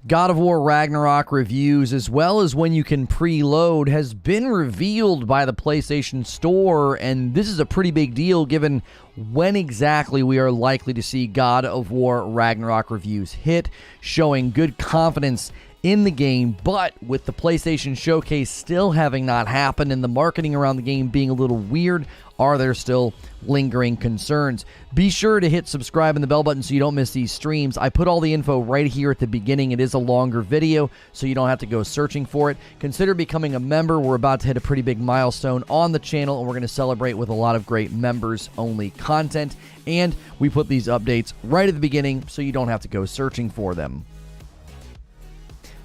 God of War Ragnarok reviews, as well as when you can preload, has been revealed by the PlayStation Store, and this is a pretty big deal given when exactly we are likely to see God of War Ragnarok reviews hit, showing good confidence in the game. But with the PlayStation Showcase still having not happened and the marketing around the game being a little weird, are there still lingering concerns? Be sure to hit subscribe and the bell button so you don't miss these streams. I put all the info right here at the beginning. It is a longer video, so you don't have to go searching for it. Consider becoming a member. We're about to hit a pretty big milestone on the channel, and we're going to celebrate with a lot of great members-only content. And we put these updates right at the beginning, so you don't have to go searching for them.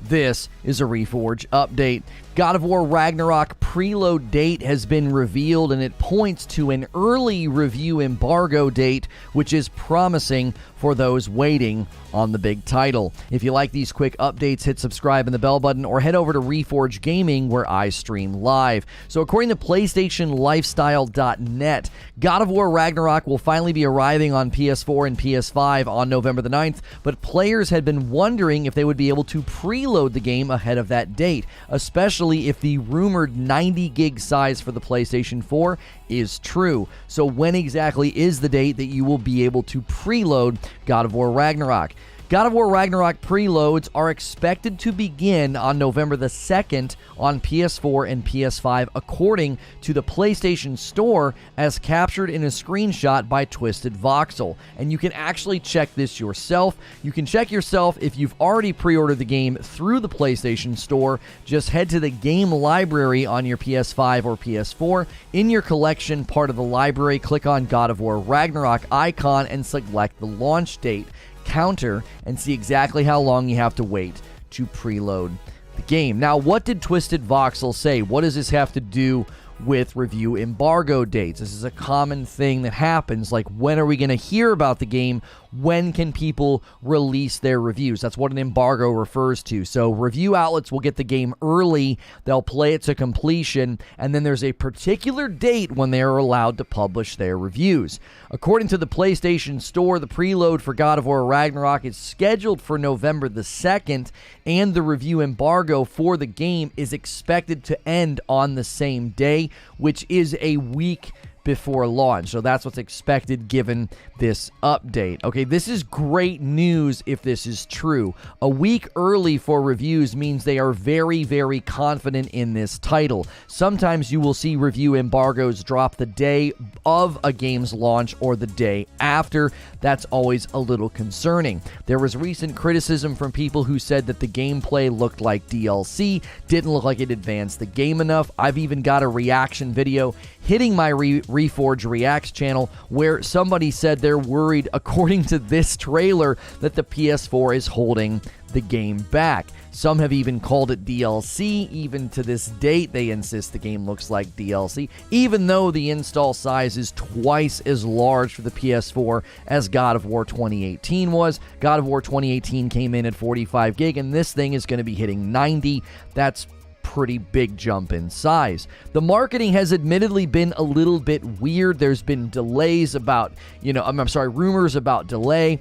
This is a Reforge update. God of War Ragnarok preload date has been revealed, and it points to an early review embargo date, which is promising for those waiting on the big title. If you like these quick updates, hit subscribe and the bell button, or head over to Reforge Gaming, where I stream live. So according to PlayStationLifestyle.net, God of War Ragnarok will finally be arriving on PS4 and PS5 on November the 9th, but players had been wondering if they would be able to preload the game ahead of that date, especially if the rumored 90 gig size for the PlayStation 4 is true. So when exactly is the date that you will be able to preload God of War Ragnarok? God of War Ragnarok preloads are expected to begin on November the 2nd on PS4 and PS5, according to the PlayStation Store, as captured in a screenshot by Twisted Voxel. And you can actually check this yourself. You can check yourself if you've already pre-ordered the game through the PlayStation Store. Just head to the game library on your PS5 or PS4. In your collection part of the library, click on God of War Ragnarok icon and select the launch date. Counter and see exactly how long you have to wait to preload the game. Now, what did Twisted Voxel say? What does this have to do with review embargo dates? This is a common thing that happens. Like, when are we going to hear about the game? When can people release their reviews? That's what an embargo refers to. So review outlets will get the game early, they'll play it to completion, and then there's a particular date when they are allowed to publish their reviews. According to the PlayStation Store, the preload for God of War Ragnarok is scheduled for November the 2nd, and the review embargo for the game is expected to end on the same day, which is a week before launch. So that's what's expected given this update. Okay, this is great news if this is true. A week early for reviews means they are very, very confident in this title. Sometimes you will see review embargoes drop the day of a game's launch or the day after. That's always a little concerning. There was recent criticism from people who said that the gameplay looked like DLC, didn't look like it advanced the game enough. I've even got a reaction video hitting my Reforge Reacts channel where somebody said they're worried, according to this trailer, that the PS4 is holding the game back. Some have even called it DLC. Even to this date, they insist the game looks like DLC, even though the install size is twice as large for the PS4 as God of War 2018 was. God of War 2018 came in at 45 gig, and this thing is going to be hitting 90. That's pretty big jump in size. The marketing has admittedly been a little bit weird. There's been delays about, rumors about delay.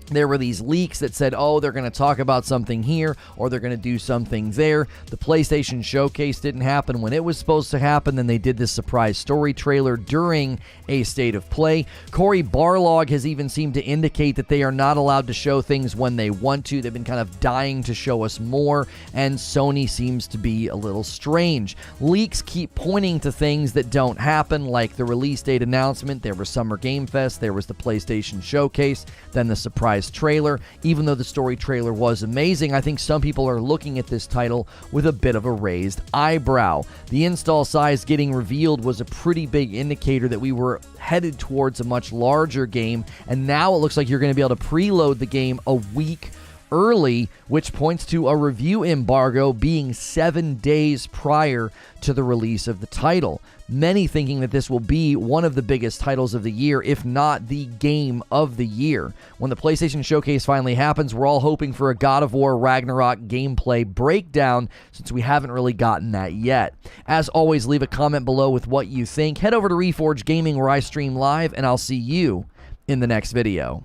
There were these leaks that said, oh, they're going to talk about something here or they're going to do something there. The PlayStation Showcase didn't happen when it was supposed to happen. Then they did this surprise story trailer during a State of Play. Cory Barlog has even seemed to indicate that they are not allowed to show things when they want to. They've been kind of dying to show us more, and Sony seems to be a little strange. Leaks keep pointing to things that don't happen, like the release date announcement. There was Summer Game Fest, there was the PlayStation Showcase, then the surprise trailer. Even though the story trailer was amazing, I think some people are looking at this title with a bit of a raised eyebrow. The install size getting revealed was a pretty big indicator that we were headed towards a much larger game, and now it looks like you're going to be able to preload the game a week early, which points to a review embargo being 7 days prior to the release of the title. Many thinking that this will be one of the biggest titles of the year, if not the game of the year. When the PlayStation Showcase finally happens, we're all hoping for a God of War Ragnarok gameplay breakdown, since we haven't really gotten that yet. As always, leave a comment below with what you think. Head over to Reforge Gaming, where I stream live, and I'll see you in the next video.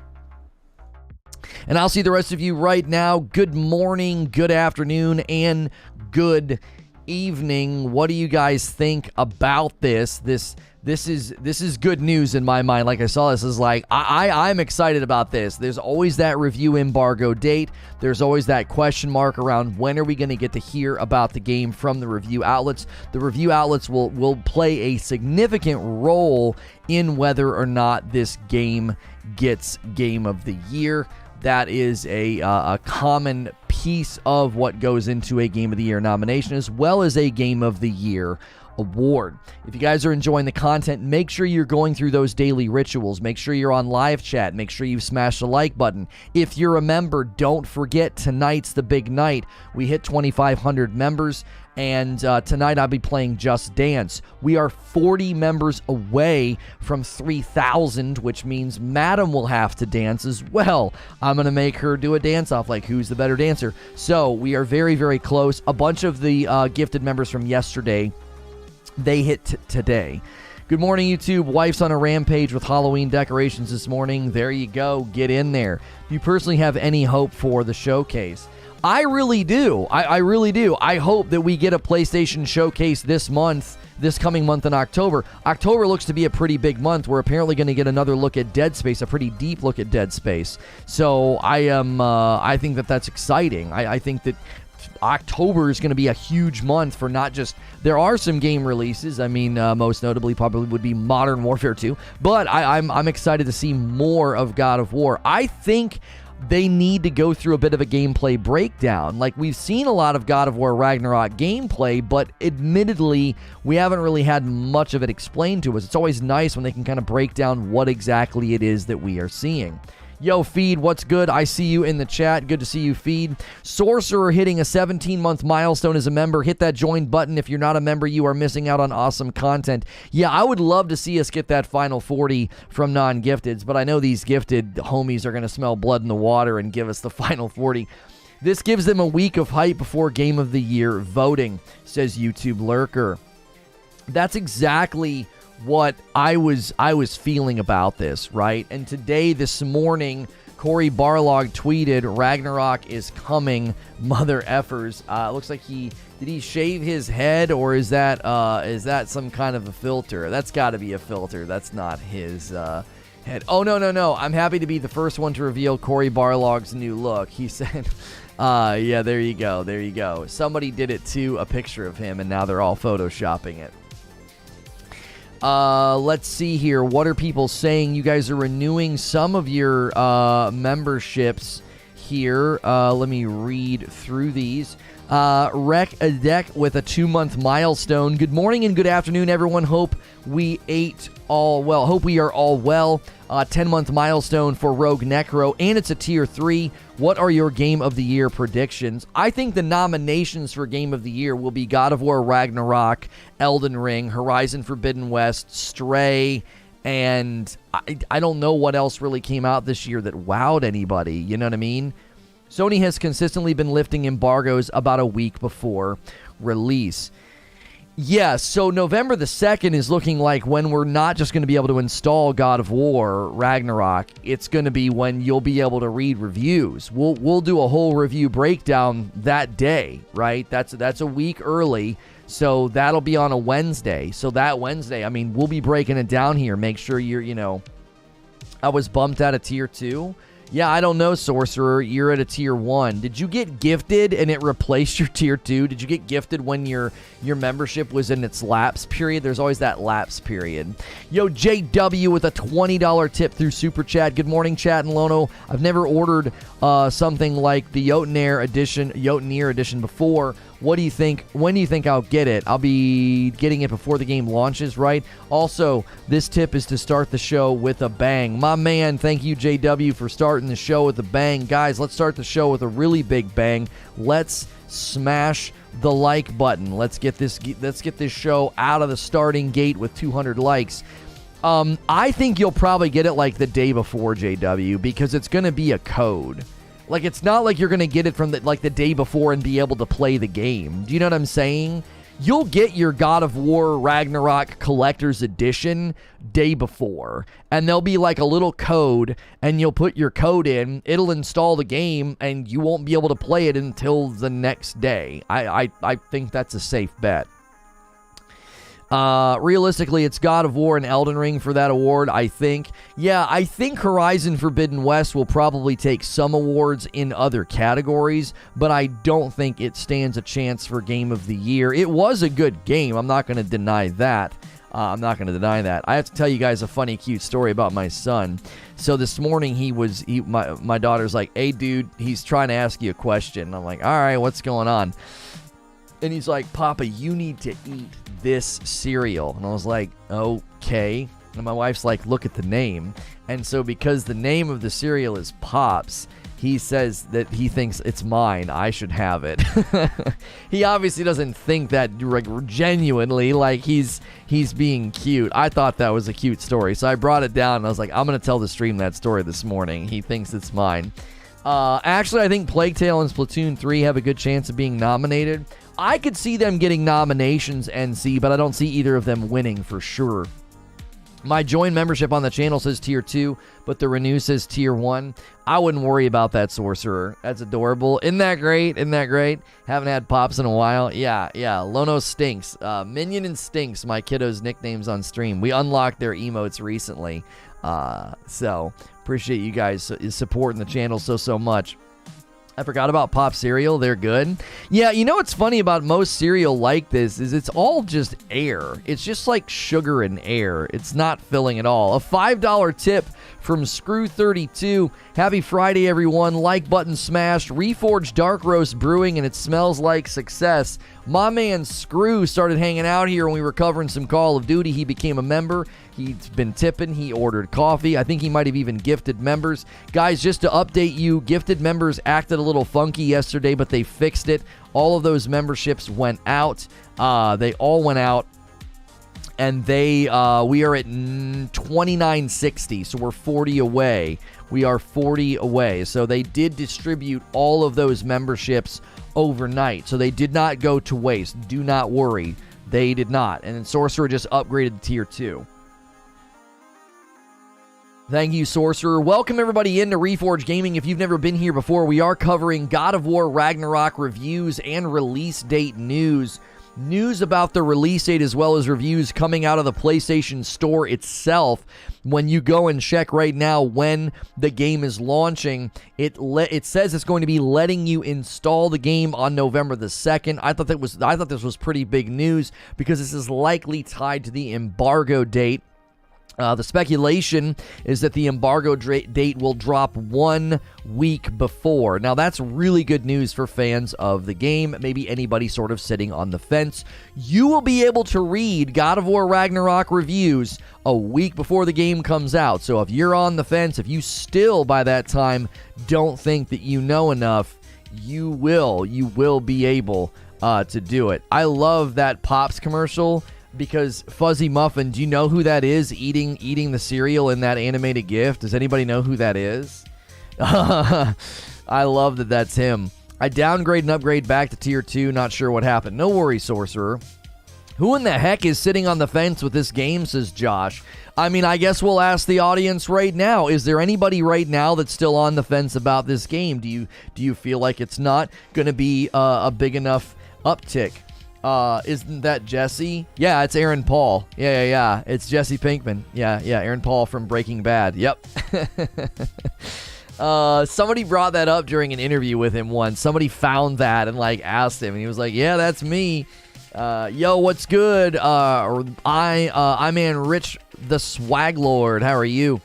And I'll see the rest of you right now. Good morning, good afternoon, and good evening. What do you guys think about this? This is good news in my mind. Like, I saw this is like, I'm excited about this. There's always that review embargo date. There's always that question mark around when are we going to get to hear about the game from the review outlets. The review outlets will play a significant role in whether or not this game gets Game of the Year. That is a common piece of what goes into a Game of the Year nomination, as well as a Game of the Year award. If you guys are enjoying the content, make sure you're going through those daily rituals. Make sure you're on live chat. Make sure you've smashed the like button. If you're a member, don't forget tonight's the big night. We hit 2,500 members, and tonight I'll be playing Just Dance. We are 40 members away from 3,000, which means Madam will have to dance as well. I'm going to make her do a dance-off, like who's the better dancer. So we are very, very close. A bunch of the gifted members from yesterday, they hit today. Good morning, YouTube. Wife's on a rampage with Halloween decorations this morning. There you go. Get in there. Do you personally have any hope for the showcase? I really do. I really do. I hope that we get a PlayStation showcase this coming month in October. October looks to be a pretty big month. We're apparently going to get another look at Dead Space, a pretty deep look at Dead Space. So I think that's exciting. I think that October is going to be a huge month for not just, there are some game releases. I mean, most notably probably would be Modern Warfare 2, but I'm excited to see more of God of War. I think they need to go through a bit of a gameplay breakdown. Like, we've seen a lot of God of War Ragnarok gameplay, but admittedly, we haven't really had much of it explained to us. It's always nice when they can kind of break down what exactly it is that we are seeing. Yo, Feed, what's good? I see you in the chat. Good to see you, Feed. Sorcerer hitting a 17-month milestone as a member. Hit that join button. If you're not a member, you are missing out on awesome content. Yeah, I would love to see us get that final 40 from non-gifteds, but I know these gifted homies are going to smell blood in the water and give us the final 40. This gives them a week of hype before Game of the Year voting, says YouTube Lurker. That's exactly what I was feeling about this, right? And today, this morning, Corey Barlog tweeted, Ragnarok is coming, mother effers. Looks like did he shave his head, or is that some kind of a filter? That's got to be a filter. That's not his head. Oh, no. I'm happy to be the first one to reveal Corey Barlog's new look. He said, yeah, there you go. Somebody did it to a picture of him, and now they're all photoshopping it. Let's see here. What are people saying? You guys are renewing some of your memberships here. Let me read through these. Rec a deck with a 2-month milestone. Good morning and good afternoon, everyone. Hope we are all well. 10-month milestone for Rogue Necro, and it's a tier 3. What are your Game of the Year predictions? I think the nominations for Game of the Year will be God of War Ragnarok, Elden Ring, Horizon Forbidden West, Stray, and I don't know what else really came out this year that wowed anybody. You know what I mean? Sony has consistently been lifting embargoes about a week before release. Yeah, so November the 2nd is looking like when we're not just going to be able to install God of War Ragnarok. It's going to be when you'll be able to read reviews. We'll do a whole review breakdown that day, right? That's a week early, so that'll be on a Wednesday. So that Wednesday, I mean, we'll be breaking it down here. Make sure I was bumped out of tier 2. Yeah, I don't know, Sorcerer. You're at a tier 1. Did you get gifted and it replaced your tier 2? Did you get gifted when your membership was in its lapse period? There's always that lapse period. Yo, JW with a $20 tip through Super Chat. Good morning, Chat and Lono. I've never ordered something like the Jotunir edition before. What do you think? When do you think I'll get it? I'll be getting it before the game launches, right? Also, this tip is to start the show with a bang. My man, thank you, JW, for starting the show with a bang. Guys, let's start the show with a really big bang. Let's smash the like button. Let's get this show out of the starting gate with 200 likes. I think you'll probably get it like the day before, JW, because it's going to be a code. Like, it's not like you're going to get it from the day before and be able to play the game. Do you know what I'm saying? you'll get your God of War Ragnarok Collector's Edition day before. And there'll be like a little code, and you'll put your code in, it'll install the game, and you won't be able to play it until the next day. I think that's a safe bet. Realistically, it's God of War and Elden Ring for that award, I think. Yeah, I think Horizon Forbidden West will probably take some awards in other categories, but I don't think it stands a chance for Game of the Year. It was a good game. I'm not going to deny that. I have to tell you guys a funny, cute story about my son. So this morning, my daughter's like, hey, dude, he's trying to ask you a question. I'm like, all right, what's going on? And he's like, Papa, you need to eat this cereal. And I was like, okay. And my wife's like, look at the name. And so because the name of the cereal is Pops, he says that he thinks it's mine. I should have it. He obviously doesn't think that genuinely, like he's being cute. I thought that was a cute story. So I brought it down and I was like, I'm going to tell the stream that story this morning. He thinks it's mine. Actually, I think Plague Tale and Splatoon 3 have a good chance of being nominated. I could see them getting nominations, NC, but I don't see either of them winning for sure. My join membership on the channel says Tier 2, but the renew says Tier 1. I wouldn't worry about that, Sorcerer. That's adorable. Isn't that great? Haven't had Pops in a while. Yeah. Lono Stinks. Minion and Stinks, my kiddos' nicknames on stream. We unlocked their emotes recently. So, appreciate you guys supporting the channel so much. I forgot about Pop cereal. They're good. Yeah, you know what's funny about most cereal like this is it's all just air. It's just like sugar and air. It's not filling at all. A $5 tip from Screw32. Happy Friday, everyone. Like button smashed. Reforge Dark Roast Brewing, and it smells like success. My man Screw started hanging out here when we were covering some Call of Duty. He became a member. He's been tipping. He ordered coffee. I think he might have even gifted members. Guys, just to update you, gifted members acted a little funky yesterday, but they fixed it. All of those memberships went out. They all went out. And we are at 2960, so we're 40 away. We are 40 away. So they did distribute all of those memberships overnight. So they did not go to waste. Do not worry. They did not. And then Sorcerer just upgraded to Tier 2. Thank you, Sorcerer. Welcome, everybody, into Reforge Gaming. If you've never been here before, we are covering God of War Ragnarok reviews and release date news. News about the release date as well as reviews coming out of the PlayStation Store itself. When you go and check right now when the game is launching, it says it's going to be letting you install the game on November the 2nd. I thought this was pretty big news because this is likely tied to the embargo date. The speculation is that the embargo date will drop 1 week before. Now, that's really good news for fans of the game, maybe anybody sort of sitting on the fence. You will be able to read God of War Ragnarok reviews a week before the game comes out. So if you're on the fence, if you still by that time don't think that you know enough, you will be able to do it. I love that Pops commercial. Because Fuzzy Muffin, do you know who that is eating the cereal in that animated GIF? Does anybody know who that is? I love that that's him. I downgrade and upgrade back to Tier 2. Not sure what happened. No worries, Sorcerer. Who in the heck is sitting on the fence with this game, says Josh. I mean, I guess we'll ask the audience right now. Is there anybody right now that's still on the fence about this game? Do you feel like it's not going to be a big enough uptick? Isn't that Jesse? Yeah, it's Aaron Paul. Yeah. It's Jesse Pinkman. Yeah, Aaron Paul from Breaking Bad. Yep. Somebody brought that up during an interview with him once. Somebody found that and asked him, and he was like, "Yeah, that's me." Yo, what's good? I'm Rich the Swag Lord. How are you?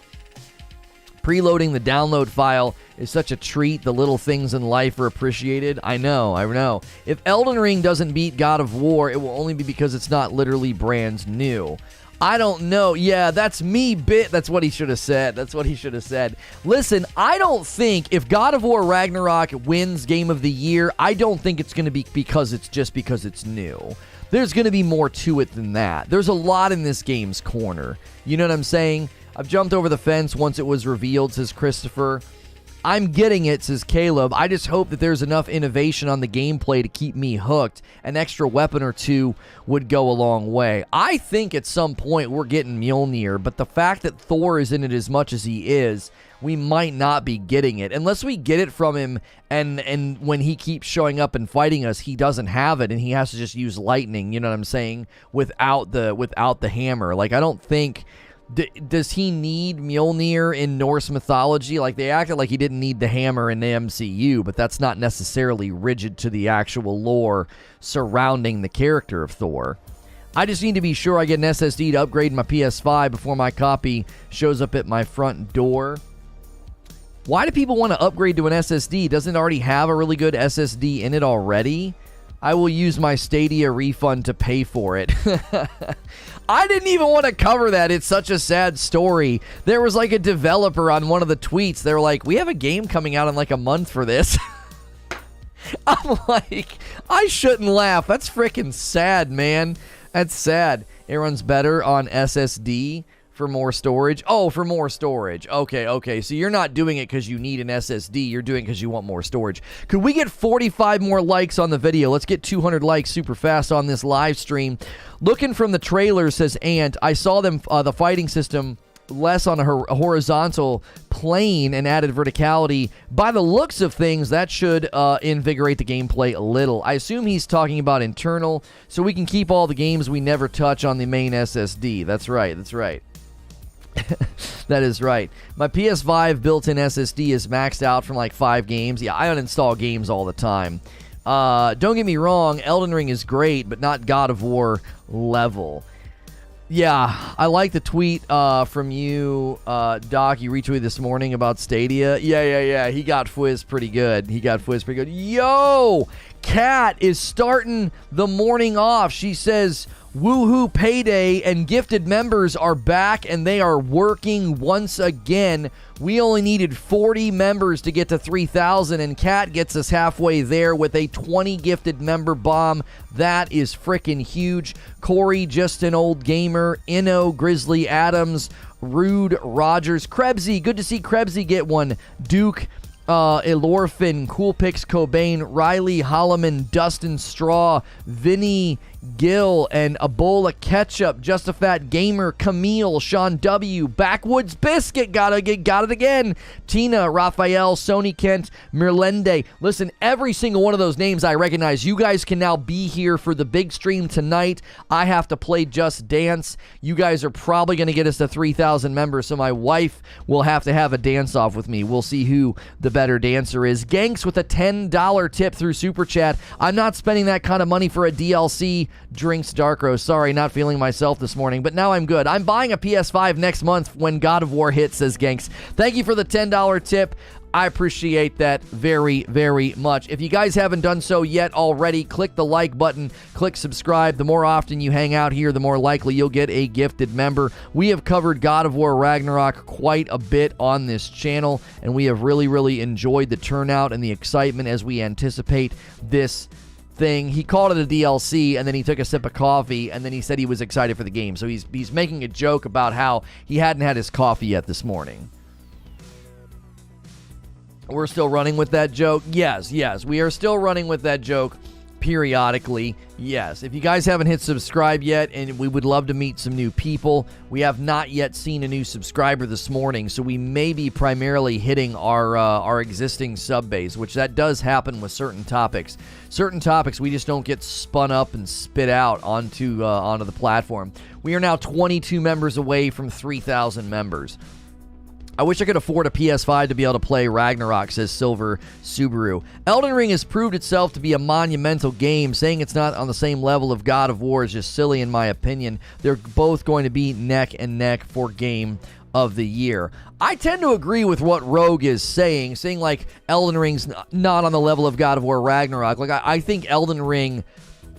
Preloading the download file is such a treat. The little things in life are appreciated. I know. If Elden Ring doesn't beat God of War, it will only be because it's not literally brand new. I don't know. Yeah, that's me, bit. That's what he should have said. Listen, I don't think if God of War Ragnarok wins Game of the Year, I don't think it's going to be because it's new. There's going to be more to it than that. There's a lot in this game's corner. You know what I'm saying? I've jumped over the fence once it was revealed, says Christopher. I'm getting it, says Caleb. I just hope that there's enough innovation on the gameplay to keep me hooked. An extra weapon or two would go a long way. I think at some point we're getting Mjolnir, but the fact that Thor is in it as much as he is, we might not be getting it. Unless we get it from him and when he keeps showing up and fighting us, he doesn't have it and he has to just use lightning, you know what I'm saying, without the hammer. Like, I don't think... does he need Mjolnir in Norse mythology? Like, they acted like he didn't need the hammer in the MCU, but that's not necessarily rigid to the actual lore surrounding the character of Thor. I just need to be sure I get an SSD to upgrade my PS5 before my copy shows up at my front door. Why do people want to upgrade to an SSD? Doesn't it already have a really good SSD in it already? I will use my Stadia refund to pay for it. I didn't even want to cover that. It's such a sad story. There was like a developer on one of the tweets. They were like, we have a game coming out in like a month for this. I'm like, I shouldn't laugh. That's freaking sad, man. That's sad. It runs better on SSD for more storage. Oh, for more storage. Okay. So you're not doing it because you need an SSD. You're doing it because you want more storage. Could we get 45 more likes on the video? Let's get 200 likes super fast on this live stream. Looking from the trailer, says Ant, I saw them, the fighting system less on a horizontal plane and added verticality. By the looks of things, that should invigorate the gameplay a little. I assume he's talking about internal, so we can keep all the games we never touch on the main SSD. That's right. That is right. My PS5 built-in SSD is maxed out from like 5 games. Yeah, I uninstall games all the time. Don't get me wrong, Elden Ring is great, but not God of War level. Yeah, I like the tweet from you, Doc. You retweeted this morning about Stadia. Yeah. He got Fwiz pretty good. Yo! Kat is starting the morning off. She says, woohoo payday and gifted members are back and they are working once again. We only needed 40 members to get to 3,000 and Kat gets us halfway there with a 20 gifted member bomb. That is freaking huge. Corey, just an old gamer. Inno, Grizzly Adams, Rude, Rogers, Krebsy. Good to see Krebsy get one. Duke, Elorphin, Cool Picks, Cobain, Riley, Holloman, Dustin Straw, Vinny, Gill, and Ebola Ketchup, Just a Fat Gamer, Camille, Sean W, Backwoods Biscuit, got it again, Tina, Raphael, Sony Kent, Mirlende. Listen, every single one of those names I recognize. You guys can now be here for the big stream tonight. I have to play Just Dance. You guys are probably going to get us to 3,000 members, so my wife will have to have a dance-off with me. We'll see who the better dancer is. Ganks with a $10 tip through Super Chat. I'm not spending that kind of money for a DLC. Drinks Dark Roast. Sorry, not feeling myself this morning, but now I'm good. I'm buying a PS5 next month when God of War hits, says Ganks. Thank you for the $10 tip. I appreciate that very, very much. If you guys haven't done so yet already, click the like button, click subscribe. The more often you hang out here, the more likely you'll get a gifted member. We have covered God of War Ragnarok quite a bit on this channel, and we have really, really enjoyed the turnout and the excitement as we anticipate this thing. He called it a DLC, and then he took a sip of coffee, and then he said he was excited for the game. So he's making a joke about how he hadn't had his coffee yet this morning. We're still running with that joke? Yes, we are still running with that joke periodically. Yes, if you guys haven't hit subscribe yet, and we would love to meet some new people. We have not yet seen a new subscriber this morning, so we may be primarily hitting our existing sub base, which that does happen with certain topics. Certain topics we just don't get spun up and spit out onto the platform. We are now 22 members away from 3,000 members. I wish I could afford a PS5 to be able to play Ragnarok, says Silver Subaru. Elden Ring has proved itself to be a monumental game. Saying it's not on the same level of God of War is just silly in my opinion. They're both going to be neck and neck for Game of the Year. I tend to agree with what Rogue is saying like Elden Ring's not on the level of God of War Ragnarok. Like I think Elden Ring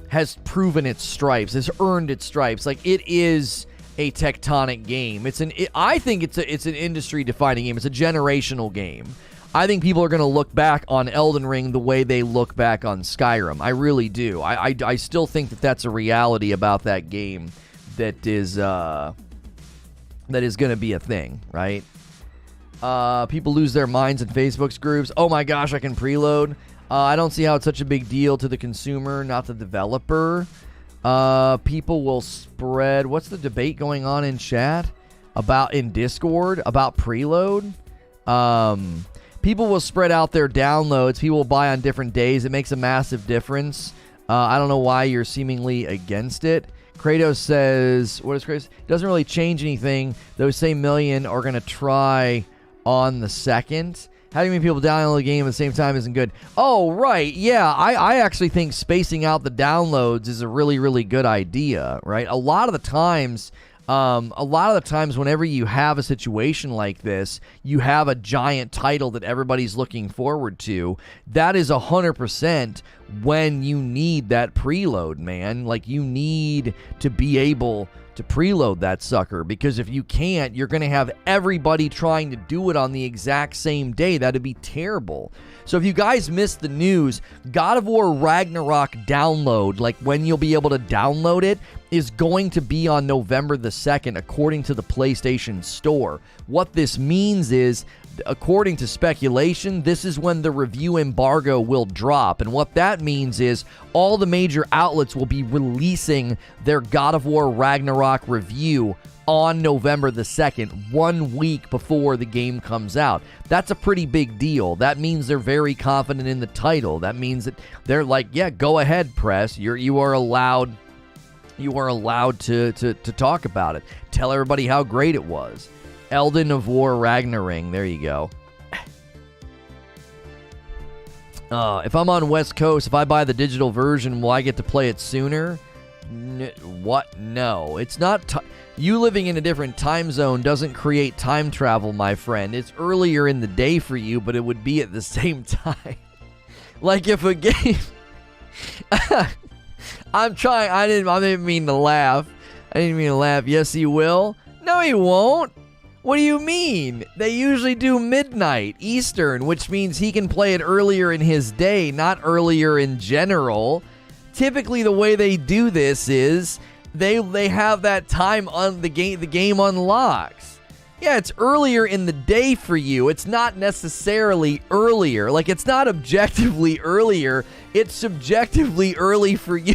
has proven its stripes, has earned its stripes. Like it is a tectonic game. I think it's an industry-defining game. It's a generational game. I think people are going to look back on Elden Ring the way they look back on Skyrim. I really do. I still think that that's a reality about that game that is going to be a thing, right? People lose their minds in Facebook's groups. Oh my gosh, I can preload. I don't see how it's such a big deal to the consumer, not the developer. People will spread. What's the debate going on in chat? In Discord about preload? People will spread out their downloads. People will buy on different days. It makes a massive difference. I don't know why you're seemingly against it. Kratos says, what is Kratos? Doesn't really change anything. Those same million are going to try on the 2nd. Having many people download the game at the same time isn't good. Oh, right. Yeah, I actually think spacing out the downloads is a really, really good idea, right? A lot of the times whenever you have a situation like this, you have a giant title that everybody's looking forward to. That is 100% when you need that preload, man. Like, you need to be able to preload that sucker, because if you can't, you're going to have everybody trying to do it on the exact same day. That'd be terrible. So if you guys missed the news, God of War Ragnarok download, like when you'll be able to download it, is going to be on November the 2nd, according to the PlayStation Store. What this means is, according to speculation, this is when the review embargo will drop. And what that means is all the major outlets will be releasing their God of War Ragnarok review on November the 2nd, 1 week before the game comes out. That's a pretty big deal. That means they're very confident in the title. That means that they're like, yeah, go ahead, press. You are allowed to talk about it. Tell everybody how great it was. Elden of War Ragnarok. There you go. If I'm on West Coast, if I buy the digital version, will I get to play it sooner? What? No. It's not... You living in a different time zone doesn't create time travel, my friend. It's earlier in the day for you, but it would be at the same time. Like if a game... I'm trying... I didn't mean to laugh. Yes, he will. No, he won't. What do you mean? They usually do midnight Eastern, which means he can play it earlier in his day, not earlier in general. Typically, the way they do this is they have that time on the game unlocks. Yeah, it's earlier in the day for you. It's not necessarily earlier. Like, it's not objectively earlier. It's subjectively early for you.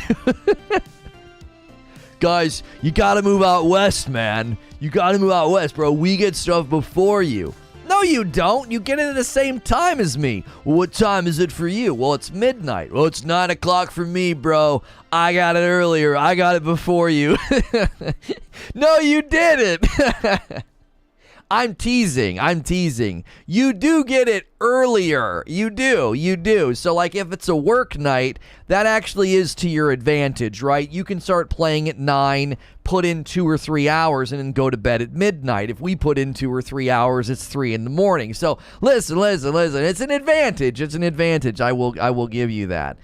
Guys, you gotta move out west, man. You gotta move out west, bro. We get stuff before you. No, you don't. You get it at the same time as me. Well, what time is it for you? Well, it's midnight. Well, it's 9 o'clock for me, bro. I got it earlier. I got it before you. No, you didn't. I'm teasing. You do get it earlier. You do. So, like, if it's a work night, that actually is to your advantage, right? You can start playing at 9, put in 2 or 3 hours, and then go to bed at midnight. If we put in 2 or 3 hours, it's 3 in the morning. So, listen. It's an advantage. I will give you that.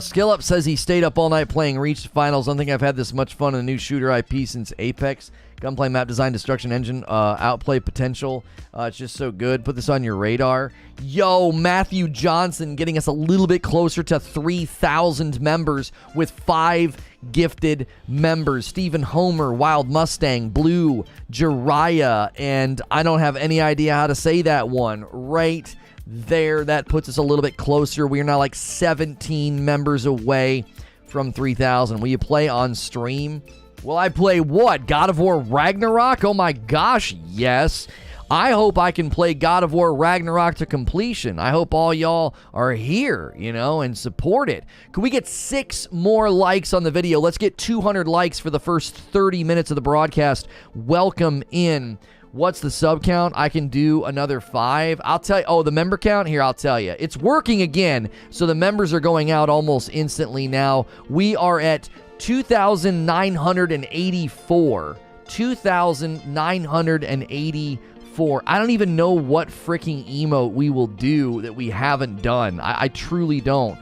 Skill Up says he stayed up all night playing Reach Finals. I don't think I've had this much fun in a new shooter IP since Apex. Gunplay, map design, destruction engine, outplay potential. It's just so good. Put this on your radar. Yo, Matthew Johnson getting us a little bit closer to 3,000 members with 5 gifted members. Stephen Homer, Wild Mustang, Blue, Jiraiya, and I don't have any idea how to say that one. Right there, that puts us a little bit closer. We are now like 17 members away from 3,000. Will you play on stream? Will I play what? God of War Ragnarok? Oh my gosh, yes. I hope I can play God of War Ragnarok to completion. I hope all y'all are here, and support it. Can we get 6 more likes on the video? Let's get 200 likes for the first 30 minutes of the broadcast. Welcome in. What's the sub count? I can do another 5. I'll tell you. Oh, the member count? Here, I'll tell you. It's working again. So the members are going out almost instantly now. We are at 2,984. 2,984. I don't even know what freaking emote we will do that we haven't done. I truly don't.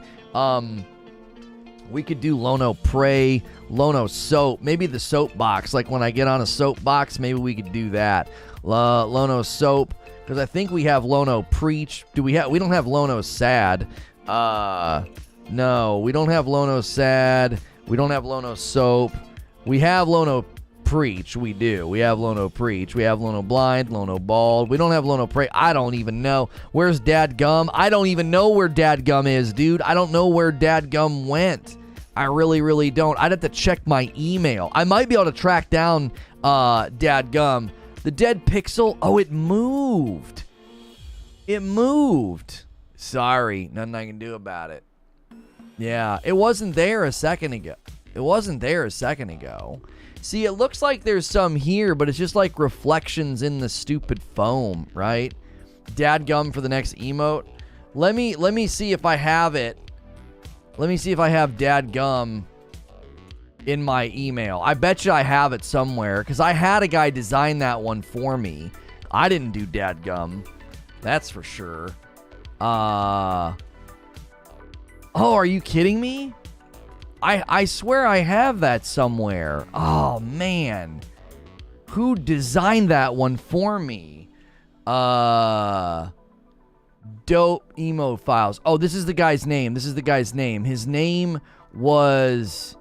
We could do Lono Pray, Lono Soap, maybe the soapbox. Like when I get on a soapbox, maybe we could do that. Lono Soap, because I think we have Lono Preach. We don't have Lono Sad. No, we don't have Lono Sad. We don't have Lono Soap. We have Lono Preach. We do. We have Lono Preach. We have Lono Blind, Lono Bald. We don't have Lono Pray. I don't even know. Where's Dadgum? I don't even know where Dadgum is, dude. I don't know where Dadgum went. I really, really don't. I'd have to check my email. I might be able to track down Dadgum. The dead pixel. Oh, it moved. It moved. Sorry. Nothing I can do about it. Yeah, it wasn't there a second ago. It wasn't there a second ago. See, it looks like there's some here, but it's just like reflections in the stupid foam, right? Dadgum for the next emote. Let me see if I have it. Let me see if I have Dadgum in my email. I bet you I have it somewhere, because I had a guy design that one for me. I didn't do Dadgum. That's for sure. Oh, are you kidding me? I swear I have that somewhere. Oh, man. Who designed that one for me? Dope emo files. Oh, this is the guy's name. This is the guy's name. His name was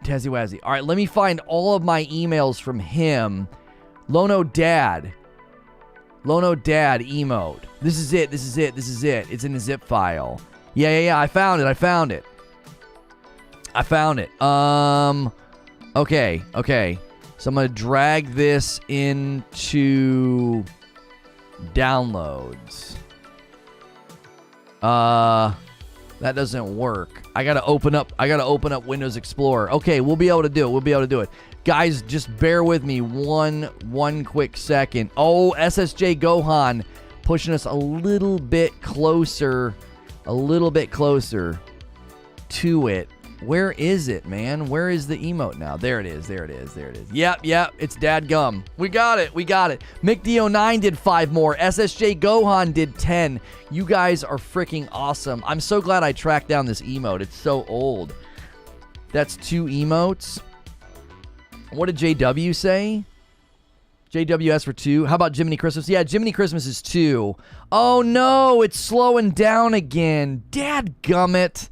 Tazzy Wazzy. All right, let me find all of my emails from him. Lono Dad. Lono Dad emote. This is it. This is it. This is it. It's in a zip file. Yeah. I found it. I found it. Okay. So I'm going to drag this into downloads. That doesn't work. I got to open up Windows Explorer. Okay, we'll be able to do it. Guys, just bear with me one quick second. Oh, SSJ Gohan pushing us a little bit closer to it. Where is it, man? Where is the emote now? There it is. Yep, it's Dadgum. We got it. McD09 did 5 more. SSJ Gohan did 10. You guys are freaking awesome. I'm so glad I tracked down this emote. It's so old. That's 2 emotes. What did JW say? JWS for 2. How about Jiminy Christmas? Yeah, Jiminy Christmas is 2. Oh, no, it's slowing down again. Dadgummit.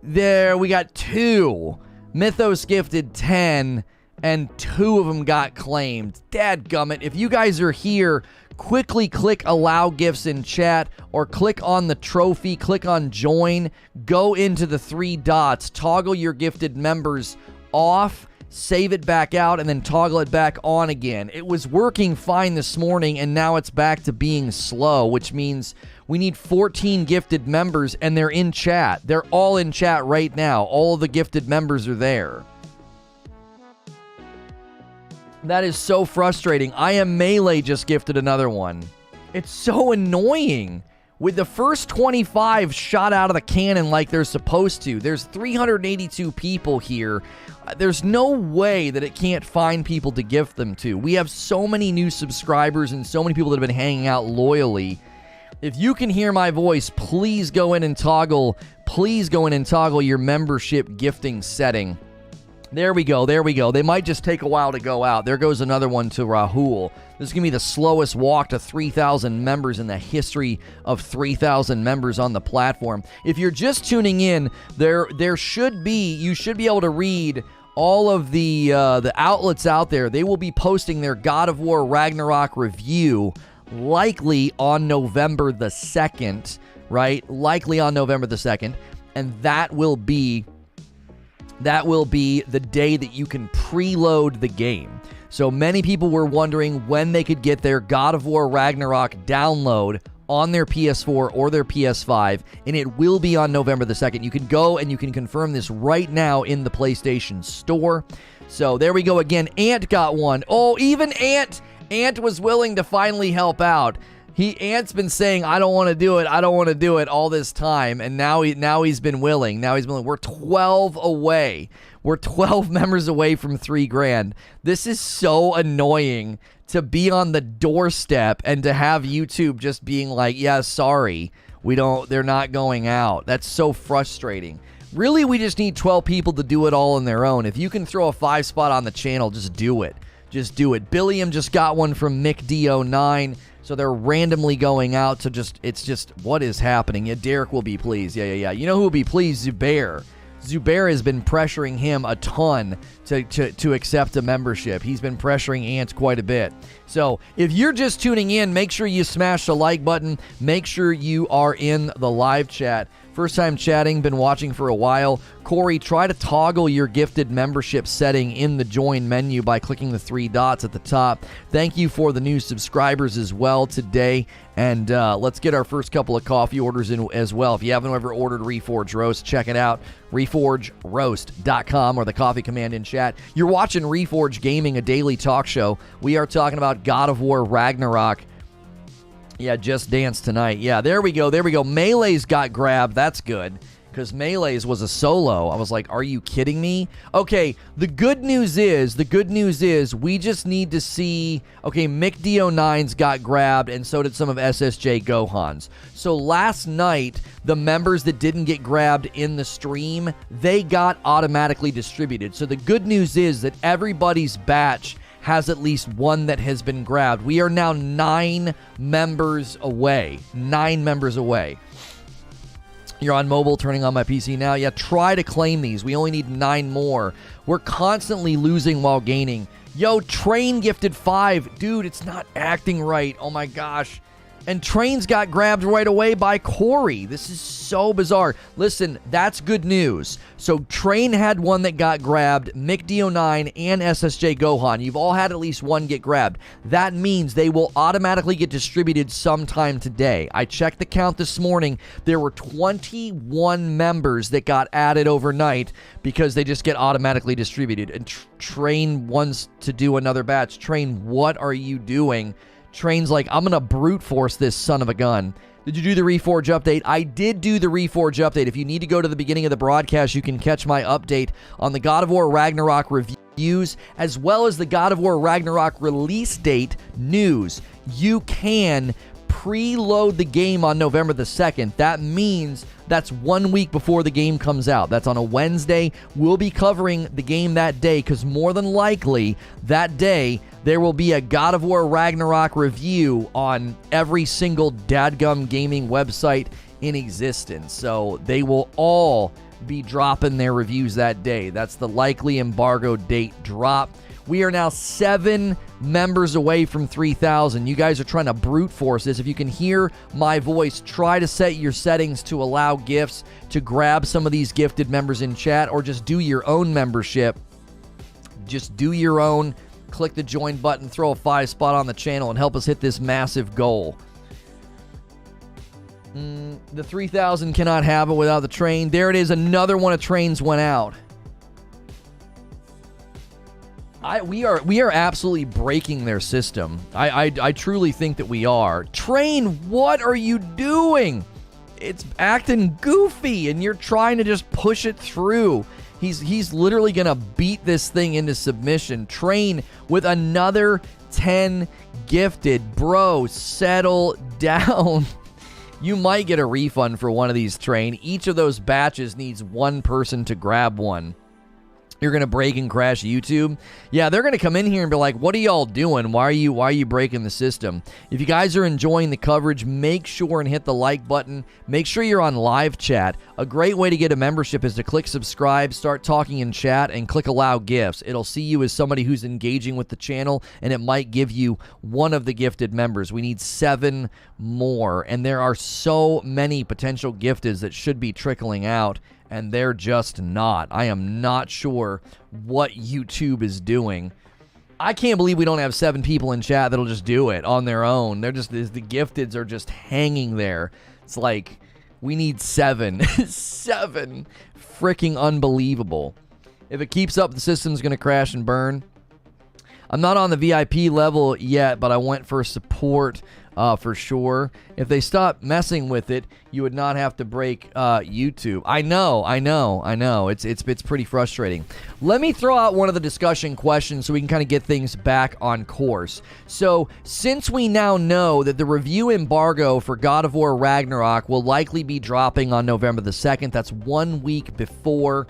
There, we got 2. Mythos gifted 10, and 2 of them got claimed. Dadgummit. If you guys are here, quickly click allow gifts in chat, or click on the trophy, click on join, go into the 3 dots, toggle your gifted members off, save it back out, and then toggle it back on again. It was working fine this morning, and now it's back to being slow, which means we need 14 gifted members, and they're in chat. They're all in chat right now. All of the gifted members are there. That is so frustrating. I Am Melee just gifted another one. It's so annoying. With the first 25 shot out of the cannon like they're supposed to. There's 382 people here. There's no way that it can't find people to gift them to. We have so many new subscribers and so many people that have been hanging out loyally. If you can hear my voice, please go in and toggle your membership gifting setting. There we go. They might just take a while to go out. There goes another one to Rahul. This is going to be the slowest walk to 3,000 members in the history of 3,000 members on the platform. If you're just tuning in, you should be able to read all of the outlets out there. They will be posting their God of War Ragnarok review likely on November the 2nd, right? Likely on November the 2nd, and that will be the day that you can preload the game. So many people were wondering when they could get their God of War Ragnarok download on their PS4 or their PS5, and it will be on November the 2nd. You can go and you can confirm this right now in the PlayStation Store. So there we go again. Ant got one. Oh, even Ant was willing to finally help out. Ant's been saying, I don't want to do it all this time, and now he's been willing. We're 12 away. We're 12 members away from $3,000. This is so annoying to be on the doorstep and to have YouTube just being like, yeah, sorry, they're not going out. That's so frustrating. Really, we just need 12 people to do it all on their own. If you can throw a 5 spot on the channel, just do it. Billiam just got one from McD09. So they're randomly going out to it's just, what is happening? Yeah, Derek will be pleased. Yeah. You know who will be pleased? Zubair. Zubair has been pressuring him a ton to accept a membership. He's been pressuring Ant quite a bit. So if you're just tuning in, make sure you smash the like button. Make sure you are in the live chat. First time chatting, been watching for a while. Corey, try to toggle your gifted membership setting in the join menu by clicking the 3 dots at the top. Thank you for the new subscribers as well today. And let's get our first couple of coffee orders in as well. If you haven't ever ordered Reforge Roast, check it out. ReforgeRoast.com or the coffee command in chat. You're watching Reforge Gaming, a daily talk show. We are talking about God of War Ragnarok. Yeah, Just Dance tonight. Yeah, there we go. There we go. Melee's got grabbed. That's good, because Melee's was a solo. I was like, are you kidding me? Okay, the good news is we just need to see, okay, Mick D09's got grabbed, and so did some of SSJ Gohan's. So last night, the members that didn't get grabbed in the stream, they got automatically distributed. So the good news is that everybody's batch has at least one that has been grabbed. We are now 9 members away. 9 members away. You're on mobile, turning on my PC now. Yeah, try to claim these. We only need 9 more. We're constantly losing while gaining. Yo, Train gifted 5. Dude, it's not acting right. Oh my gosh. And Train's got grabbed right away by Corey. This is so bizarre. Listen, that's good news. So Train had one that got grabbed, Mick D09 and SSJ Gohan. You've all had at least one get grabbed. That means they will automatically get distributed sometime today. I checked the count this morning. There were 21 members that got added overnight because they just get automatically distributed. And Train wants to do another batch. Train, what are you doing? Train's like, I'm going to brute force this son of a gun. Did you do the Reforge update? I did do the Reforge update. If you need to go to the beginning of the broadcast, you can catch my update on the God of War Ragnarok reviews, as well as the God of War Ragnarok release date news. You can preload the game on November the 2nd. That means that's 1 week before the game comes out. That's on a Wednesday. We'll be covering the game that day, because more than likely that day there will be a God of War Ragnarok review on every single dadgum gaming website in existence. So they will all be dropping their reviews that day. That's the likely embargo date drop. We are now 7 members away from 3,000. You guys are trying to brute force this. If you can hear my voice, try to set your settings to allow gifts to grab some of these gifted members in chat, or just do your own membership. Just do your own. Click the join button, throw a 5 spot on the channel, and help us hit this massive goal. The 3,000 cannot have it without the Train. There it is. Another one of Trains went out. We are absolutely breaking their system. I truly think that we are. Train, what are you doing? It's acting goofy, and you're trying to just push it through. He's literally gonna beat this thing into submission. Train with another 10 gifted. Bro, settle down. You might get a refund for one of these, Train. Each of those batches needs one person to grab one. You're going to break and crash YouTube? Yeah, they're going to come in here and be like, what are y'all doing? Why are you breaking the system? If you guys are enjoying the coverage, make sure and hit the like button. Make sure you're on live chat. A great way to get a membership is to click subscribe, start talking in chat, and click allow gifts. It'll see you as somebody who's engaging with the channel, and it might give you one of the gifted members. We need 7 more, and there are so many potential gifteds that should be trickling out, and they're just not. I am not sure what YouTube is doing. I can't believe we don't have 7 people in chat that'll just do it on their own. They're just, the gifteds are just hanging there. It's like, we need 7. 7. Freaking unbelievable. If it keeps up, the system's going to crash and burn. I'm not on the VIP level yet, but I went for support for sure. If they stop messing with it, you would not have to break YouTube. I know. It's pretty frustrating. Let me throw out one of the discussion questions so we can kind of get things back on course. So, since we now know that the review embargo for God of War Ragnarok will likely be dropping on November the 2nd, that's 1 week before,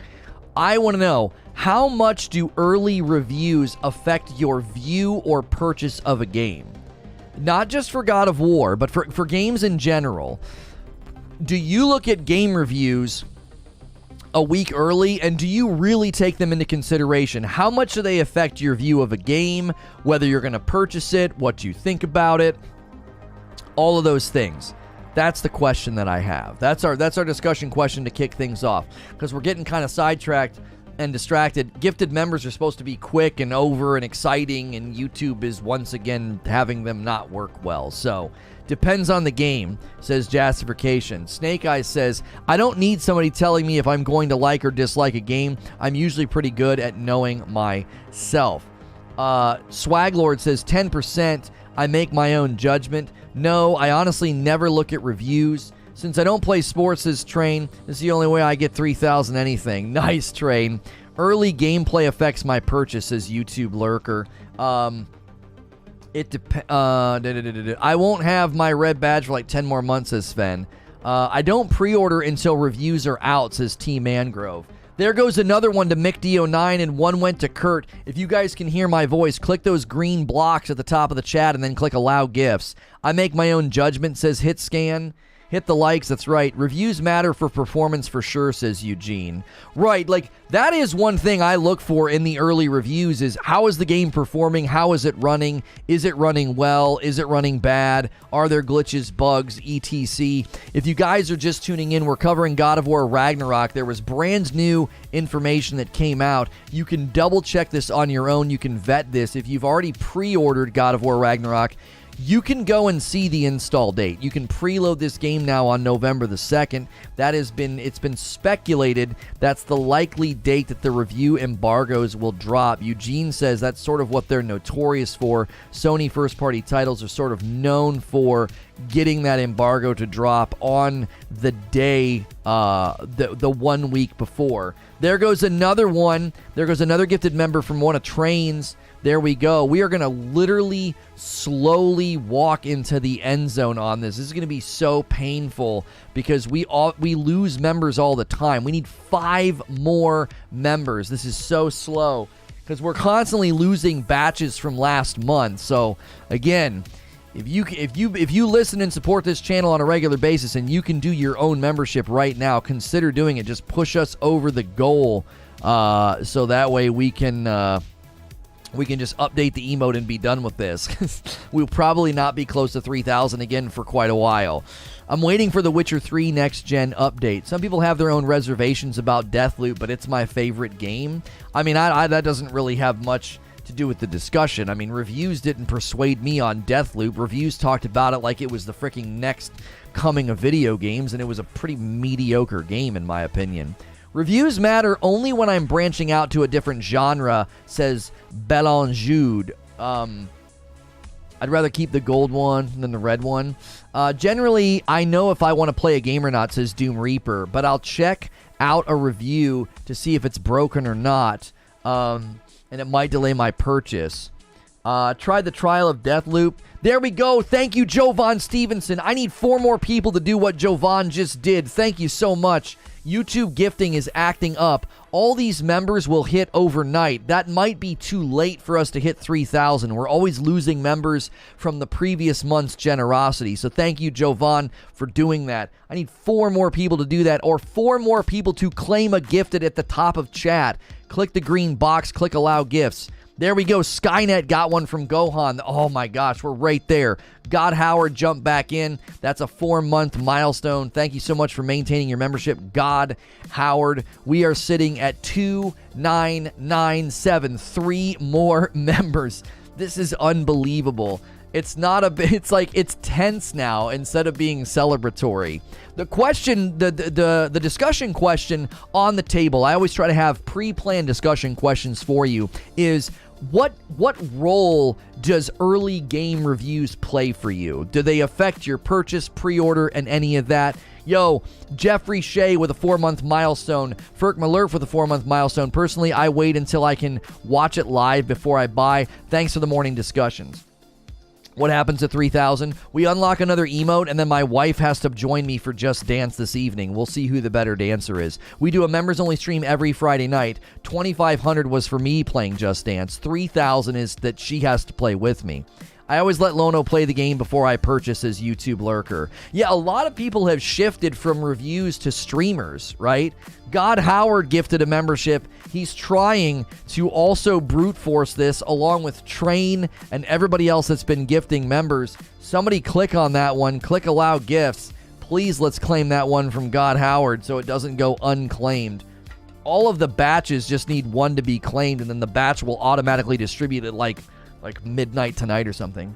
I want to know, how much do early reviews affect your view or purchase of a game? Not just for God of War, but for games in general. Do you look at game reviews a week early, and do you really take them into consideration? How much do they affect your view of a game, whether you're going to purchase it, what you think about it, all of those things? That's the question that I have. That's our discussion question to kick things off, because we're getting kind of sidetracked and distracted. Gifted members are supposed to be quick and over and exciting, and YouTube is once again having them not work well. So, depends on the game, says Jastification. Snake Eyes says, I don't need somebody telling me if I'm going to like or dislike a game. I'm usually pretty good at knowing myself. Swaglord says, 10%. I make my own judgment. No, I honestly never look at reviews. Since I don't play sports, says Train, this is the only way I get 3,000 anything. Nice, Train. Early gameplay affects my purchase, says YouTube Lurker. I won't have my red badge for like 10 more months, says Sven. I don't pre-order until reviews are out, says T Mangrove. There goes another one to MickD09, and one went to Kurt. If you guys can hear my voice, click those green blocks at the top of the chat and then click Allow Gifts. I make my own judgment, says HitScan. Hit the likes, that's right. Reviews matter for performance for sure, says Eugene. Right, like, that is one thing I look for in the early reviews is how is the game performing? How is it running? Is it running well? Is it running bad? Are there glitches, bugs, etc.? If you guys are just tuning in, we're covering God of War Ragnarok. There was brand new information that came out. You can double check this on your own. You can vet this. If you've already pre-ordered God of War Ragnarok, you can go and see the install date. You can preload this game now on November the 2nd. It's been speculated that's the likely date that the review embargoes will drop. Eugene says that's sort of what they're notorious for. Sony first-party titles are sort of known for getting that embargo to drop on the day, the 1 week before. There goes another one. There goes another gifted member from one of Train's. There we go. We are going to literally slowly walk into the end zone on this. This is going to be so painful because we lose members all the time. We need 5 more members. This is so slow because we're constantly losing batches from last month. So again, if you listen and support this channel on a regular basis and you can do your own membership right now, consider doing it. Just push us over the goal so that way we can just update the emote and be done with this. We'll probably not be close to 3,000 again for quite a while. I'm waiting for the Witcher 3 next-gen update. Some people have their own reservations about Deathloop, but it's my favorite game. I mean, that doesn't really have much to do with the discussion. I mean, reviews didn't persuade me on Deathloop. Reviews talked about it like it was the freaking next coming of video games, and it was a pretty mediocre game in my opinion. Reviews matter only when I'm branching out to a different genre, says Belanjude. I'd rather keep the gold one than the red one. Generally, I know if I want to play a game or not, says Doom Reaper, but I'll check out a review to see if it's broken or not, and it might delay my purchase. Try the trial of Deathloop. There we go. Thank you, Jovan Stevenson. I need 4 more people to do what Jovan just did. Thank you so much. YouTube gifting is acting up. All these members will hit overnight. That might be too late for us to hit 3,000. We're always losing members from the previous month's generosity. So thank you, Jovan, for doing that. I need 4 more people to do that, or 4 more people to claim a gifted at the top of chat. Click the green box, click allow gifts. There we go. Skynet got one from Gohan. Oh my gosh, we're right there. God Howard jumped back in. That's a 4-month milestone. Thank you so much for maintaining your membership, God Howard. We are sitting at 2,997. 3 more members. This is unbelievable. It's tense now instead of being celebratory. The question, the discussion question on the table, I always try to have pre-planned discussion questions for you, is what role does early game reviews play for you? Do they affect your purchase, pre-order, and any of that? Yo, Jeffrey Shea with a 4-month milestone. Ferk Malurf with a 4-month milestone. Personally, I wait until I can watch it live before I buy. Thanks for the morning discussions. What happens at 3,000? We unlock another emote, and then my wife has to join me for Just Dance this evening. We'll see who the better dancer is. We do a members-only stream every Friday night. 2,500 was for me playing Just Dance. 3,000 is that she has to play with me. I always let Lono play the game before I purchase his YouTube lurker. Yeah, a lot of people have shifted from reviews to streamers, right? God Howard gifted a membership. He's trying to also brute force this along with Train and everybody else that's been gifting members. Somebody click on that one. Click allow gifts. Please, let's claim that one from God Howard so it doesn't go unclaimed. All of the batches just need one to be claimed, and then the batch will automatically distribute it like midnight tonight or something.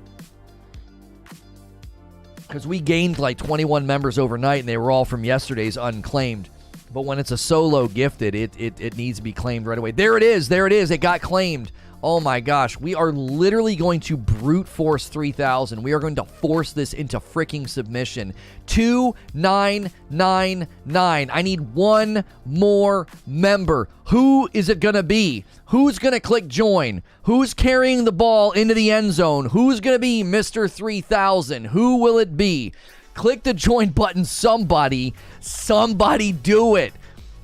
Because we gained like 21 members overnight, and they were all from yesterday's unclaimed. But when it's a solo gifted, it needs to be claimed right away. There it is. There it is. It got claimed. Oh my gosh. We are literally going to brute force 3,000. We are going to force this into freaking submission. 2999. I need one more member. Who is it going to be? Who's going to click join? Who's carrying the ball into the end zone? Who's going to be Mr. 3000? Who will it be? Click the join button. Somebody do it.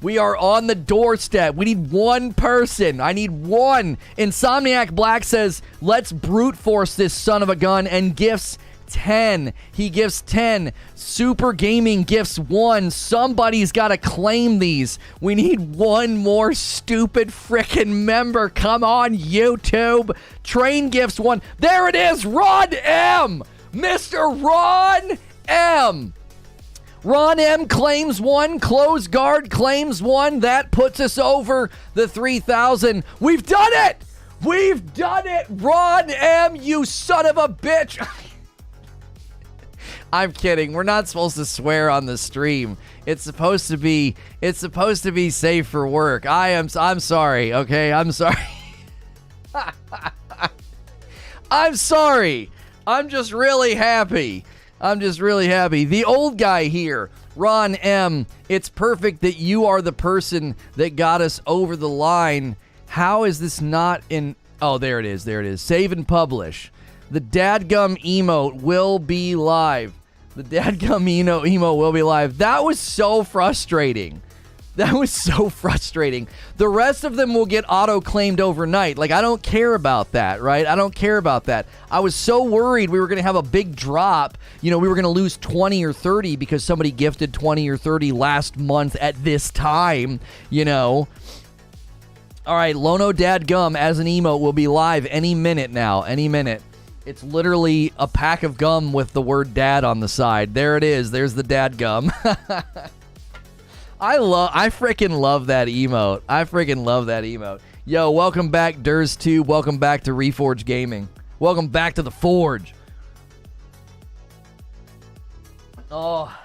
We are on the doorstep. We need one person. I need one. Insomniac Black says, let's brute force this son of a gun, and gifts 10. He gives 10. Super Gaming gifts 1. Somebody's got to claim these. We need one more stupid frickin' member. Come on, YouTube. Train gifts 1. There it is. Ron M. Mr. Ron M. Ron M claims 1. Close Guard claims 1. That puts us over the 3,000. We've done it! We've done it! Ron M, you son of a bitch! I'm kidding. We're not supposed to swear on the stream. It's supposed to be safe for work. I'm sorry, okay? I'm sorry. I'm sorry. I'm just really happy. The old guy here, Ron M, it's perfect that you are the person that got us over the line. How is this not in... Oh, there it is. Save and publish. The dadgum emote will be live. Emote will be live. That was so frustrating. The rest of them will get auto-claimed overnight. Like, I don't care about that, right? I don't care about that. I was so worried we were going to have a big drop. You know, we were going to lose 20 or 30 because somebody gifted 20 or 30 last month at this time, you know. All right, Lono Dadgum as an emote will be live any minute now, any minute. It's literally a pack of gum with the word dad on the side. There it is. There's the dadgum. I freaking love that emote. Yo, welcome back, Durs2. Welcome back to Reforge Gaming. Welcome back to the Forge. Oh.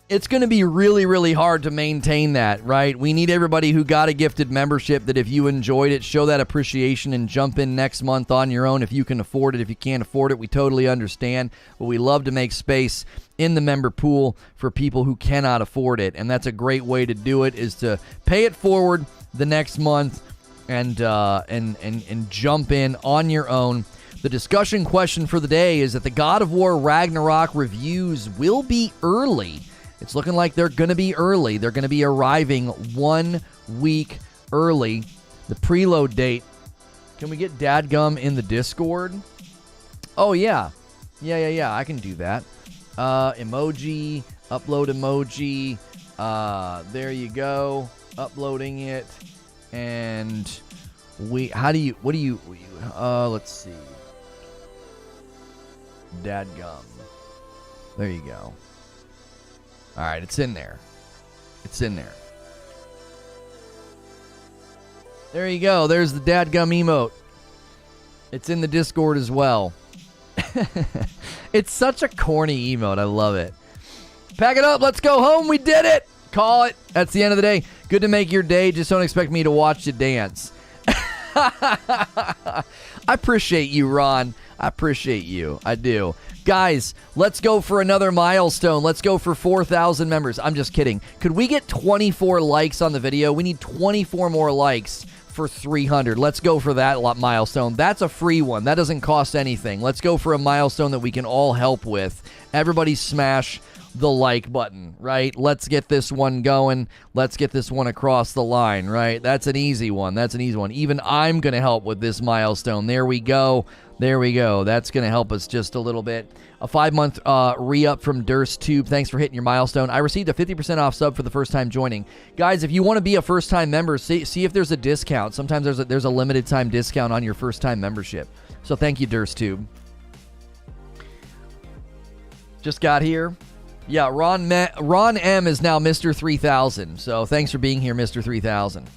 It's going to be really, really hard to maintain that, right? We need everybody who got a gifted membership that if you enjoyed it, show that appreciation and jump in next month on your own if you can afford it. If you can't afford it, we totally understand. But we love to make space in the member pool for people who cannot afford it. And that's a great way to do it, is to pay it forward the next month and jump in on your own. The discussion question for the day is that the God of War Ragnarok reviews will be early. It's looking like they're going to be early. They're going to be arriving 1 week early. The preload date. Can we get Dadgum in the Discord? Oh, yeah. Yeah. I can do that. Emoji. Upload emoji. There you go. Uploading it. And let's see. Dadgum. There you go. All right, it's in there. There you go. There's the dadgum emote. It's in the Discord as well. It's such a corny emote. I love it. Pack it up. Let's go home. We did it. Call it. That's the end of the day. Good to make your day. Just don't expect me to watch you dance. I appreciate you, Ron. I appreciate you. I do. Guys, let's go for another milestone. Let's go for 4,000 members. I'm just kidding. Could we get 24 likes on the video? We need 24 more likes for 300. Let's go for that milestone. That's a free one. That doesn't cost anything. Let's go for a milestone that we can all help with. Everybody smash the like button, right? Let's get this one going. Let's get this one across the line, right? That's an easy one. That's an easy one. Even I'm going to help with this milestone. There we go. There we go. That's going to help us just a little bit. A 5-month re-up from DurstTube. Thanks for hitting your milestone. I received a 50% off sub for the first time joining. Guys, if you want to be a first-time member, see if there's a discount. Sometimes there's a limited time discount on your first-time membership. So thank you, DurstTube. Just got here. Yeah, Ron M is now Mr. 3000. So thanks for being here, Mr. 3000.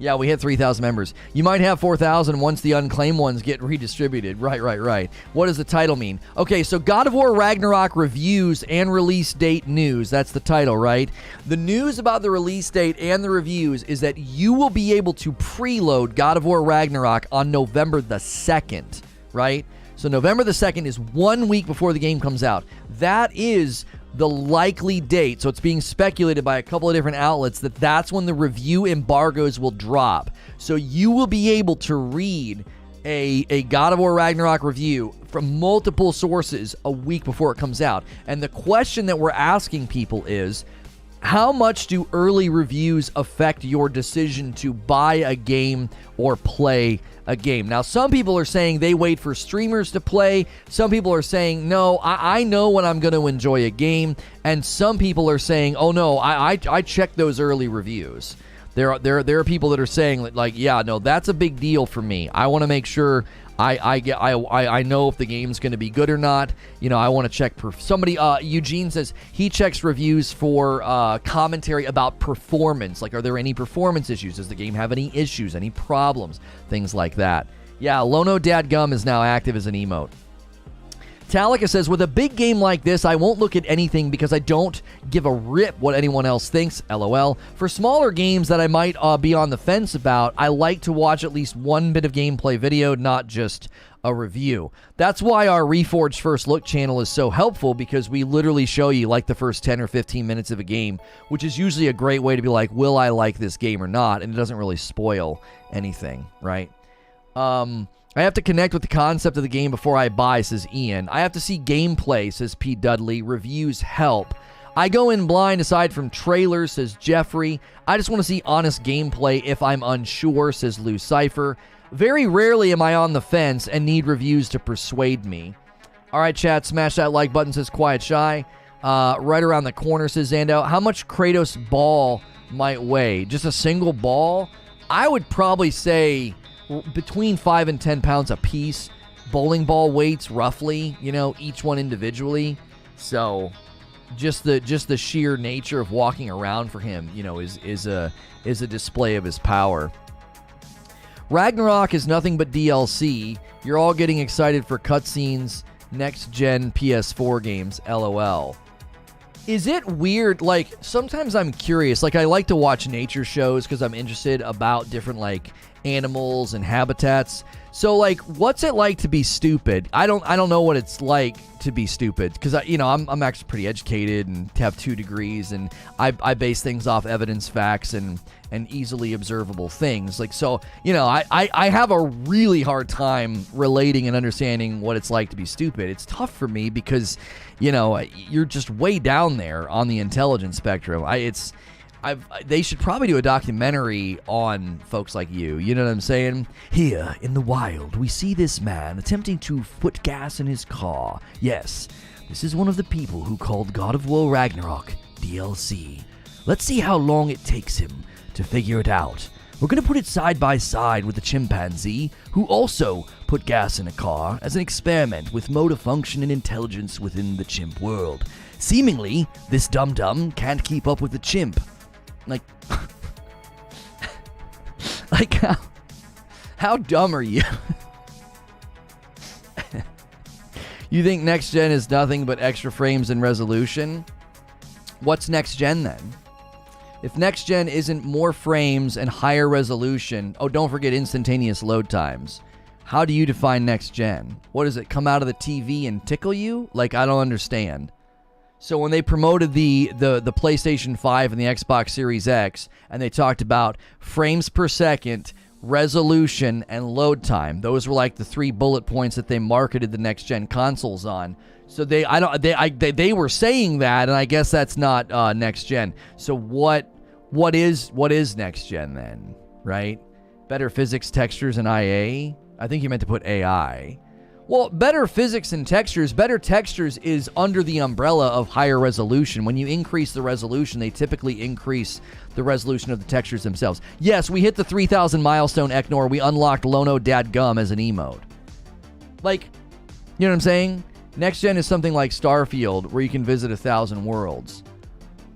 Yeah, we hit 3,000 members. You might have 4,000 once the unclaimed ones get redistributed. Right. What does the title mean? Okay, so God of War Ragnarok reviews and release date news. That's the title, right? The news about the release date and the reviews is that you will be able to preload God of War Ragnarok on November the 2nd, right? So November the 2nd is 1 week before the game comes out. That is the likely date. So it's being speculated by a couple of different outlets that that's when the review embargoes will drop. So you will be able to read a God of War Ragnarok review from multiple sources a week before it comes out. And the question that we're asking people is, how much do early reviews affect your decision to buy a game or play a game? Now, some people are saying they wait for streamers to play. Some people are saying, no, I know when I'm going to enjoy a game. And some people are saying, oh, no, I check those early reviews. There are people that are saying, like, yeah, no, that's a big deal for me. I want to make sure I know if the game's going to be good or not. You know, I want to check. Somebody, Eugene says he checks reviews for commentary about performance. Like, are there any performance issues? Does the game have any issues, any problems? Things like that. Yeah, Lono Dadgum is now active as an emote. Talika says, with a big game like this, I won't look at anything because I don't give a rip what anyone else thinks, LOL. For smaller games that I might be on the fence about, I like to watch at least one bit of gameplay video, not just a review. That's why our Reforge First Look channel is so helpful, because we literally show you like the first 10 or 15 minutes of a game, which is usually a great way to be like, will I like this game or not? And it doesn't really spoil anything, right? I have to connect with the concept of the game before I buy, says Ian. I have to see gameplay, says P. Dudley. Reviews help. I go in blind aside from trailers, says Jeffrey. I just want to see honest gameplay if I'm unsure, says Lou Cypher. Very rarely am I on the fence and need reviews to persuade me. All right, chat, smash that like button, says Quiet Shy. Right around the corner, says Zando. How much Kratos ball might weigh? Just a single ball? I would probably say between 5 and 10 pounds a piece. Bowling ball weights, roughly, you know, each one individually. So just the sheer nature of walking around for him, you know, is a display of his power. Ragnarok is nothing but DLC. You're all getting excited for cutscenes, next-gen PS4 games, LOL. Is it weird? Like, sometimes I'm curious. Like, I like to watch nature shows because I'm interested about different, like, animals and habitats. So, like, what's it like to be stupid? I don't know what it's like to be stupid, because I'm actually pretty educated and have 2 degrees, and I base things off evidence, facts, and easily observable things. Like, so, you know, I have a really hard time relating and understanding what it's like to be stupid. It's tough for me because, you know, you're just way down there on the intelligence spectrum. They should probably do a documentary on folks like you. You know what I'm saying? Here in the wild, we see this man attempting to put gas in his car. Yes, this is one of the people who called God of War Ragnarok DLC. Let's see how long it takes him to figure it out. We're going to put it side by side with the chimpanzee, who also put gas in a car as an experiment with motor function and intelligence within the chimp world. Seemingly, this dum-dum can't keep up with the chimp. Like, like how dumb are you? You think next gen is nothing but extra frames and resolution? What's next gen then? If next gen isn't more frames and higher resolution, oh, don't forget instantaneous load times. How do you define next gen? What does it come out of the TV and tickle you? Like, I don't understand. So when they promoted the PlayStation 5 and the Xbox Series X, and they talked about frames per second, resolution, and load time, those were like the 3 bullet points that they marketed the next-gen consoles on. So they were saying that, and I guess that's not next gen. So what is next gen then, right? Better physics, textures, and IA? I think you meant to put AI. Well, better physics and textures. Better textures is under the umbrella of higher resolution. When you increase the resolution, they typically increase the resolution of the textures themselves. Yes, we hit the 3,000 milestone, Eknor. We unlocked Lono Dadgum as an emote. Like, you know what I'm saying? Next gen is something like Starfield, where you can visit 1,000 worlds.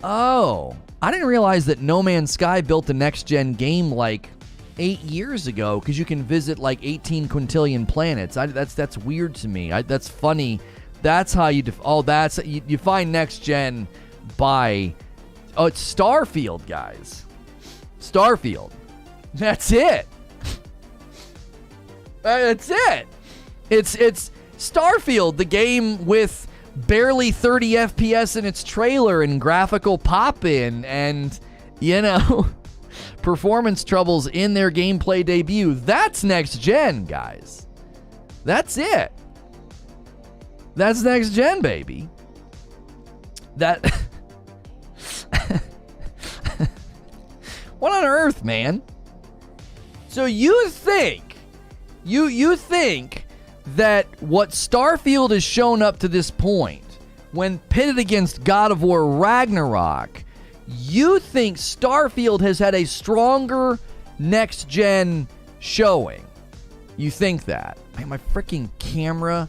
Oh, I didn't realize that No Man's Sky built a next gen game like 8 years ago, because you can visit like 18 quintillion planets. That's weird to me. That's funny. That's how you you find next gen by it's Starfield, guys. Starfield. That's it. That's it. It's Starfield, the game with barely 30 FPS in its trailer and graphical pop-in and, you know, performance troubles in their gameplay debut. That's next gen, guys. That's it. That's next gen, baby. That... What on earth, man? So you think... You think that what Starfield has shown up to this point, when pitted against God of War Ragnarok, you think Starfield has had a stronger next-gen showing? You think that? Man, my freaking camera,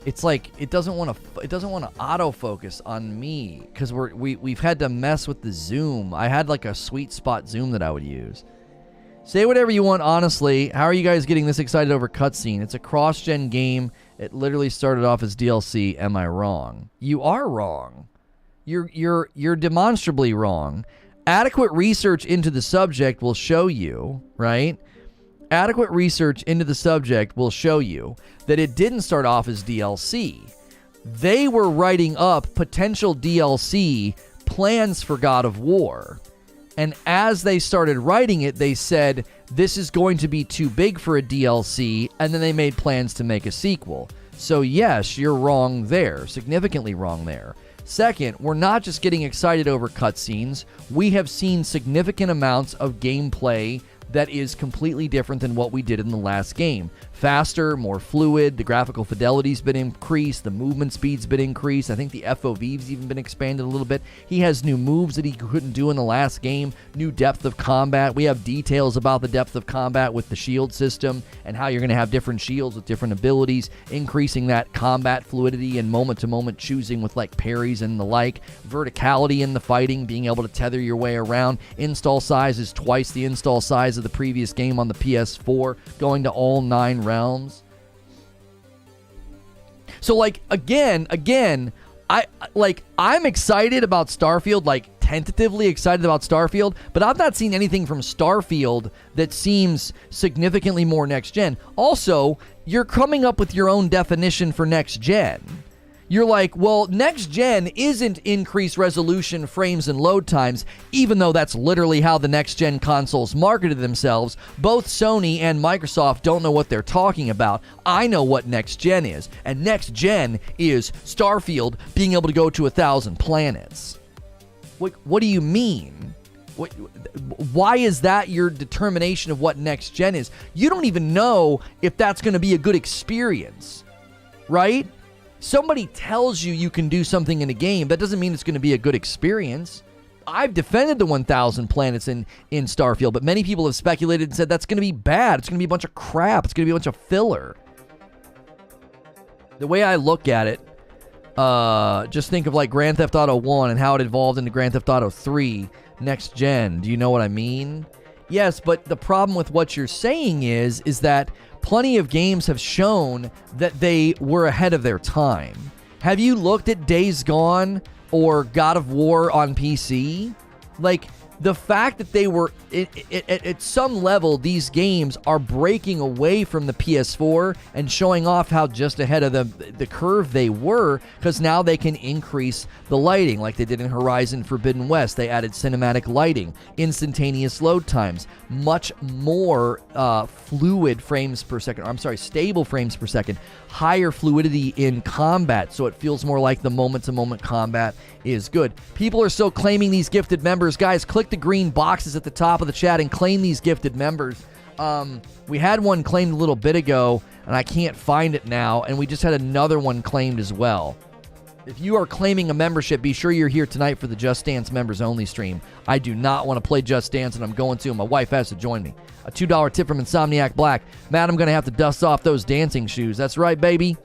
it's like it doesn't want to autofocus on me because we've had to mess with the zoom. I had like a sweet spot zoom that I would use. Say whatever you want, honestly. How are you guys getting this excited over cutscene? It's a cross-gen game. It literally started off as DLC. Am I wrong? You are wrong. You're demonstrably wrong. Adequate research into the subject will show you, right? Adequate research into the subject will show you that it didn't start off as DLC. They were writing up potential DLC plans for God of War. And as they started writing it, they said, this is going to be too big for a DLC, and then they made plans to make a sequel. So yes, you're wrong there, significantly wrong there. Second, we're not just getting excited over cutscenes. We have seen significant amounts of gameplay that is completely different than what we did in the last game. Faster, more fluid, the graphical fidelity's been increased, the movement speed's been increased, I think the FOV's even been expanded a little bit. He has new moves that he couldn't do in the last game, new depth of combat. We have details about the depth of combat with the shield system and how you're going to have different shields with different abilities, increasing that combat fluidity and moment-to-moment choosing with like parries and the like, verticality in the fighting, being able to tether your way around. Install size is twice the install size of the previous game on the PS4, going to all 9 realms. So like again, I'm excited about Starfield, like tentatively excited about Starfield, but I've not seen anything from Starfield that seems significantly more next gen. Also, you're coming up with your own definition for next gen. You're like, well, next gen isn't increased resolution, frames, and load times, even though that's literally how the next gen consoles marketed themselves. Both Sony and Microsoft don't know what they're talking about. I know what next gen is, and next gen is Starfield being able to go to 1,000 planets. What do you mean? Why is that your determination of what next gen is? You don't even know if that's going to be a good experience, right? Somebody tells you can do something in a game, that doesn't mean it's going to be a good experience. I've defended the 1,000 planets in Starfield, but many people have speculated and said that's going to be bad. It's going to be a bunch of crap. It's going to be a bunch of filler. The way I look at it, just think of like Grand Theft Auto 1 and how it evolved into Grand Theft Auto 3 next gen. Do you know what I mean? Yes, but the problem with what you're saying is that plenty of games have shown that they were ahead of their time. Have you looked at Days Gone or God of War on PC? Like, the fact that they were at some level, these games are breaking away from the PS4 and showing off how just ahead of the curve they were, because now they can increase the lighting like they did in Horizon Forbidden West. They added cinematic lighting, instantaneous load times, much more fluid frames per second, or I'm sorry, stable frames per second, higher fluidity in combat, so it feels more like the moment-to-moment combat is good. People are still claiming these gifted members. Guys, click the green boxes at the top of the chat and claim these gifted members. We had one claimed a little bit ago, and I can't find it now, and we just had another one claimed as well. If you are claiming a membership, be sure you're here tonight for the Just Dance members only stream. I do not want to play Just Dance, and I'm going to, and my wife has to join me. A $2 tip from Insomniac Black. Matt, I'm going to have to dust off those dancing shoes. That's right, baby.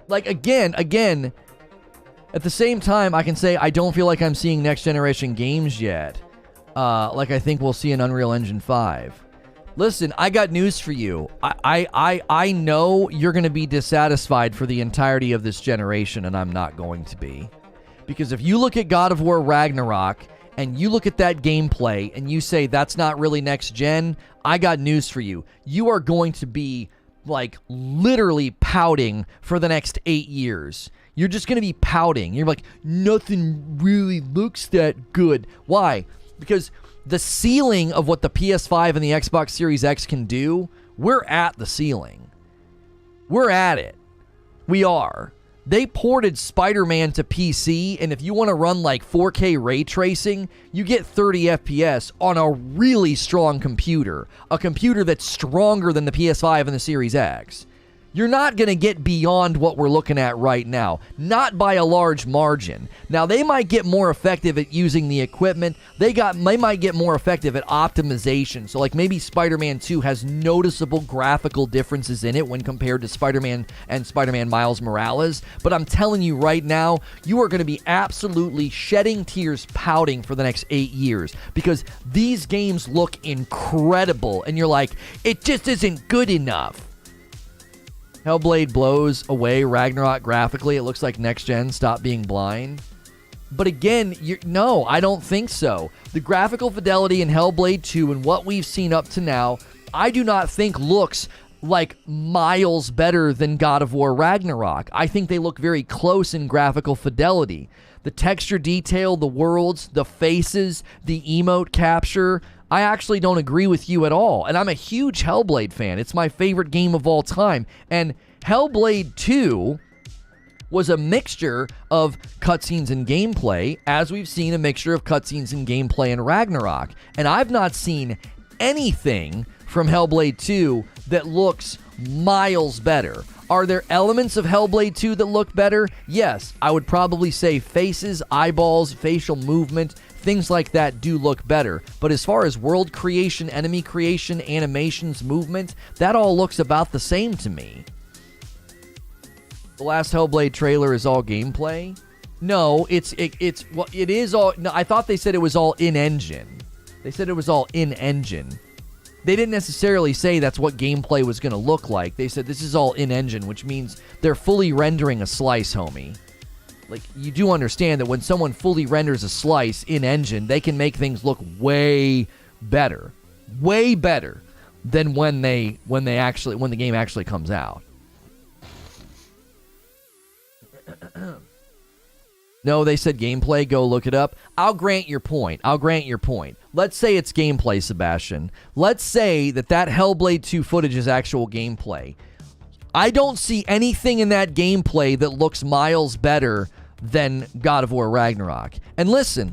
Like, again, at the same time, I can say I don't feel like I'm seeing next-generation games yet. Like I think we'll see an Unreal Engine 5. Listen, I got news for you. I know you're going to be dissatisfied for the entirety of this generation, and I'm not going to be. Because if you look at God of War Ragnarok, and you look at that gameplay, and you say that's not really next-gen, I got news for you. You are going to be, like, literally pouting for the next 8 years. You're just going to be pouting. You're like, nothing really looks that good. Why? Because the ceiling of what the PS5 and the Xbox Series X can do, we're at the ceiling. We're at it. We are. They ported Spider-Man to PC, and if you want to run like 4K ray tracing, you get 30 FPS on a really strong computer. A computer that's stronger than the PS5 and the Series X. You're not going to get beyond what we're looking at right now. Not by a large margin. Now, they might get more effective at using the equipment. They might get more effective at optimization. So, like, maybe Spider-Man 2 has noticeable graphical differences in it when compared to Spider-Man and Spider-Man Miles Morales. But I'm telling you right now, you are going to be absolutely shedding tears, pouting for the next 8 years. Because these games look incredible. And you're like, it just isn't good enough. Hellblade blows away Ragnarok graphically. It looks like next gen. Stop being blind. But again, no, I don't think so. The graphical fidelity in Hellblade 2 and what we've seen up to now, I do not think looks like miles better than God of War Ragnarok. I think they look very close in graphical fidelity. The texture detail, the worlds, the faces, the emote capture, I actually don't agree with you at all. And I'm a huge Hellblade fan. It's my favorite game of all time. And Hellblade 2 was a mixture of cutscenes and gameplay, as we've seen a mixture of cutscenes and gameplay in Ragnarok. And I've not seen anything from Hellblade 2 that looks miles better. Are there elements of Hellblade 2 that look better? Yes, I would probably say faces, eyeballs, facial movement, things like that do look better. But as far as world creation, enemy creation, animations, movement, that all looks about the same to me. The last Hellblade trailer is all gameplay? No, it is all. No, I thought they said it was all in-engine. They said it was all in-engine. They didn't necessarily say that's what gameplay was going to look like. They said this is all in-engine, which means they're fully rendering a slice, homie. Like, you do understand that when someone fully renders a slice in-engine, they can make things look way better. Way better than when the game actually comes out. No, they said gameplay. Go look it up. I'll grant your point. Let's say it's gameplay, Sebastian. Let's say that Hellblade 2 footage is actual gameplay. I don't see anything in that gameplay that looks miles better than God of War Ragnarok. And listen.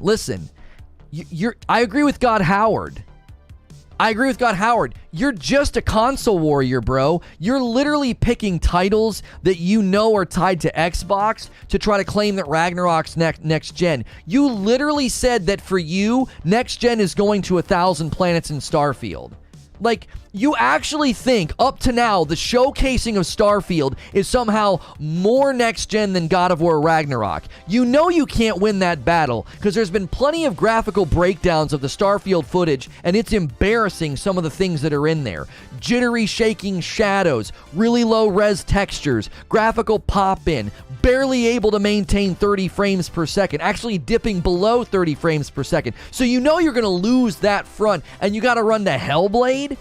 I agree with God Howard. You're just a console warrior, bro. You're literally picking titles that you know are tied to Xbox to try to claim that Ragnarok's next gen. You literally said that for you, next gen is going to 1,000 Planets in Starfield. Like, you actually think, up to now, the showcasing of Starfield is somehow more next-gen than God of War Ragnarok. You know you can't win that battle, because there's been plenty of graphical breakdowns of the Starfield footage, and it's embarrassing some of the things that are in there. Jittery shaking shadows, really low-res textures, graphical pop-in, barely able to maintain 30 frames per second, actually dipping below 30 frames per second. So you know you're going to lose that front, and you got to run to Hellblade,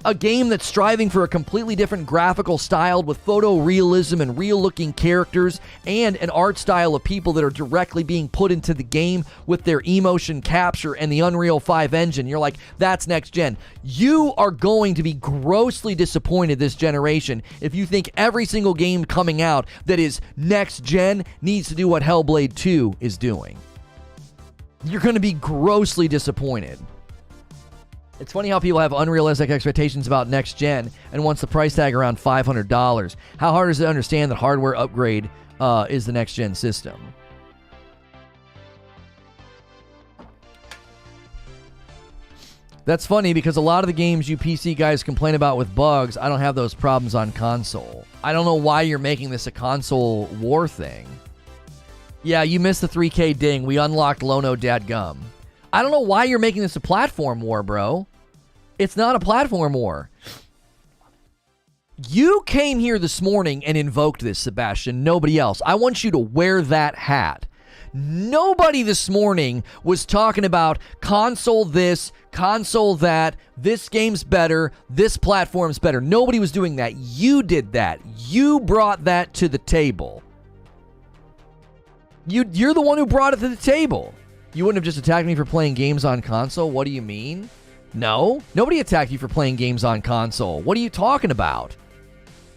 a game that's striving for a completely different graphical style with photorealism and real-looking characters, and an art style of people that are directly being put into the game with their emotion capture and the Unreal 5 engine. You're like, that's next gen. You are going to be grossly disappointed this generation if you think every single game coming out that is next gen needs to do what Hellblade 2 is doing. You're going to be grossly disappointed. It's funny how people have unrealistic expectations about next gen and wants the price tag around $500. How hard is it to understand that hardware upgrade is the next gen system? That's funny because a lot of the games you PC guys complain about with bugs, I don't have those problems on console. I don't know why you're making this a console war thing. Yeah, you missed the 3K ding. We unlocked Lono dadgum. I don't know why you're making this a platform war, bro. It's not a platform war. You came here this morning and invoked this, Sebastian. Nobody else. I want you to wear that hat. Nobody this morning was talking about console this, console that, this game's better, this platform's better. Nobody was doing that. You did that. You brought that to the table. You're the one who brought it to the table. You wouldn't have just attacked me for playing games on console? What do you mean? No. Nobody attacked you for playing games on console. What are you talking about?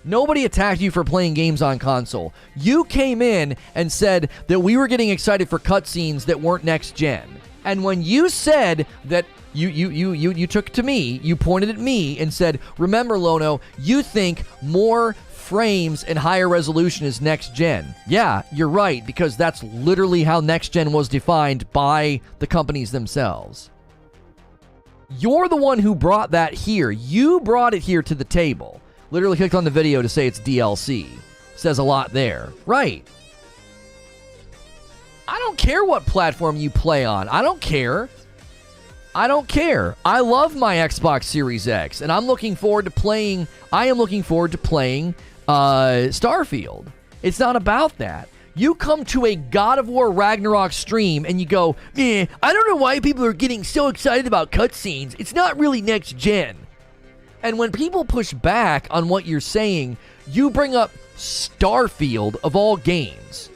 Nobody attacked you for playing games on console. You came in and said that we were getting excited for cutscenes that weren't next gen. And when you said that you took it to me, you pointed at me and said, remember, Lono, you think more frames and higher resolution is next gen. Yeah, you're right, because that's literally how next gen was defined by the companies themselves. You're the one who brought that here. You brought it here to the table. Literally clicked on the video to say it's DLC. Says a lot there. Right. I don't care what platform you play on. I don't care. I don't care. I love my Xbox Series X, and I'm looking forward to playing. I am looking forward to playing Starfield. It's not about that. You come to a God of War Ragnarok stream and you go, I don't know why people are getting so excited about cutscenes. It's not really next gen. And when people push back on what you're saying, you bring up Starfield of all games.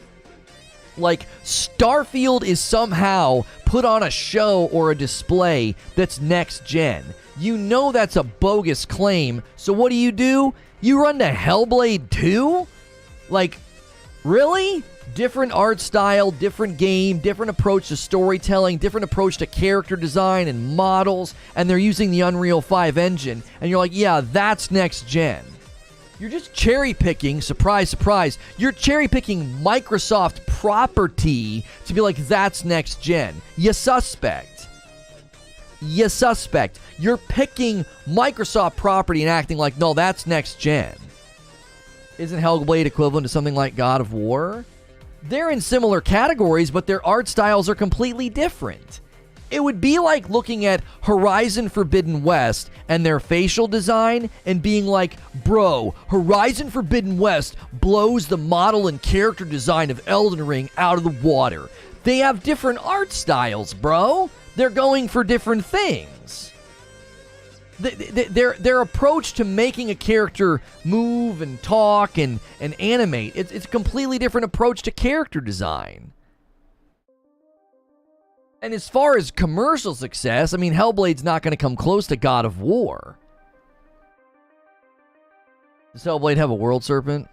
Like, Starfield is somehow put on a show or a display that's next gen. You know that's a bogus claim, so what do? You run to Hellblade 2? Like, really? Different art style, different game, different approach to storytelling, different approach to character design and models, and they're using the Unreal 5 engine, and you're like, yeah, that's next gen. You're just cherry-picking, surprise, surprise, you're cherry-picking Microsoft property to be like, that's next gen. You suspect. You suspect. You're picking Microsoft property and acting like, no, that's next gen. Isn't Hellblade equivalent to something like God of War? They're in similar categories, but their art styles are completely different. It would be like looking at Horizon Forbidden West and their facial design and being like, bro, Horizon Forbidden West blows the model and character design of Elden Ring out of the water. They have different art styles, bro. They're going for different things. Their approach to making a character move and talk and animate, it's a completely different approach to character design. And as far as commercial success, I mean, Hellblade's not going to come close to God of War. Does Hellblade have a world serpent?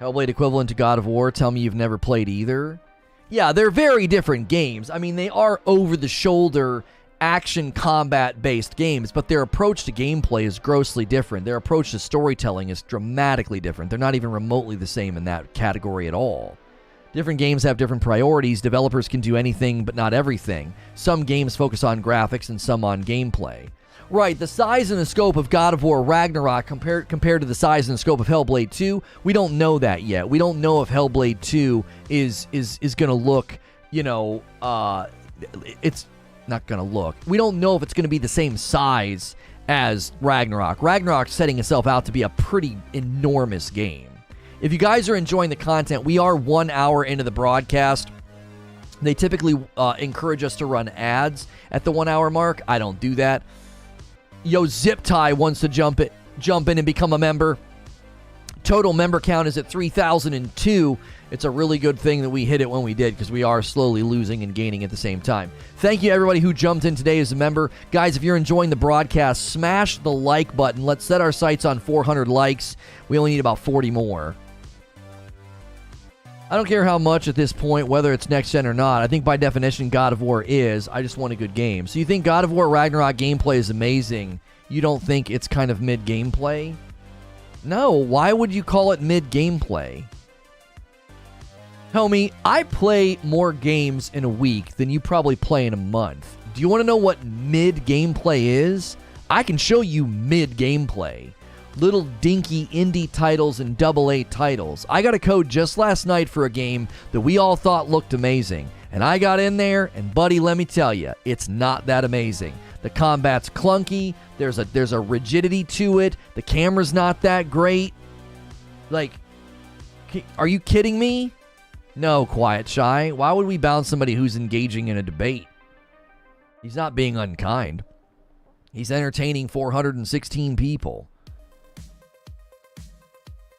Hellblade equivalent to God of War? Tell me you've never played either? Yeah, they're very different games. I mean, they are over-the-shoulder action combat-based games, but their approach to gameplay is grossly different. Their approach to storytelling is dramatically different. They're not even remotely the same in that category at all. Different games have different priorities. Developers can do anything but not everything. Some games focus on graphics and some on gameplay. Right, the size and the scope of God of War Ragnarok compared to the size and the scope of Hellblade 2, we don't know that yet. We don't know if Hellblade 2 is going to look, it's not going to look. We don't know if it's going to be the same size as Ragnarok. Ragnarok's setting itself out to be a pretty enormous game. If you guys are enjoying the content, we are 1 hour into the broadcast. They typically encourage us to run ads at the 1 hour mark. I don't do that. Yo, Zip Tie wants to jump in and become a member. Total member count is at 3,002. It's a really good thing that we hit it when we did, because we are slowly losing and gaining at the same time. Thank you, everybody who jumped in today as a member. Guys, if you're enjoying the broadcast, smash the like button. Let's set our sights on 400 likes. We only need about 40 more. I don't care how much at this point, whether it's next gen or not. I think by definition, God of War is. I just want a good game. So you think God of War Ragnarok gameplay is amazing. You don't think it's kind of mid-gameplay? No, why would you call it mid-gameplay? Homie, I play more games in a week than you probably play in a month. Do you want to know what mid-gameplay is? I can show you mid-gameplay. Little dinky indie titles and AA titles. I got a code just last night for a game that we all thought looked amazing. And I got in there, and buddy, let me tell you, it's not that amazing. The combat's clunky, there's a rigidity to it, the camera's not that great. Like, are you kidding me? No, Quiet Shy. Why would we bounce somebody who's engaging in a debate? He's not being unkind. He's entertaining 416 people.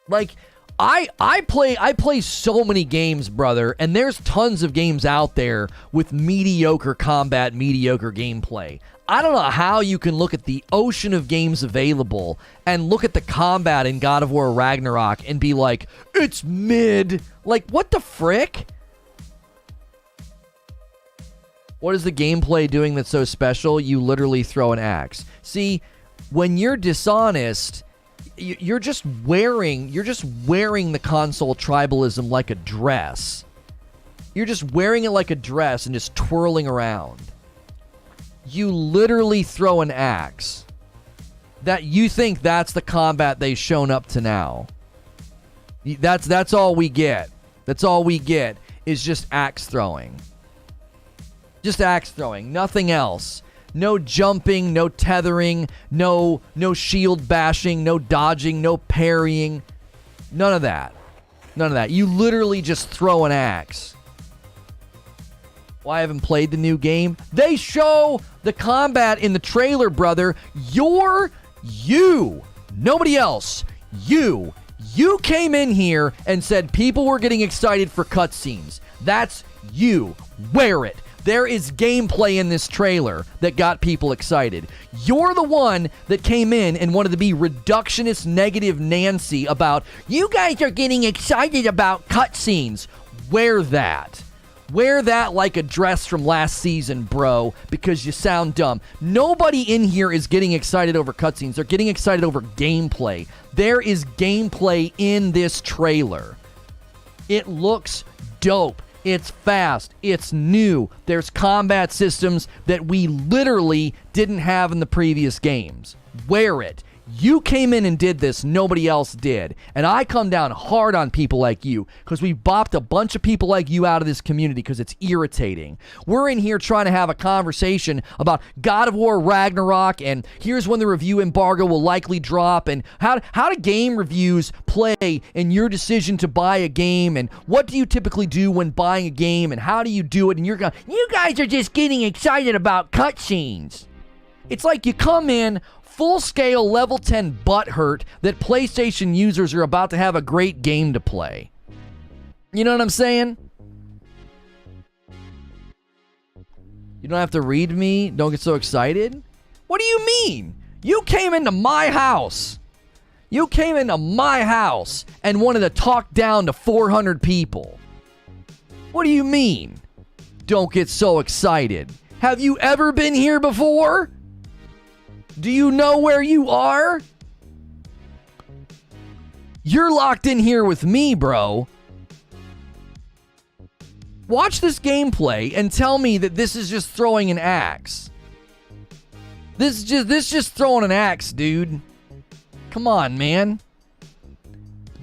Like, I play so many games, brother, and there's tons of games out there with mediocre combat, mediocre gameplay. I don't know how you can look at the ocean of games available and look at the combat in God of War Ragnarok and be like, it's mid. Like, what the frick? What is the gameplay doing that's so special? You literally throw an axe. See, when you're dishonest, you're just wearing the console tribalism like a dress. You're just wearing it like a dress and just twirling around. You literally throw an axe. That you think that's the combat they've shown up to now. That's all we get. That's all we get is just axe throwing. Just axe throwing, nothing else. No jumping, no tethering, no shield bashing, no dodging, no parrying. None of that. None of that. You literally just throw an axe. Well, I haven't played the new game. They show the combat in the trailer, brother. You. Nobody else. You came in here and said people were getting excited for cutscenes. That's you. Wear it. There is gameplay in this trailer that got people excited. You're the one that came in and wanted to be reductionist negative Nancy about, you guys are getting excited about cutscenes. Wear that. Wear that like a dress from last season, bro, because you sound dumb. Nobody in here is getting excited over cutscenes. They're getting excited over gameplay. There is gameplay in this trailer. It looks dope. It's fast. It's new. There's combat systems that we literally didn't have in the previous games. Wear it. You came in and did this. Nobody else did. And I come down hard on people like you because we bopped a bunch of people like you out of this community because it's irritating. We're in here trying to have a conversation about God of War Ragnarok, and here's when the review embargo will likely drop, and how do game reviews play in your decision to buy a game, and what do you typically do when buying a game, and how do you do it, and you're going, you guys are just getting excited about cutscenes. It's like you come in full-scale level 10 butthurt that PlayStation users are about to have a great game to play. You know what I'm saying? You don't have to read me. Don't get so excited. What do you mean? You came into my house. You came into my house and wanted to talk down to 400 people. What do you mean? Don't get so excited. Have you ever been here before? Do you know where you are? You're locked in here with me, bro. Watch this gameplay and tell me that this is just throwing an axe. This just throwing an axe, dude. Come on, man.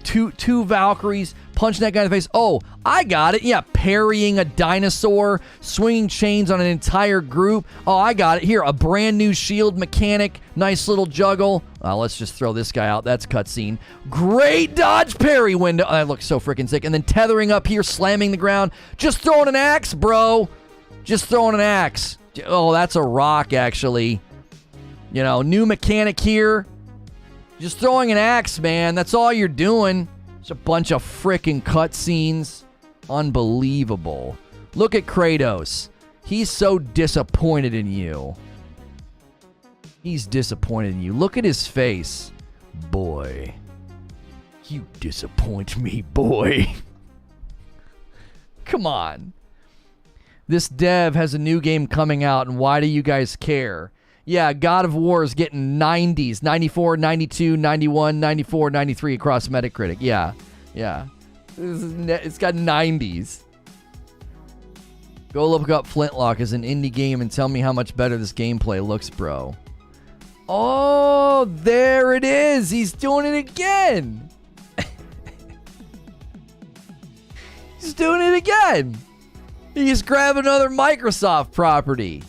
Two Valkyries punching that guy in the face. Oh, I got it. Yeah, parrying a dinosaur, swinging chains on an entire group. Oh, I got it. Here, a brand new shield mechanic. Nice little juggle. Let's just throw this guy out. That's cutscene. Great dodge parry window. That looks so freaking sick. And then tethering up here, slamming the ground. Just throwing an axe, bro. Just throwing an axe. Oh, that's a rock, actually. You know, new mechanic here. Just throwing an axe, man. That's all you're doing. It's a bunch of freaking cutscenes. Unbelievable. Look at Kratos. He's so disappointed in you. He's disappointed in you. Look at his face. Boy. You disappoint me, boy. Come on. This dev has a new game coming out, and why do you guys care? Yeah, God of War is getting 90s. 94, 92, 91, 94, 93 across Metacritic. Yeah. It's got 90s. Go look up Flintlock as an indie game and tell me how much better this gameplay looks, bro. Oh, there it is. He's doing it again. He's doing it again. He's grabbing another Microsoft property.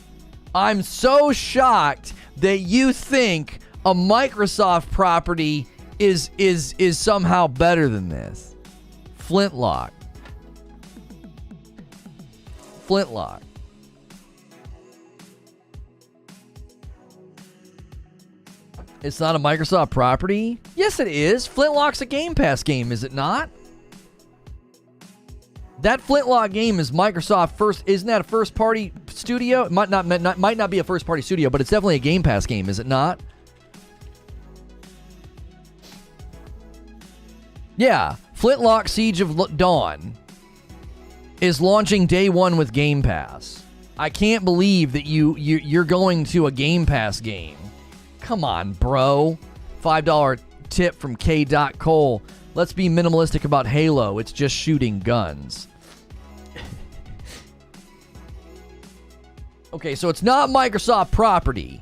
I'm so shocked that you think a Microsoft property is somehow better than this. Flintlock. It's not a Microsoft property? Yes, it is. Flintlock's a Game Pass game, is it not? That Flintlock game is Microsoft first. Isn't that a first-party studio? It might not be a first-party studio, but it's definitely a Game Pass game, is it not? Yeah, Flintlock Siege of Dawn is launching day one with Game Pass. I can't believe that you're going to a Game Pass game. Come on, bro. $5 tip from K.Cole. Let's be minimalistic about Halo. It's just shooting guns. Okay, so it's not Microsoft property,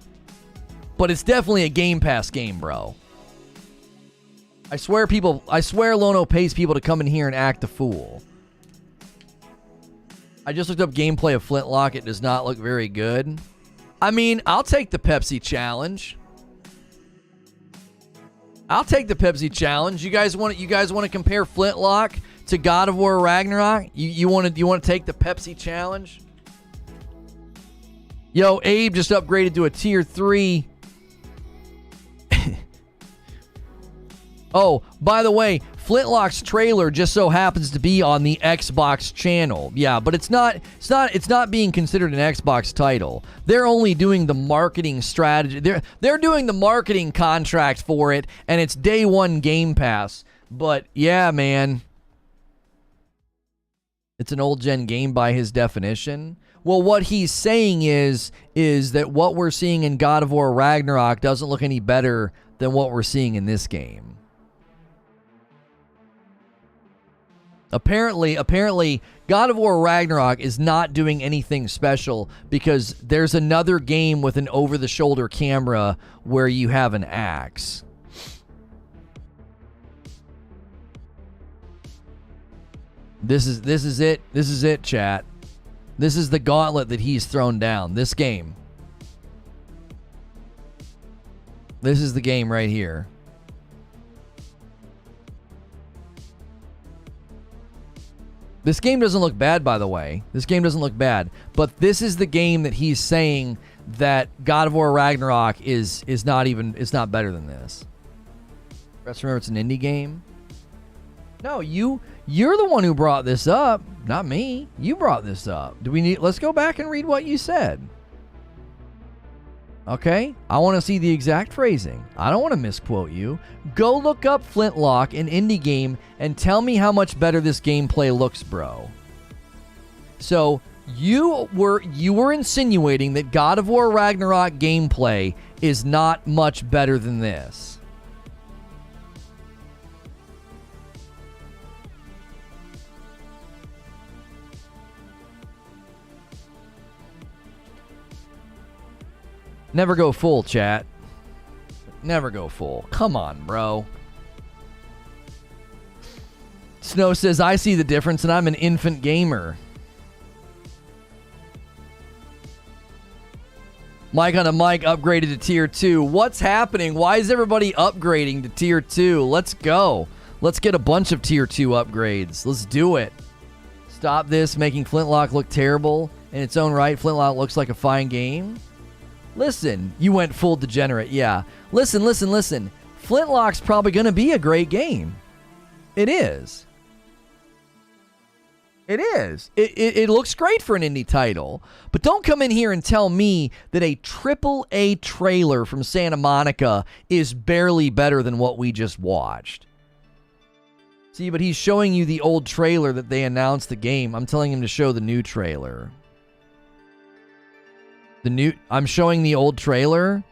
but it's definitely a Game Pass game, bro. I swear Lono pays people to come in here and act a fool. I just looked up gameplay of Flintlock. It does not look very good. I mean, I'll take the Pepsi challenge. You guys want to compare Flintlock to God of War Ragnarok? You want to take the Pepsi challenge? Yo, Abe just upgraded to a tier 3. Oh, by the way, Flintlock's trailer just so happens to be on the Xbox channel. Yeah, but it's not being considered an Xbox title. They're only doing the marketing strategy. They're doing the marketing contract for it, and it's day one Game Pass. But yeah, man, it's an old gen game by his definition. Well, what he's saying is that what we're seeing in God of War Ragnarok doesn't look any better than what we're seeing in this game. Apparently, God of War Ragnarok is not doing anything special because there's another game with an over-the-shoulder camera where you have an axe. This is it. This is it, chat. This is the gauntlet that he's thrown down. This game. This is the game right here. This game doesn't look bad, by the way. This game doesn't look bad. But this is the game that he's saying that God of War Ragnarok is not better than this. Let's remember it's an indie game. No, you're the one who brought this up, not me. You brought this up. Let's go back and read what you said. Okay? I want to see the exact phrasing. I don't want to misquote you. Go look up Flintlock, an indie game, and tell me how much better this gameplay looks, bro. So, you were insinuating that God of War Ragnarok gameplay is not much better than this. Never go full, chat. Never go full. Come on, bro. Snow says, I see the difference and I'm an infant gamer. Mike on a mic upgraded to tier 2. What's happening? Why is everybody upgrading to tier 2? Let's go. Let's get a bunch of tier 2 upgrades. Let's do it. Stop this making Flintlock look terrible. In its own right, Flintlock looks like a fine game. Listen, you went full degenerate. Yeah. Listen. Flintlock's probably going to be a great game. It is. It is. It looks great for an indie title. But don't come in here and tell me that a AAA trailer from Santa Monica is barely better than what we just watched. See, but he's showing you the old trailer that they announced the game. I'm telling him to show the new trailer. I'm showing the old trailer.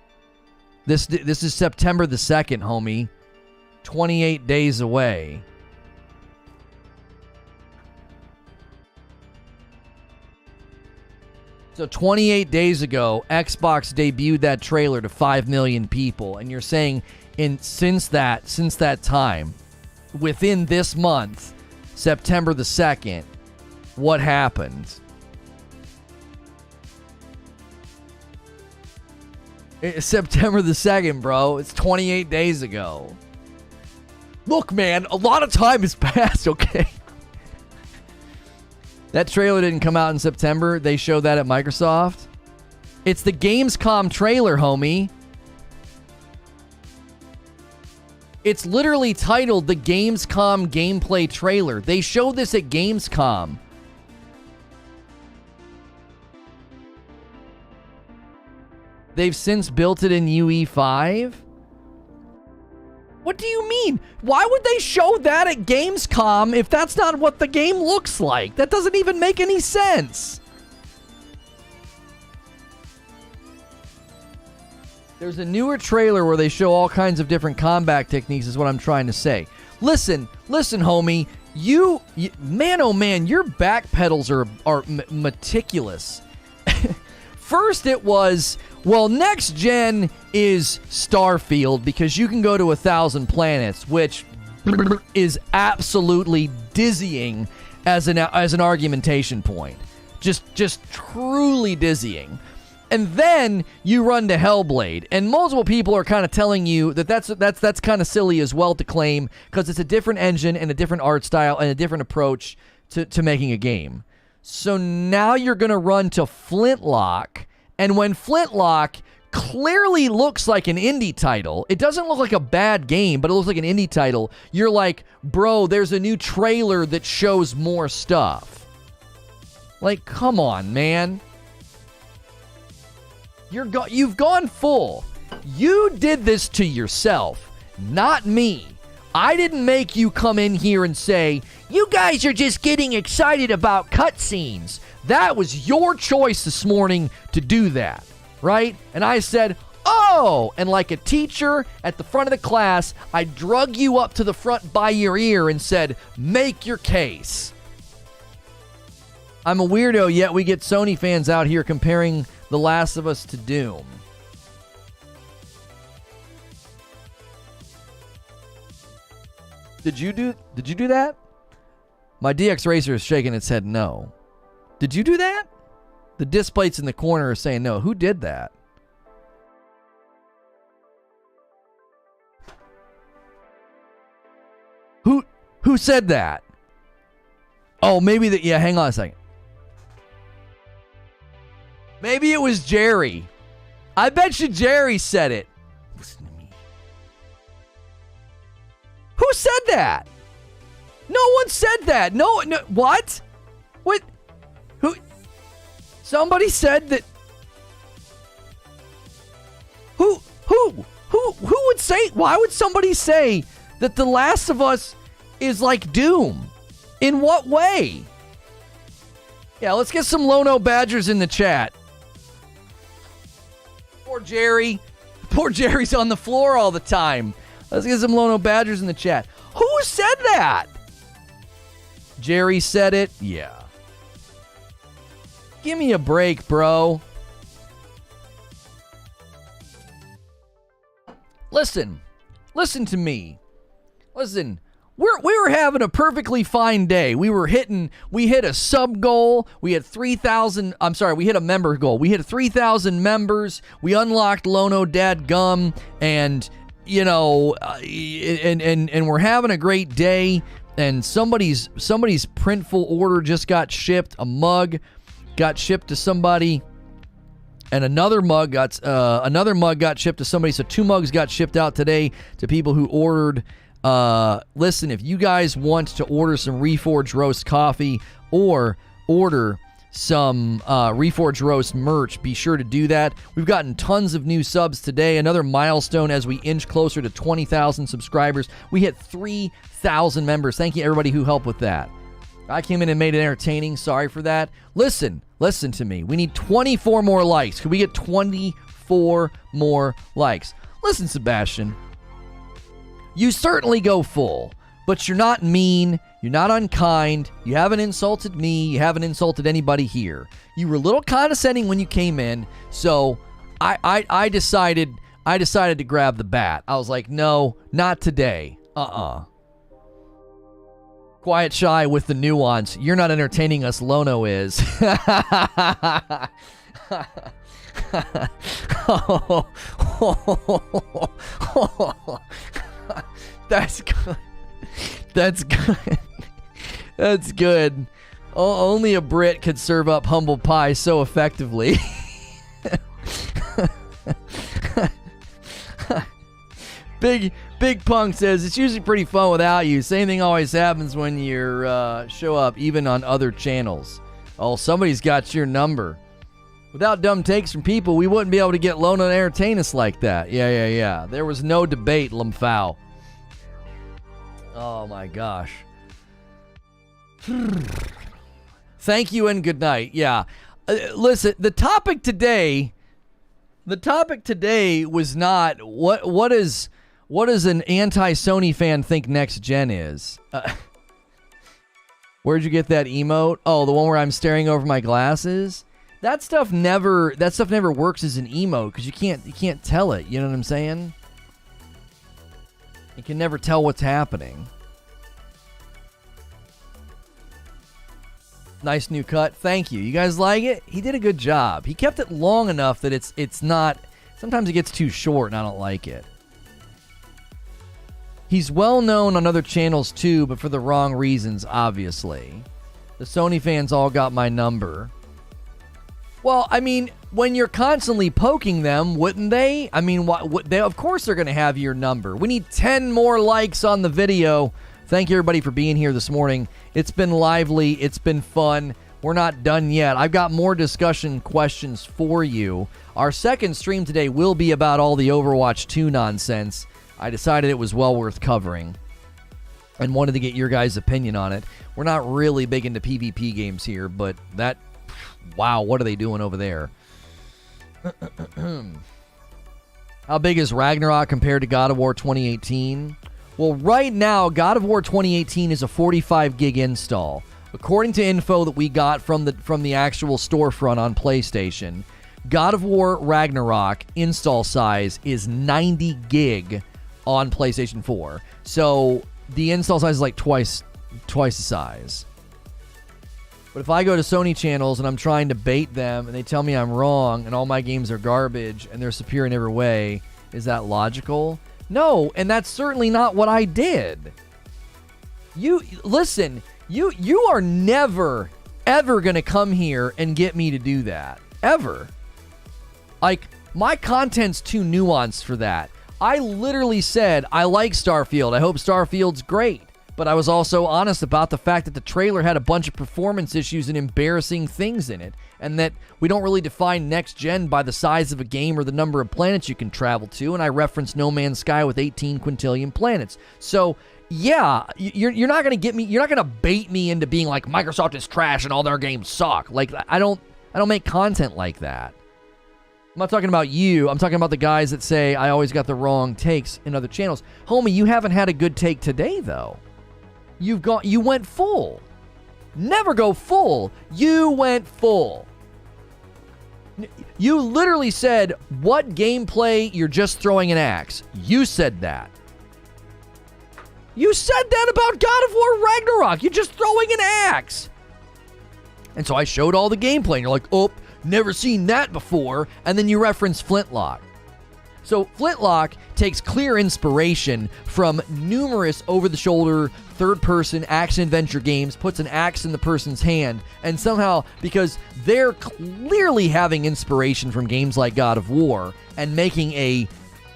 This is September the 2nd, homie. 28 days away. So 28 days ago, Xbox debuted that trailer to 5 million people, and you're saying since that time, within this month, September the 2nd, what happened? It's September the 2nd, bro. It's 28 days ago. Look, man, a lot of time has passed, okay? That trailer didn't come out in September. They showed that at Microsoft. It's the Gamescom trailer, homie. It's literally titled the Gamescom gameplay trailer. They showed this at Gamescom. They've since built it in UE5? What do you mean? Why would they show that at Gamescom if that's not what the game looks like? That doesn't even make any sense. There's a newer trailer where they show all kinds of different combat techniques is what I'm trying to say. Listen, homie. You man, oh man, your back pedals are meticulous. First it was, well, next gen is Starfield because you can go to 1,000 planets, which is absolutely dizzying as an argumentation point. Just truly dizzying. And then you run to Hellblade, and multiple people are kind of telling you that that's kind of silly as well to claim because it's a different engine and a different art style and a different approach to making a game. So now you're going to run to Flintlock, and when Flintlock clearly looks like an indie title, it doesn't look like a bad game, but it looks like an indie title, you're like, bro, there's a new trailer that shows more stuff. Like, come on, man. You've gone full. You did this to yourself, not me. I didn't make you come in here and say, you guys are just getting excited about cutscenes. That was your choice this morning to do that, right? And I said, oh, and like a teacher at the front of the class, I drug you up to the front by your ear and said, make your case. I'm a weirdo, yet we get Sony fans out here comparing The Last of Us to Doom. Did you do that? My DX Racer is shaking its head no. Did you do that? The disc plates in the corner are saying no. Who did that? Who said that? Oh, maybe that. Yeah, hang on a second. Maybe it was Jerry. I bet you Jerry said it. Listen to me. Who said that? No one said that. No, what? What? Who? Somebody said that. Who would say? Why would somebody say that The Last of Us is like Doom? In what way? Yeah, let's get some Lono Badgers in the chat. Poor Jerry. Poor Jerry's on the floor all the time. Let's get some Lono Badgers in the chat. Who said that? Jerry said it? Yeah. Give me a break, bro. Listen to me. Listen, we were having a perfectly fine day. We hit a sub goal. We had 3,000. I'm sorry, we hit a member goal. We hit 3,000 members. We unlocked Lono Dad Gum, and you know, and we're having a great day. And somebody's printful order just got shipped. A mug got shipped to somebody, and another mug got shipped to somebody. So 2 mugs got shipped out today to people who ordered. Listen, if you guys want to order some Reforge Roast coffee or order some Reforge Roast merch, be sure to do that. We've gotten tons of new subs today. Another milestone as we inch closer to 20,000 subscribers. We hit 3,000 members. Thank you, everybody who helped with that. I came in and made it entertaining. Sorry for that. Listen to me. We need 24 more likes. Could we get 24 more likes? Listen, Sebastian. You certainly go full, but you're not mean, you're not unkind, you haven't insulted me, you haven't insulted anybody here. You were a little condescending when you came in, so I decided to grab the bat. I was like, no, not today. Quiet Shy with the nuance. You're not entertaining us, Lono is. That's good. That's good. That's good. Only a Brit could serve up humble pie so effectively. Big Punk says, it's usually pretty fun without you. Same thing always happens when you show up, even on other channels. Oh, somebody's got your number. Without dumb takes from people, we wouldn't be able to get Lono to entertain us like that. Yeah. There was no debate, Lamphao. Oh my gosh. Thank you and good night. Yeah. Listen, the topic today was not what does an anti-Sony fan think next gen is? Where'd you get that emote? Oh, the one where I'm staring over my glasses? That stuff never works as an emote because you can't tell it. You know what I'm saying? You can never tell what's happening. Nice new cut. Thank you. You guys like it? He did a good job. He kept it long enough that it's not... Sometimes it gets too short and I don't like it. He's well known on other channels too, but for the wrong reasons, obviously. The Sony fans all got my number. Well, I mean, when you're constantly poking them, wouldn't they? I mean, of course they're going to have your number. We need 10 more likes on the video. Thank you, everybody, for being here this morning. It's been lively. It's been fun. We're not done yet. I've got more discussion questions for you. Our second stream today will be about all the Overwatch 2 nonsense. I decided it was well worth covering and wanted to get your guys' opinion on it. We're not really big into PvP games here, but that... Wow, what are they doing over there? How big is Ragnarok compared to God of War 2018? Well, right now, God of War 2018 is a 45 gig install. According to info that we got from the actual storefront on PlayStation, God of War Ragnarok install size is 90 gig on PlayStation 4. So the install size is like twice the size. But if I go to Sony channels and I'm trying to bait them and they tell me I'm wrong and all my games are garbage and they're superior in every way, is that logical? No, and that's certainly not what I did. Listen, you are never, ever going to come here and get me to do that. Ever. Like, my content's too nuanced for that. I literally said, I like Starfield. I hope Starfield's great. But I was also honest about the fact that the trailer had a bunch of performance issues and embarrassing things in it, and that we don't really define next gen by the size of a game or the number of planets you can travel to, and I referenced No Man's Sky with 18 quintillion planets. So, yeah, you're not going to get me, you're not going to bait me into being like, Microsoft is trash and all their games suck. Like, I don't make content like that. I'm not talking about you. I'm talking about the guys that say I always got the wrong takes in other channels. Homie, you haven't had a good take today, though. You went full. Never go full. You went full. You literally said, what gameplay? You're just throwing an axe. You said that. You said that about God of War Ragnarok. You're just throwing an axe. And so I showed all the gameplay, and you're like, oh, never seen that before. And then you reference Flintlock. So Flintlock takes clear inspiration from numerous over-the-shoulder, third-person action-adventure games, puts an axe in the person's hand, and somehow, because they're clearly having inspiration from games like God of War, and making a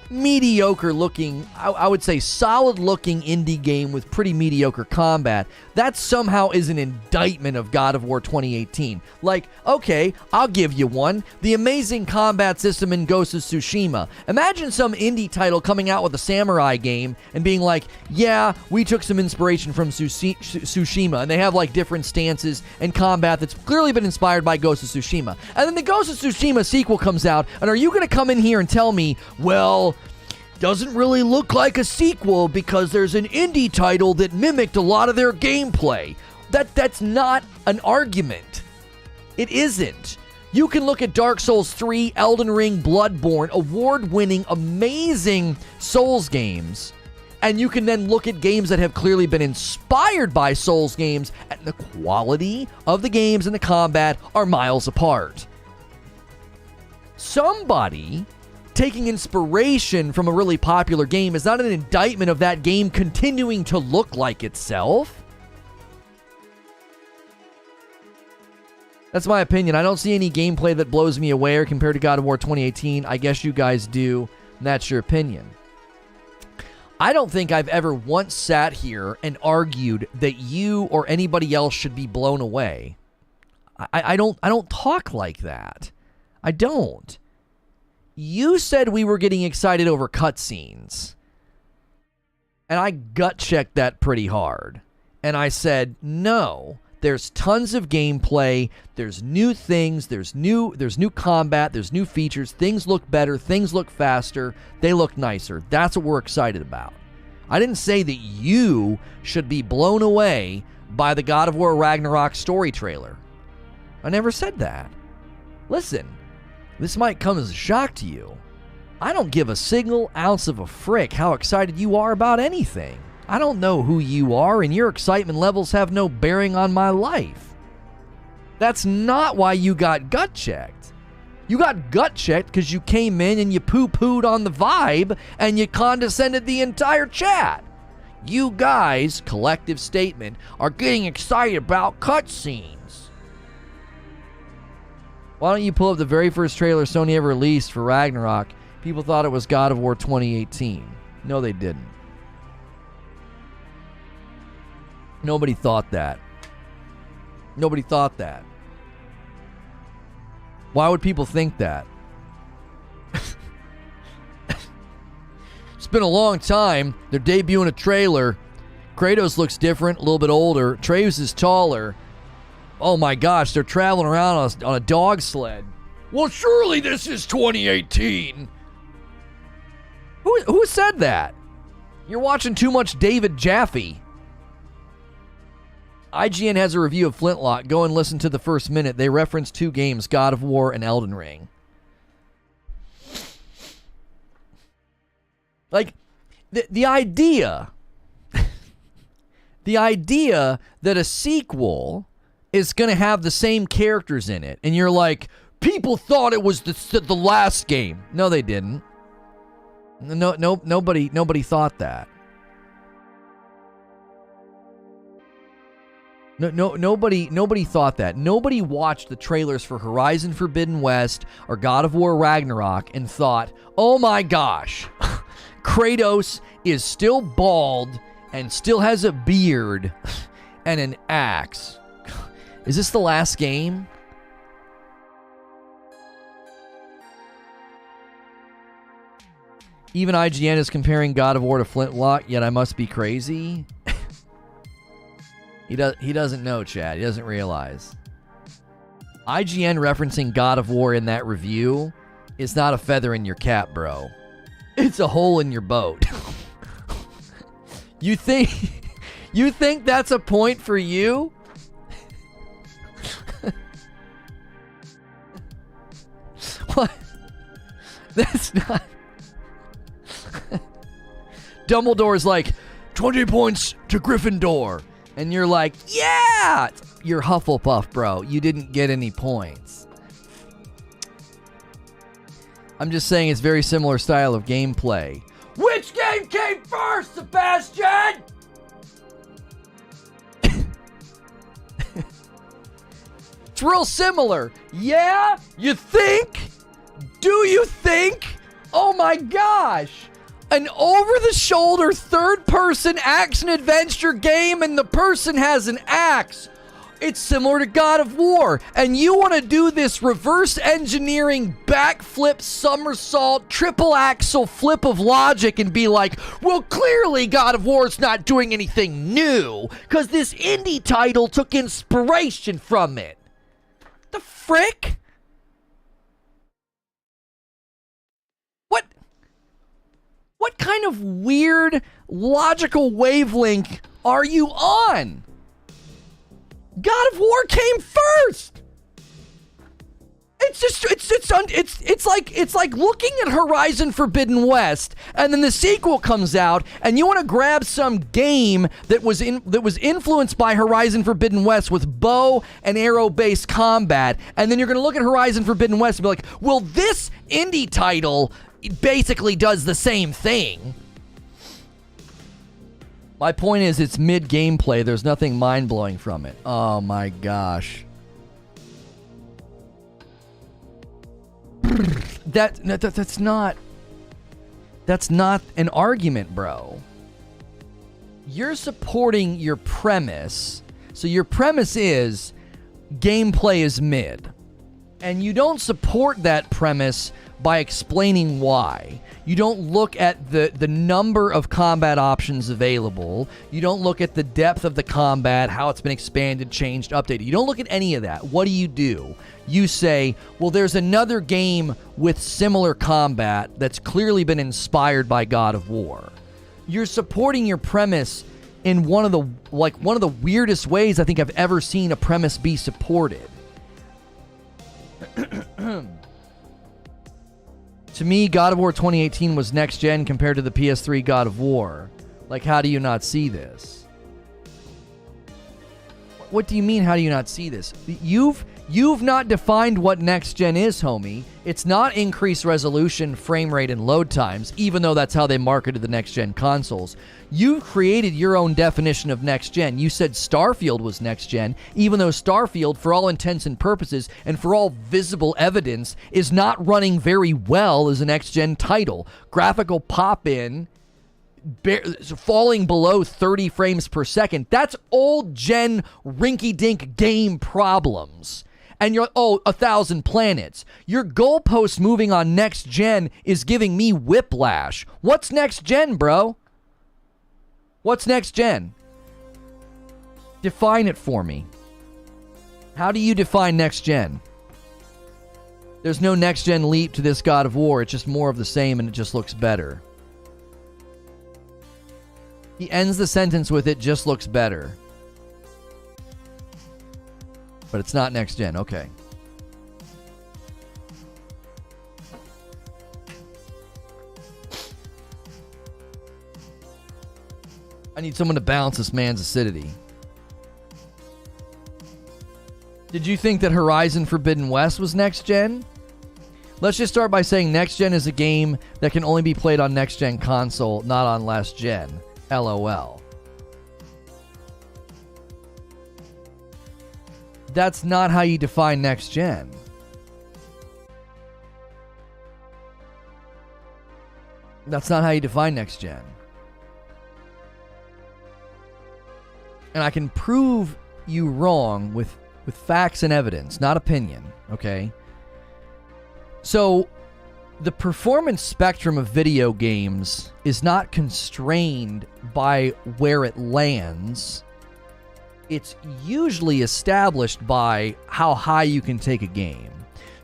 mediocre-looking, I would say solid-looking indie game with pretty mediocre combat, that somehow is an indictment of God of War 2018. Like, okay, I'll give you one. The amazing combat system in Ghost of Tsushima. Imagine some indie title coming out with a samurai game and being like, yeah, we took some inspiration from Tsushima, and they have like different stances and combat that's clearly been inspired by Ghost of Tsushima. And then the Ghost of Tsushima sequel comes out, and are you going to come in here and tell me, well, doesn't really look like a sequel because there's an indie title that mimicked a lot of their gameplay? That's not an argument. It isn't. You can look at Dark Souls 3, Elden Ring, Bloodborne, award-winning, amazing Souls games, and you can then look at games that have clearly been inspired by Souls games, and the quality of the games and the combat are miles apart. Somebody taking inspiration from a really popular game is not an indictment of that game continuing to look like itself. That's my opinion. I don't see any gameplay that blows me away or compared to God of War 2018. I guess you guys do, and that's your opinion. I don't think I've ever once sat here and argued that you or anybody else should be blown away. I don't talk like that. I don't. You said we were getting excited over cutscenes. And I gut-checked that pretty hard. And I said, no, there's tons of gameplay, there's new things, there's new combat, there's new features, things look better, things look faster, they look nicer. That's what we're excited about. I didn't say that you should be blown away by the God of War Ragnarok story trailer. I never said that. Listen, this might come as a shock to you. I don't give a single ounce of a frick how excited you are about anything. I don't know who you are, and your excitement levels have no bearing on my life. That's not why you got gut-checked. You got gut-checked because you came in and you poo-pooed on the vibe, and you condescended the entire chat. You guys, collective statement, are getting excited about cutscenes. Why don't you pull up the very first trailer Sony ever released for Ragnarok? People thought it was God of War 2018. No, they didn't. Nobody thought that. Nobody thought that. Why would people think that? It's been a long time. They're debuting a trailer. Kratos looks different, a little bit older. Atreus is taller. Oh my gosh, they're traveling around on a dog sled. Well, surely this is 2018. Who said that? You're watching too much David Jaffe. IGN has a review of Flintlock. Go and listen to the first minute. They reference two games, God of War and Elden Ring. Like, the idea... the idea that a sequel is going to have the same characters in it, and you're like, people thought it was the last game. No, they didn't. Nobody thought that. Nobody thought that. Nobody watched the trailers for Horizon Forbidden West or God of War Ragnarok and thought, oh my gosh, Kratos is still bald and still has a beard and an axe. Is this the last game? Even IGN is comparing God of War to Flintlock, yet I must be crazy. He doesn't know, Chad. He doesn't realize. IGN referencing God of War in that review is not a feather in your cap, bro. It's a hole in your boat. You think that's a point for you? That's not... Dumbledore's like, 20 points to Gryffindor. And you're like, yeah! You're Hufflepuff, bro. You didn't get any points. I'm just saying it's very similar style of gameplay. Which game came first, Sebastian? It's real similar. Yeah? You think? Do you think? Oh my gosh. An over-the-shoulder third-person action-adventure game and the person has an axe. It's similar to God of War. And you want to do this reverse engineering, backflip, somersault, triple axle flip of logic and be like, well, clearly God of War's not doing anything new because this indie title took inspiration from it. The frick? What kind of weird logical wavelength are you on? God of War came first. It's like looking at Horizon Forbidden West, and then the sequel comes out, and you want to grab some game that was influenced by Horizon Forbidden West with bow and arrow based combat, and then you're going to look at Horizon Forbidden West and be like, well, this indie title basically does the same thing. My point is, it's mid gameplay. There's nothing mind blowing from it. Oh my gosh. That's not an argument, bro. You're supporting your premise. So your premise is gameplay is mid. And you don't support that premise by explaining why. You don't look at the number of combat options available. You don't look at the depth of the combat, how it's been expanded, changed, updated. You don't look at any of that. What do? You say, well, there's another game with similar combat that's clearly been inspired by God of War. You're supporting your premise in one of the weirdest ways I think I've ever seen a premise be supported. To me, God of War 2018 was next gen compared to the PS3 God of War. Like, how do you not see this? What do you mean, how do you not see this? You've not defined what next gen is, homie. It's not increased resolution, frame rate, and load times, even though that's how they marketed the next gen consoles. You created your own definition of next gen. You said Starfield was next gen, even though Starfield, for all intents and purposes, and for all visible evidence, is not running very well as a next gen title. Graphical pop-in, falling below 30 frames per second. That's old gen rinky-dink game problems. And you're, 1,000 planets. Your goalpost moving on next gen is giving me whiplash. What's next gen, bro? What's next gen? Define it for me. How do you define next gen? There's no next gen leap to this God of War. It's just more of the same and it just looks better. He ends the sentence with it just looks better. But it's not next gen. Okay. I need someone to balance this man's acidity. Did you think that Horizon Forbidden West was next gen? Let's just start by saying next gen is a game that can only be played on next gen console, not on last gen. LOL. That's not how you define next gen. That's not how you define next gen. And I can prove you wrong with facts and evidence, not opinion, okay? So, the performance spectrum of video games is not constrained by where it lands. It's usually established by how high you can take a game.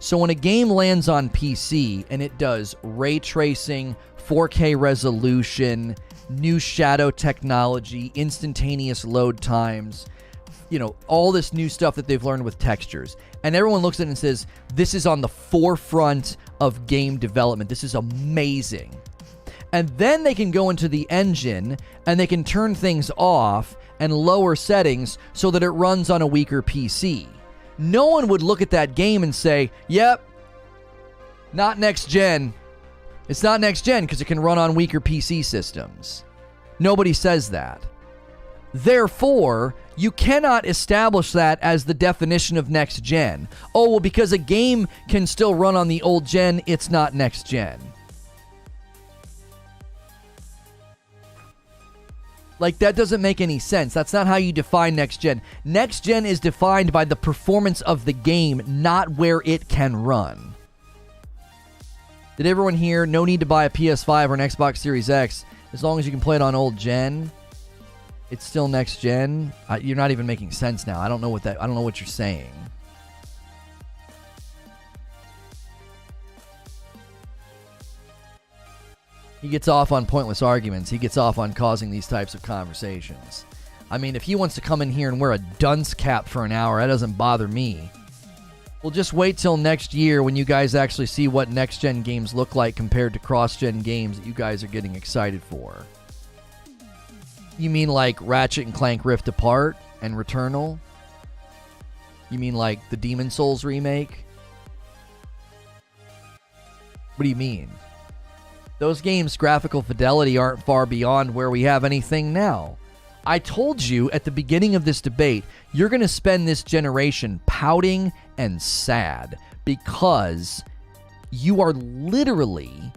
So when a game lands on PC and it does ray tracing, 4K resolution, new shadow technology, instantaneous load times, all this new stuff that they've learned with textures. And everyone looks at it and says, this is on the forefront of game development. This is amazing. And then they can go into the engine and they can turn things off and lower settings so that it runs on a weaker PC. No one would look at that game and say, yep, not next gen. It's not next gen because it can run on weaker PC systems. Nobody says that. Therefore, you cannot establish that as the definition of next gen. Oh, well, because a game can still run on the old gen, it's not next gen. Like, that doesn't make any sense. That's not how you define next gen. Next gen is defined by the performance of the game, not where it can run. Did everyone hear? No need to buy a PS5 or an Xbox Series X. As long as you can play it on old gen, it's still next gen. You're not even making sense now. I don't know what you're saying. He gets off on pointless arguments. He gets off on causing these types of conversations. I mean, if he wants to come in here and wear a dunce cap for an hour, that doesn't bother me. We'll just wait till next year when you guys actually see what next-gen games look like compared to cross-gen games that you guys are getting excited for. You mean like Ratchet and Clank Rift Apart and Returnal? You mean like the Demon Souls remake? What do you mean? Those games' graphical fidelity aren't far beyond where we have anything now. I told you at the beginning of this debate, you're going to spend this generation pouting and sad because you are literally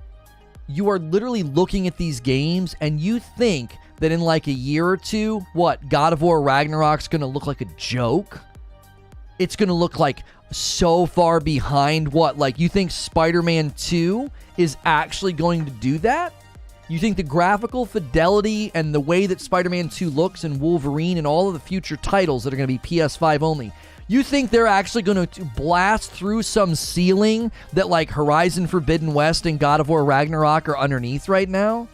looking at these games and you think that in like a year or two, what, God of War Ragnarok's going to look like a joke? It's going to look like so far behind what? Like, you think Spider-Man 2 is actually going to do that? You think the graphical fidelity and the way that Spider-Man 2 looks and Wolverine and all of the future titles that are going to be PS5 only, you think they're actually going to blast through some ceiling that like Horizon Forbidden West and God of War Ragnarok are underneath right now?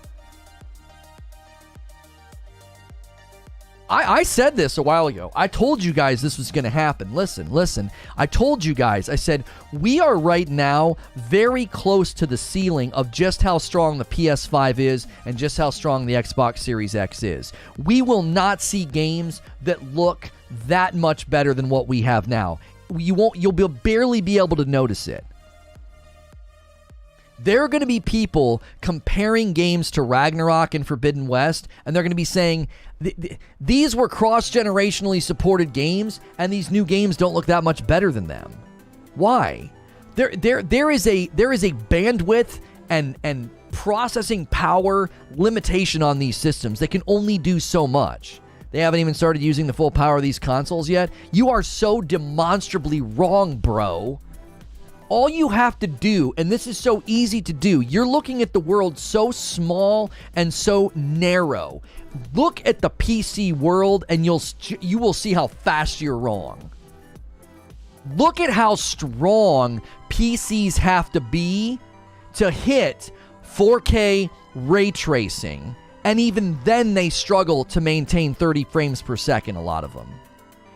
I said this a while ago. I told you guys this was going to happen. Listen. I told you guys. I said, we are right now very close to the ceiling of just how strong the PS5 is and just how strong the Xbox Series X is. We will not see games that look that much better than what we have now. You'll barely be able to notice it. There are going to be people comparing games to Ragnarok and Forbidden West, and they're going to be saying, these were cross-generationally supported games, and these new games don't look that much better than them. Why? There is a bandwidth and processing power limitation on these systems. They can only do so much. They haven't even started using the full power of these consoles yet. You are so demonstrably wrong, bro. All you have to do, and this is so easy to do, you're looking at the world so small and so narrow. Look at the PC world and you will see how fast you're wrong. Look at how strong PCs have to be to hit 4K ray tracing, and even then they struggle to maintain 30 frames per second, a lot of them.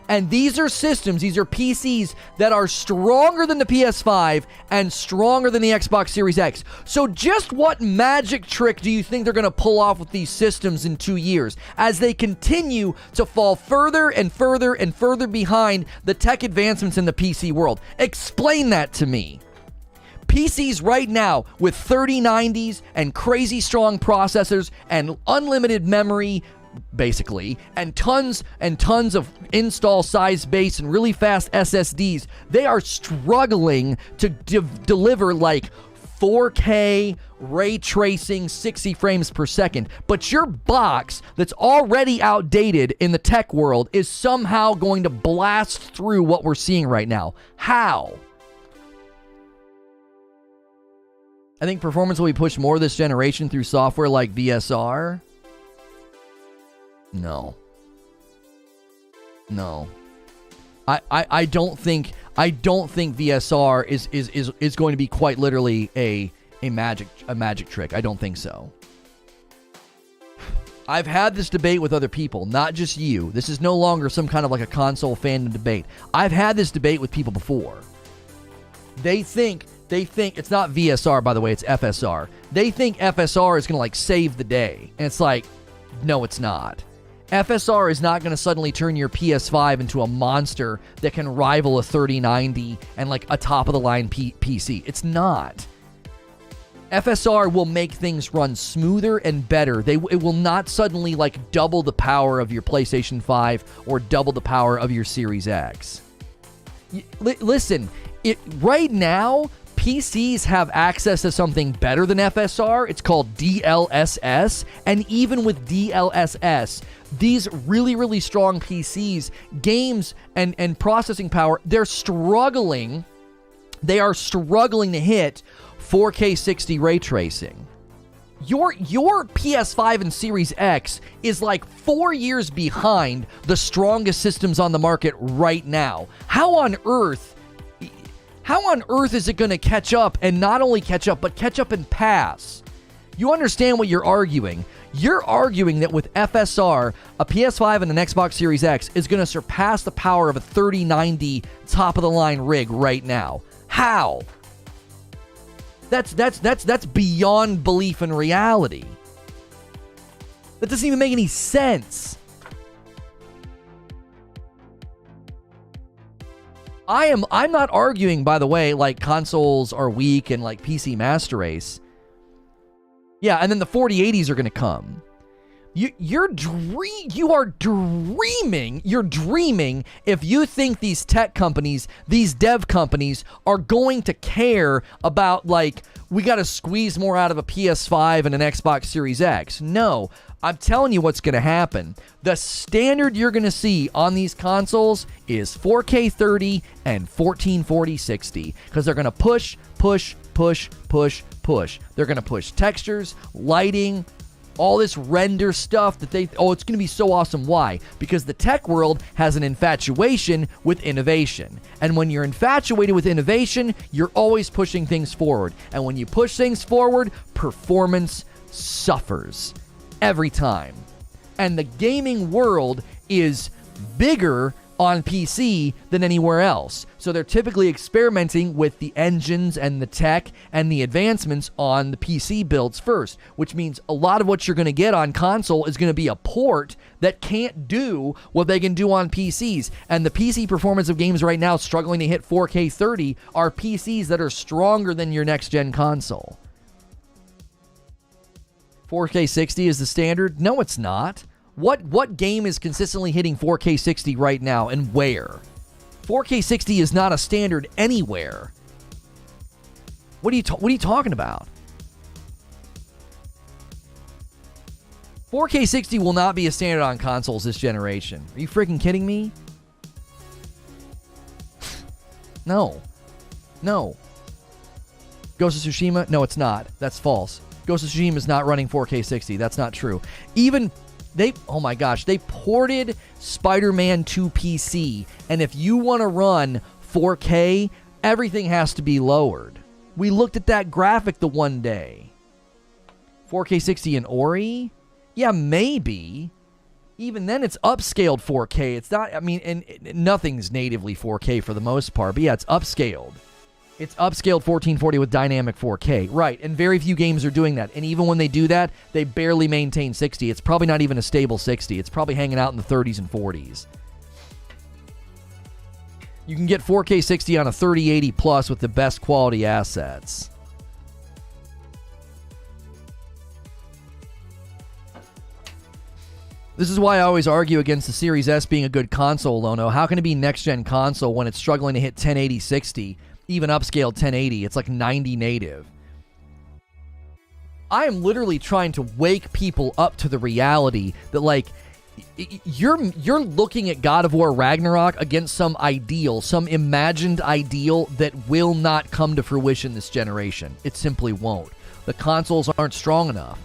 And these are systems, these are PCs that are stronger than the PS5 and stronger than the Xbox Series X. So just what magic trick do you think they're going to pull off with these systems in 2 years as they continue to fall further and further and further behind the tech advancements in the PC world? Explain that to me. PCs right now with 3090s and crazy strong processors and unlimited memory, basically, and tons of install size base and really fast SSDs, they are struggling to deliver like 4K ray tracing 60 frames per second. But your box that's already outdated in the tech world is somehow going to blast through what we're seeing right now. How? I think performance will be pushed more this generation through software like VSR. No. I don't think VSR is going to be quite literally a magic trick. I don't think so. I've had this debate with other people, not just you. This is no longer some kind of like a console fandom debate. I've had this debate with people before. They think They think it's not VSR, by the way, it's FSR. They think FSR is going to like save the day. And it's like, no, it's not. FSR is not going to suddenly turn your PS5 into a monster that can rival a 3090 and like a top-of-the-line PC. It's not. FSR will make things run smoother and better. It will not suddenly like double the power of your PlayStation 5 or double the power of your Series X. Listen, right now, PCs have access to something better than FSR. It's called DLSS. And even with DLSS, these really, really strong PCs, games and processing power, they're struggling. They are struggling to hit 4K 60 ray tracing. Your PS5 and Series X is like 4 years behind the strongest systems on the market right now. How on earth is it going to catch up, and not only catch up, but catch up and pass? You understand what you're arguing. You're arguing that with FSR, a PS5 and an Xbox Series X is going to surpass the power of a 3090 top-of-the-line rig right now. How? That's beyond belief and reality. That doesn't even make any sense. I'm not arguing, by the way, like consoles are weak and like PC master race. Yeah, and then the 4080s are going to come. You're dreaming if you think these tech companies, these dev companies are going to care about like, we got to squeeze more out of a PS5 and an Xbox Series X. No, I'm telling you what's going to happen. The standard you're going to see on these consoles is 4K 30 and 1440 60 because they're going to push. They're going to push textures, lighting, all this render stuff that it's going to be so awesome. Why? Because the tech world has an infatuation with innovation. And when you're infatuated with innovation, you're always pushing things forward. And when you push things forward, performance suffers every time. And the gaming world is bigger on PC than anywhere else. So they're typically experimenting with the engines and the tech and the advancements on the PC builds first, which means a lot of what you're going to get on console is going to be a port that can't do what they can do on PCs. And the PC performance of games right now struggling to hit 4K 30 are PCs that are stronger than your next-gen console. 4K 60 is the standard? No, it's not. What game is consistently hitting 4K 60 right now, and where? 4K 60 is not a standard anywhere. What are you talking about? 4K 60 will not be a standard on consoles this generation. Are you freaking kidding me? No. Ghost of Tsushima? No, it's not. That's false. Ghost of Tsushima is not running 4K 60. That's not true. Oh my gosh, they ported Spider-Man to PC, and if you want to run 4K, everything has to be lowered. We looked at that graphic the one day. 4K 60 in Ori? Yeah, maybe. Even then, it's upscaled 4K. It's not, and nothing's natively 4K for the most part, but yeah, it's upscaled. It's upscaled 1440 with dynamic 4K. Right, and very few games are doing that. And even when they do that, they barely maintain 60. It's probably not even a stable 60. It's probably hanging out in the 30s and 40s. You can get 4K 60 on a 3080 Plus with the best quality assets. This is why I always argue against the Series S being a good console, Lono. How can it be next-gen console when it's struggling to hit 1080 60? Even upscaled 1080, it's like 90 native. I am literally trying to wake people up to the reality that, like, you're looking at God of War Ragnarok against some ideal, some imagined ideal that will not come to fruition this generation. It simply won't. The consoles aren't strong enough.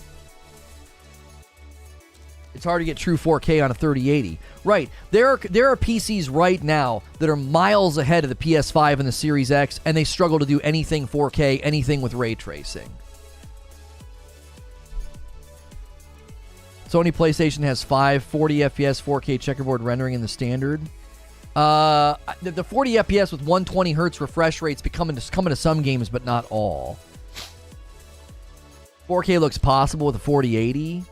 It's hard to get true 4K on a 3080. Right. There are PCs right now that are miles ahead of the PS5 and the Series X, and they struggle to do anything 4K, anything with ray tracing. Sony PlayStation has 540 FPS 4K checkerboard rendering in the standard. The 40 FPS with 120 hertz refresh rates coming to some games, but not all. 4K looks possible with a 4080.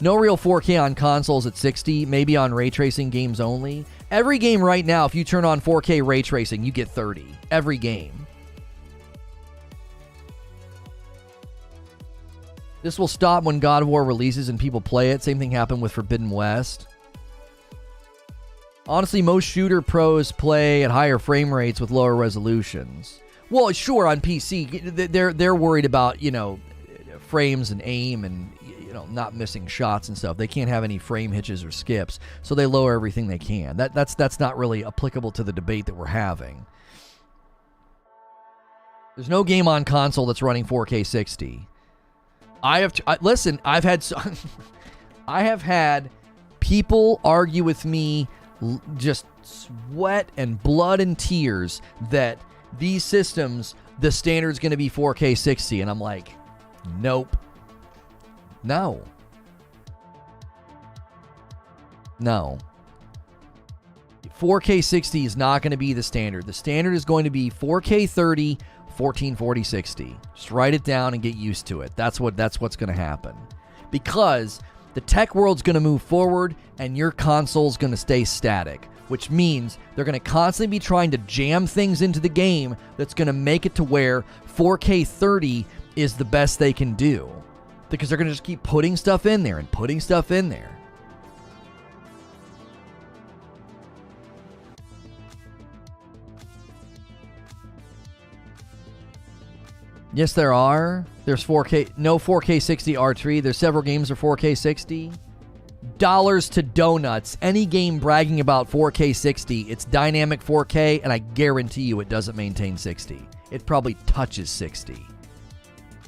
No real 4K on consoles at 60, maybe on ray tracing games only. Every game right now, if you turn on 4K ray tracing, you get 30. Every game. This will stop when God of War releases and people play it. Same thing happened with Forbidden West. Honestly, most shooter pros play at higher frame rates with lower resolutions. Well, sure, on PC, they're worried about, you know, frames and aim and, you know, not missing shots and stuff. They can't have any frame hitches or skips, so they lower everything they can. That's not really applicable to the debate that we're having. There's no game on console that's running 4K 60. Listen, I have had people argue with me, just sweat and blood and tears, that these systems, the standard's going to be 4K 60, and I'm like, nope. No. 4K 60 is not going to be the standard. The standard is going to be 4K 30, 1440 60. Just write it down and get used to it. That's what's going to happen. Because the tech world's going to move forward and your console's going to stay static, which means they're going to constantly be trying to jam things into the game that's going to make it to where 4K 30 is the best they can do. Because they're going to just keep putting stuff in there and putting stuff in there. Yes, there are. There's 4K, no 4K 60 R3. There's several games that are 4K 60. Dollars to donuts. Any game bragging about 4K 60, it's dynamic 4K, and I guarantee you it doesn't maintain 60. It probably touches 60.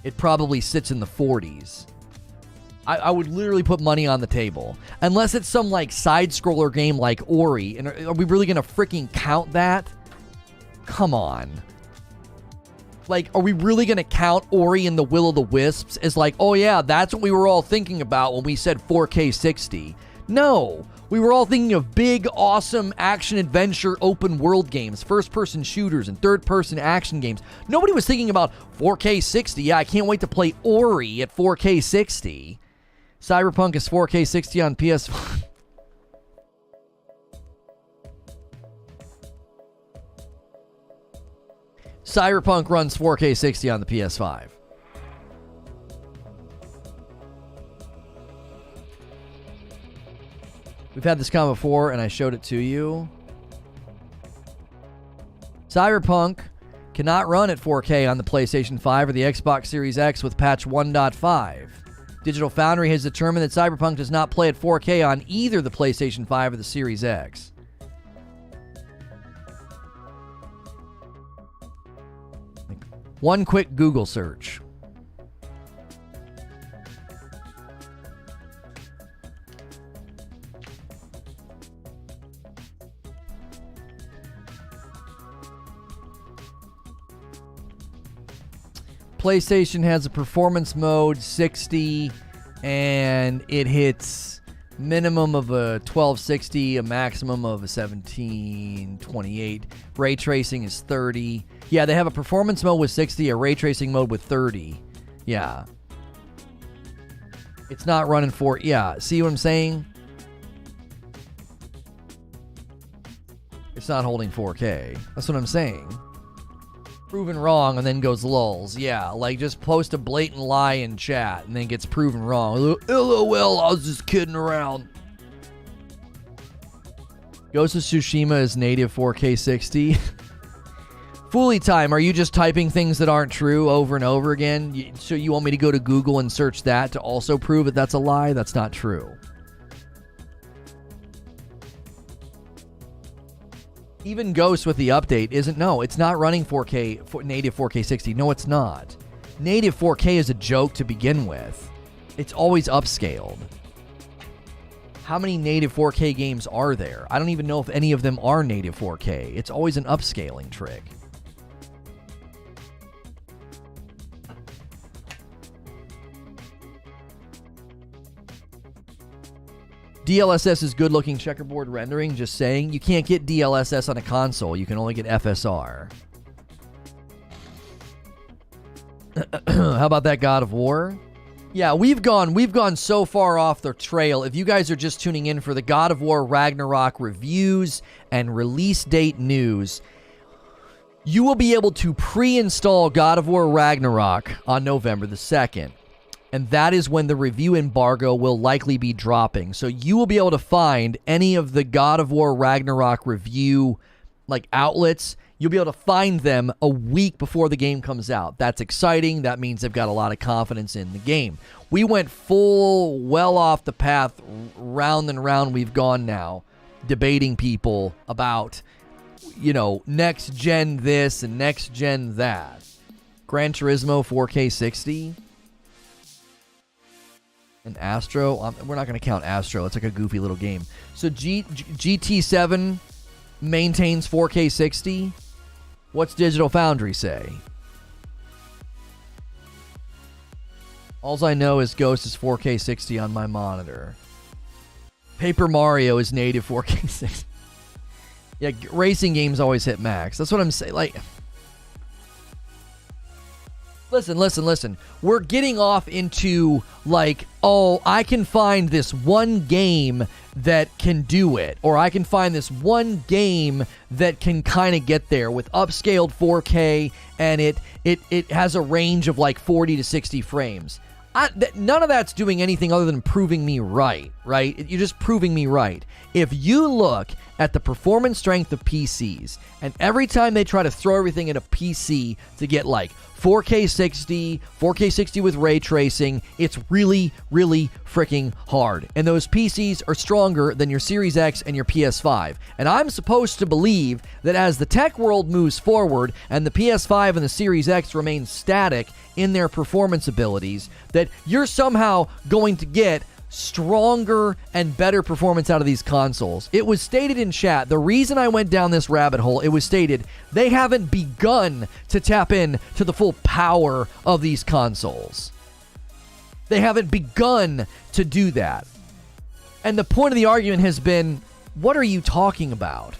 It probably sits in the 40s. I would literally put money on the table. Unless it's some like side-scroller game like Ori. And are we really going to freaking count that? Come on. Like, are we really going to count Ori and the Will-o'-the-Wisps as like, oh yeah, that's what we were all thinking about when we said 4K 60? No. We were all thinking of big, awesome action-adventure open-world games, first-person shooters, and third-person action games. Nobody was thinking about 4K 60. Yeah, I can't wait to play Ori at 4K 60. Cyberpunk is 4K 60 on PS5. Cyberpunk runs 4K 60 on the PS5. We've had this comment before, and I showed it to you. Cyberpunk cannot run at 4K on the PlayStation 5 or the Xbox Series X with patch 1.5. Digital Foundry has determined that Cyberpunk does not play at 4K on either the PlayStation 5 or the Series X. One quick Google search. PlayStation has a performance mode 60 and it hits minimum of a 1260, a maximum of a 1728. Ray tracing is 30. Yeah, they have a performance mode with 60, a ray tracing mode with 30. Yeah. It's not running for... Yeah, see what I'm saying? It's not holding 4K. That's what I'm saying. Proven wrong and then goes lulz. Yeah, like just post a blatant lie in chat and then gets proven wrong. LOL, I was just kidding around. Ghost of Tsushima is native 4K 60. Fooly time, are you just typing things that aren't true over and over again? So you want me to go to Google and search that to also prove that that's a lie? That's not true. Even Ghost with the update isn't... No, it's not running 4K, native 4K 60. No, it's not. Native 4K is a joke to begin with. It's always upscaled. How many native 4K games are there? I don't even know if any of them are native 4K. It's always an upscaling trick. DLSS is good looking checkerboard rendering, just saying. You can't get DLSS on a console. You can only get FSR. How about that God of War? Yeah, we've gone so far off the trail. If you guys are just tuning in for the God of War Ragnarok reviews and release date news, you will be able to pre-install God of War Ragnarok on November the 2nd. And that is when the review embargo will likely be dropping. So you will be able to find any of the God of War Ragnarok review outlets. You'll be able to find them a week before the game comes out. That's exciting. That means they've got a lot of confidence in the game. We went well off the path, round and round we've gone now, debating people about, next gen this and next gen that. Gran Turismo 4K 60 and Astro. We're not going to count Astro. It's like a goofy little game. So GT7 maintains 4K 60. What's Digital Foundry say? Alls I know is Ghost is 4K 60 on my monitor. Paper Mario is native 4K 60. Yeah, racing games always hit max. That's what I'm saying. Listen. We're getting off into I can find this one game that can do it, or I can find this one game that can kind of get there with upscaled 4K, and it has a range of 40 to 60 frames. None of that's doing anything other than proving me right? You're just proving me right. If you look at the performance strength of PCs, and every time they try to throw everything in a PC to get 4K 60 with ray tracing, it's really, really freaking hard. And those PCs are stronger than your Series X and your PS5. And I'm supposed to believe that as the tech world moves forward and the PS5 and the Series X remain static in their performance abilities, that you're somehow going to get stronger and better performance out of these consoles. It was stated in chat, the reason I went down this rabbit hole, it was stated they haven't begun to tap in to the full power of these consoles. They haven't begun to do that. And the point of the argument has been, what are you talking about?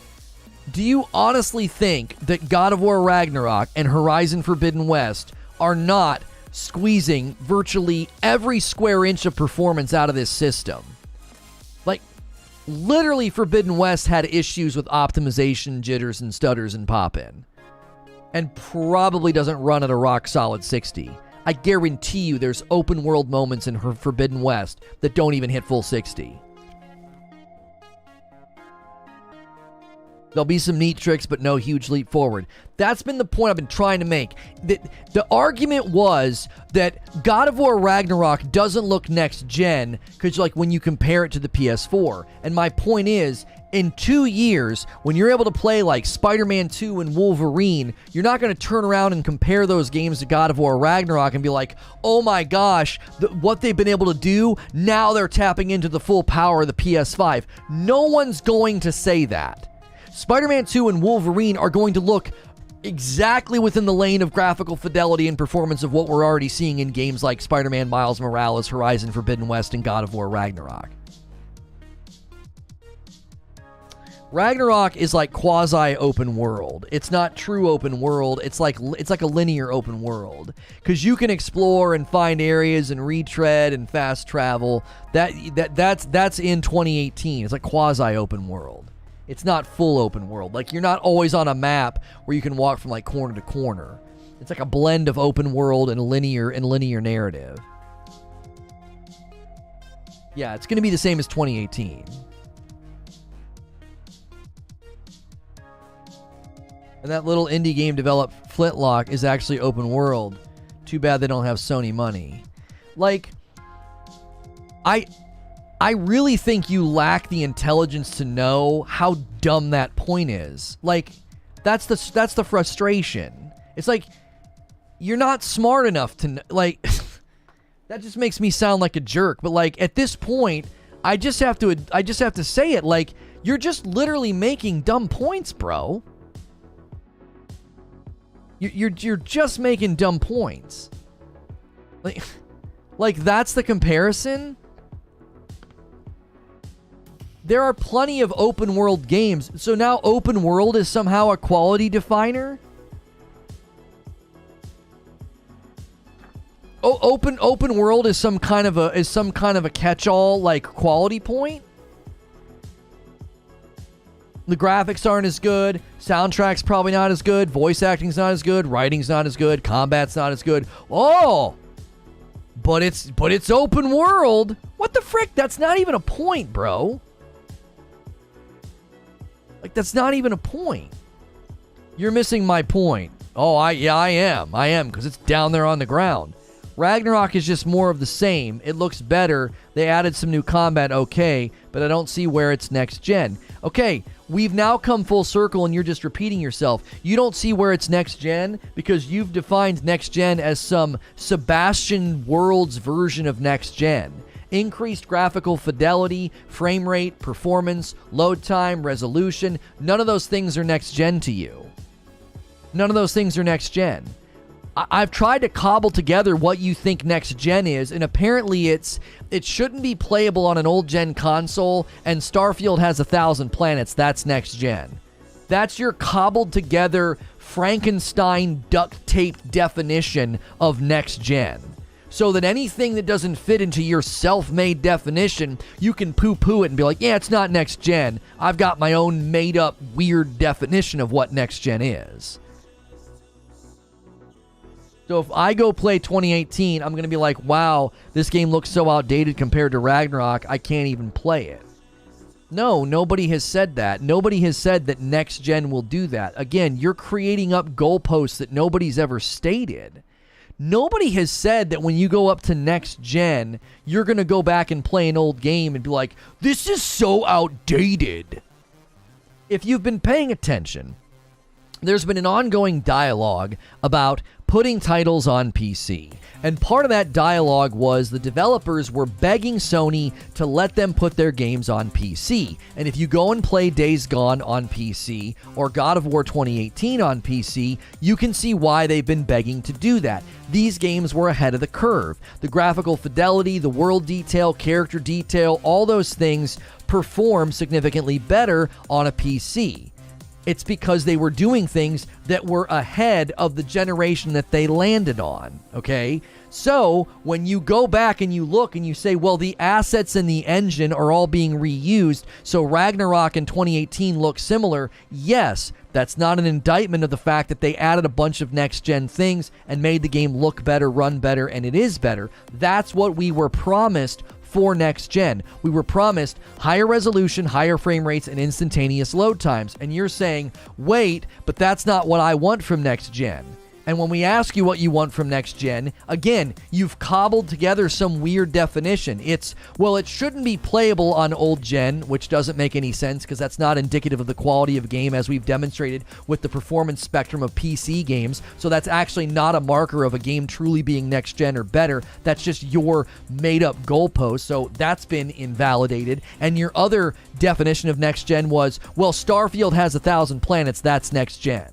Do you honestly think that God of War Ragnarok and Horizon Forbidden West are not squeezing virtually every square inch of performance out of this system? Literally, Forbidden West had issues with optimization, jitters, and stutters and pop-in, and probably doesn't run at a rock-solid 60. I guarantee you there's open-world moments in Forbidden West that don't even hit full 60. There'll be some neat tricks, but no huge leap forward. That's been the point I've been trying to make. The argument was that God of War Ragnarok doesn't look next gen because when you compare it to the PS4. And my point is, in 2 years, when you're able to play Spider-Man 2 and Wolverine, you're not going to turn around and compare those games to God of War Ragnarok and be like, oh my gosh, what they've been able to do, now they're tapping into the full power of the PS5. No one's going to say that. Spider-Man 2 and Wolverine are going to look exactly within the lane of graphical fidelity and performance of what we're already seeing in games like Spider-Man Miles Morales, Horizon Forbidden West, and God of War Ragnarok. Ragnarok is quasi-open world. It's not true open world. It's like a linear open world, because you can explore and find areas and retread and fast travel. That's in 2018. It's quasi-open world. It's not full open world. You're not always on a map where you can walk from corner to corner. It's a blend of open world and linear narrative. Yeah, it's going to be the same as 2018. And that little indie game developed Flintlock is actually open world. Too bad they don't have Sony money. I really think you lack the intelligence to know how dumb that point is. That's the frustration. It's you're not smart enough to that just makes me sound like a jerk. But at this point, I just have to say it. You're just literally making dumb points, bro. You're just making dumb points. That's the comparison. There are plenty of open world games. So now open world is somehow a quality definer? Oh, open world is some kind of a catch-all like quality point? The graphics aren't as good, soundtrack's probably not as good, voice acting's not as good, writing's not as good, combat's not as good. Oh! But it's open world. What the frick? That's not even a point, bro. Like, that's not even a point. You're missing my point. Oh, I am, because it's down there on the ground. Ragnarok is just more of the same. It looks better. They added some new combat, okay, but I don't see where it's next gen. Okay, we've now come full circle and you're just repeating yourself. You don't see where it's next gen because you've defined next gen as some Sebastian Worlds version of next gen. Increased graphical fidelity, frame rate, performance, load time, resolution. None of those things are next gen to you. None of those things are next gen. I've tried to cobble together what you think next gen is, and apparently it shouldn't be playable on an old gen console, and Starfield has 1,000 planets. That's next gen. That's your cobbled together Frankenstein duct tape definition of next gen. So that anything that doesn't fit into your self-made definition, you can poo-poo it and be like, yeah, it's not next gen. I've got my own made-up weird definition of what next gen is. So if I go play 2018, I'm going to be like, wow, this game looks so outdated compared to Ragnarok, I can't even play it. No, nobody has said that. Nobody has said that next gen will do that. Again, you're creating up goalposts that nobody's ever stated. Nobody has said that when you go up to next gen, you're going to go back and play an old game and be like, this is so outdated. If you've been paying attention, there's been an ongoing dialogue about putting titles on PC. And part of that dialogue was the developers were begging Sony to let them put their games on PC. And if you go and play Days Gone on PC or God of War 2018 on PC, you can see why they've been begging to do that. These games were ahead of the curve. The graphical fidelity, the world detail, character detail, all those things perform significantly better on a PC. It's because they were doing things that were ahead of the generation that they landed on, okay? So, when you go back and you look and you say, well, the assets in the engine are all being reused, so Ragnarok in 2018 looks similar, yes, that's not an indictment of the fact that they added a bunch of next-gen things and made the game look better, run better, and it is better. That's what we were promised for next gen. We were promised higher resolution, higher frame rates, and instantaneous load times. And you're saying, wait, but that's not what I want from next gen. And when we ask you what you want from next gen, again, you've cobbled together some weird definition. It's, well, it shouldn't be playable on old gen, which doesn't make any sense because that's not indicative of the quality of game as we've demonstrated with the performance spectrum of PC games. So that's actually not a marker of a game truly being next gen or better. That's just your made up goalpost. So that's been invalidated. And your other definition of next gen was, well, Starfield has 1,000 planets. That's next gen.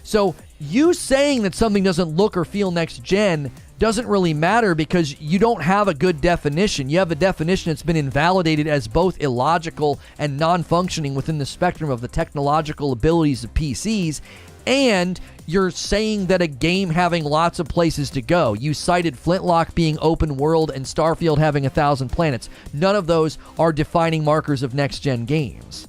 So you saying that something doesn't look or feel next gen doesn't really matter because you don't have a good definition. You have a definition that's been invalidated as both illogical and non-functioning within the spectrum of the technological abilities of PCs, and you're saying that a game having lots of places to go. You cited Flintlock being open world and Starfield having 1,000 planets. None of those are defining markers of next-gen games.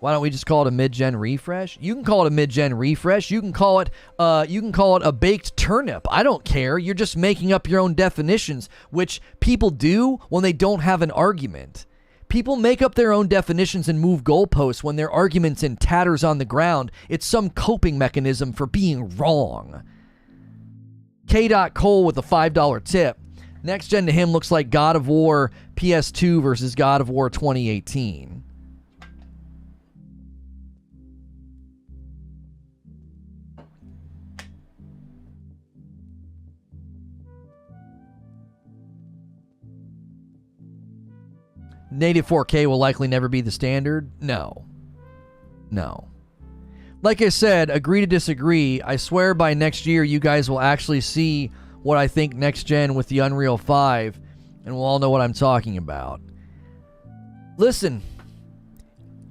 Why don't we just call it a mid-gen refresh? You can call it a mid-gen refresh. You can call it a baked turnip. I don't care. You're just making up your own definitions, which people do when they don't have an argument. People make up their own definitions and move goalposts when their argument's in tatters on the ground. It's some coping mechanism for being wrong. K. Cole with a $5 tip. Next gen to him looks like God of War PS2 versus God of War 2018. Native 4K will likely never be the standard? No. Like I said, agree to disagree. I swear by next year you guys will actually see what I think next gen with the Unreal 5 and we'll all know what I'm talking about. Listen,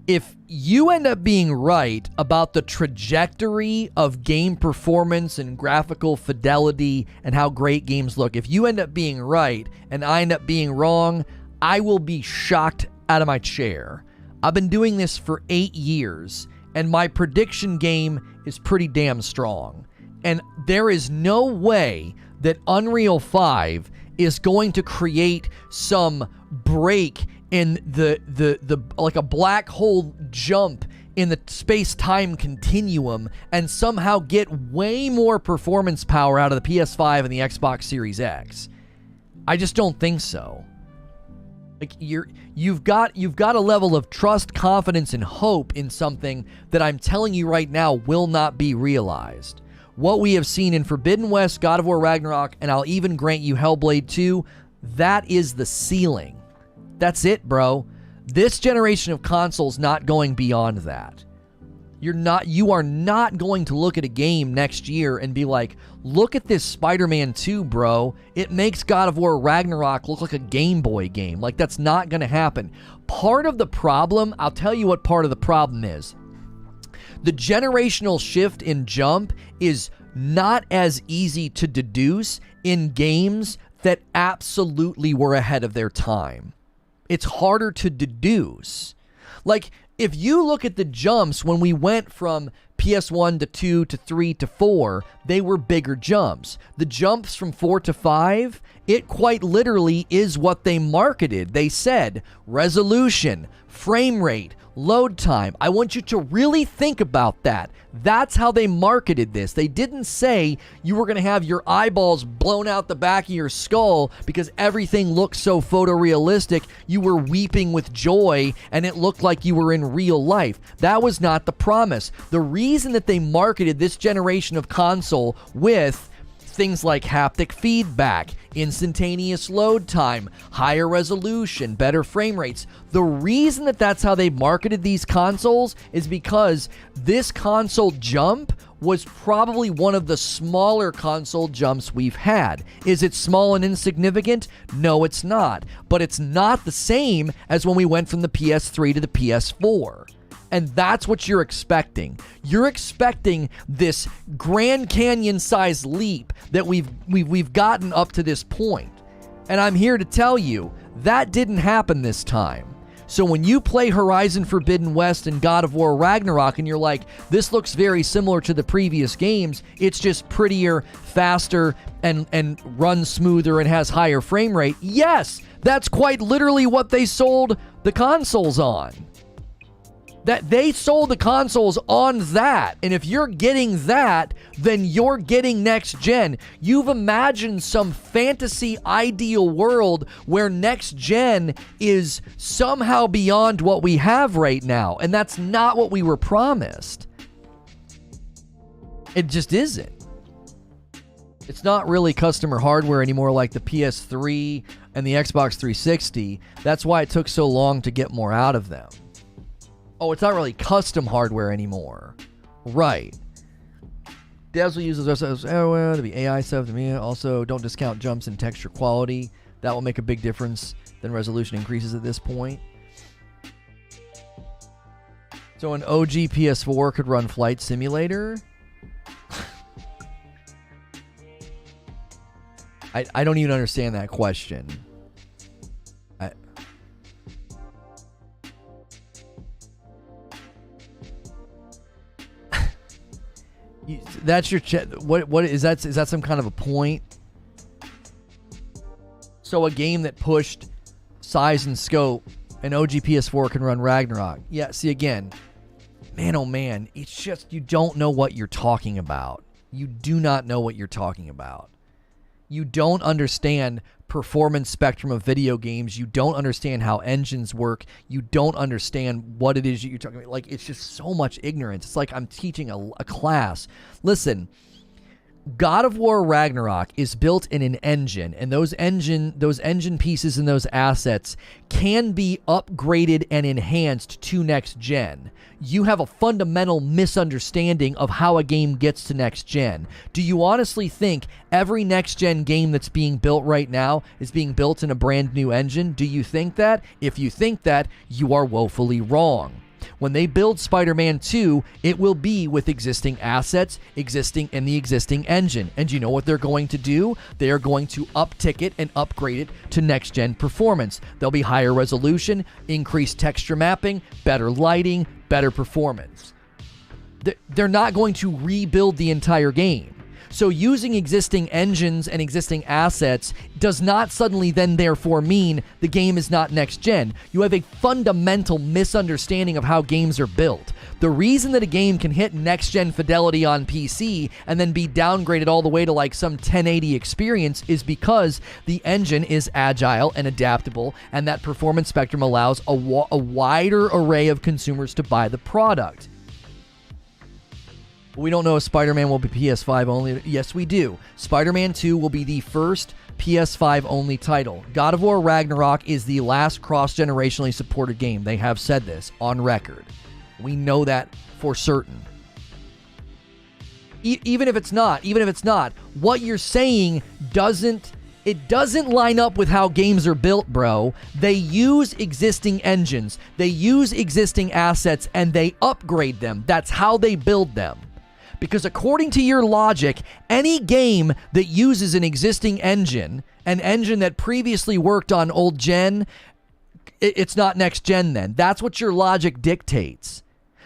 if you end up being right about the trajectory of game performance and graphical fidelity and how great games look, if you end up being right and I end up being wrong, I will be shocked out of my chair. I've been doing this for 8 years, and my prediction game is pretty damn strong. And there is no way that Unreal 5 is going to create some break in the like a black hole jump in the space-time continuum and somehow get way more performance power out of the PS5 and the Xbox Series X. I just don't think so. Like you've got a level of trust, confidence, and hope in something that I'm telling you right now will not be realized. What we have seen in Forbidden West, God of War Ragnarok, and I'll even grant you Hellblade 2, that is the ceiling. That's it, bro. This generation of consoles not going beyond that. You are not going to look at a game next year and be like, look at this Spider-Man 2, bro. It makes God of War Ragnarok look like a Game Boy game. Like, that's not going to happen. Part of the problem, I'll tell you what part of the problem is. The generational shift in jump is not as easy to deduce in games that absolutely were ahead of their time. It's harder to deduce. Like, if you look at the jumps when we went from PS1 to 2 to 3 to 4, they were bigger jumps. The jumps from 4 to 5, it quite literally is what they marketed. They said resolution, frame rate, load time. I want you to really think about that. That's how they marketed this. They didn't say you were going to have your eyeballs blown out the back of your skull because everything looked so photorealistic. You were weeping with joy and it looked like you were in real life. That was not the promise. The reason that they marketed this generation of console with things like haptic feedback, instantaneous load time, higher resolution, better frame rates. The reason that that's how they marketed these consoles is because this console jump was probably one of the smaller console jumps we've had. Is it small and insignificant? No, it's not. But it's not the same as when we went from the PS3 to the PS4. And that's what you're expecting. You're expecting this Grand Canyon-sized leap that we've gotten up to this point. And I'm here to tell you, that didn't happen this time. So when you play Horizon Forbidden West and God of War Ragnarok and you're like, this looks very similar to the previous games, it's just prettier, faster, and runs smoother and has higher frame rate. Yes, that's quite literally what they sold the consoles on. That they sold the consoles on that. And if you're getting that, then you're getting next gen. You've imagined some fantasy ideal world where next gen is somehow beyond what we have right now. And that's not what we were promised. It just isn't. It's not really customer hardware anymore like the PS3 and the Xbox 360. That's why it took so long to get more out of them. Oh, it's not really custom hardware anymore. Right. Devs will use those to be AI stuff. To me, also, don't discount jumps in texture quality. That will make a big difference. Then resolution increases at this point. So an OG PS4 could run Flight Simulator? I don't even understand that question. That's your what is that? Is that some kind of a point? So a game that pushed size and scope, an OG PS4 can run Ragnarok. Yeah, see again, man, oh man, it's just you don't know what you're talking about. You do not know what you're talking about. You don't understand performance spectrum of video games. You don't understand how engines work. You don't understand what it is you're talking about. Like, it's just so much ignorance. It's like I'm teaching a class. Listen, God of War Ragnarok is built in an engine, and those engine pieces and those assets can be upgraded and enhanced to next gen. You have a fundamental misunderstanding of how a game gets to next gen. Do you honestly think every next gen game that's being built right now is being built in a brand new engine? Do you think that? If you think that, you are woefully wrong. When they build Spider-Man 2, it will be with existing assets, existing in the existing engine. And you know what they're going to do? They are going to uptick it and upgrade it to next-gen performance. There'll be higher resolution, increased texture mapping, better lighting, better performance. They're not going to rebuild the entire game. So using existing engines and existing assets does not suddenly then therefore mean the game is not next gen. You have a fundamental misunderstanding of how games are built. The reason that a game can hit next gen fidelity on PC and then be downgraded all the way to like some 1080 experience is because the engine is agile and adaptable, and that performance spectrum allows a wider array of consumers to buy the product. We don't know if Spider-Man will be PS5 only. Yes, we do. Spider-Man 2 will be the first PS5 only title. God of War Ragnarok is the last cross-generationally supported game. They have said this on record. We know that for certain. Even if it's not, what you're saying doesn't line up with how games are built, bro. They use existing engines, they use existing assets, and they upgrade them. That's how they build them. Because according to your logic, any game that uses an existing engine, an engine that previously worked on old gen, it's not next gen then. That's what your logic dictates.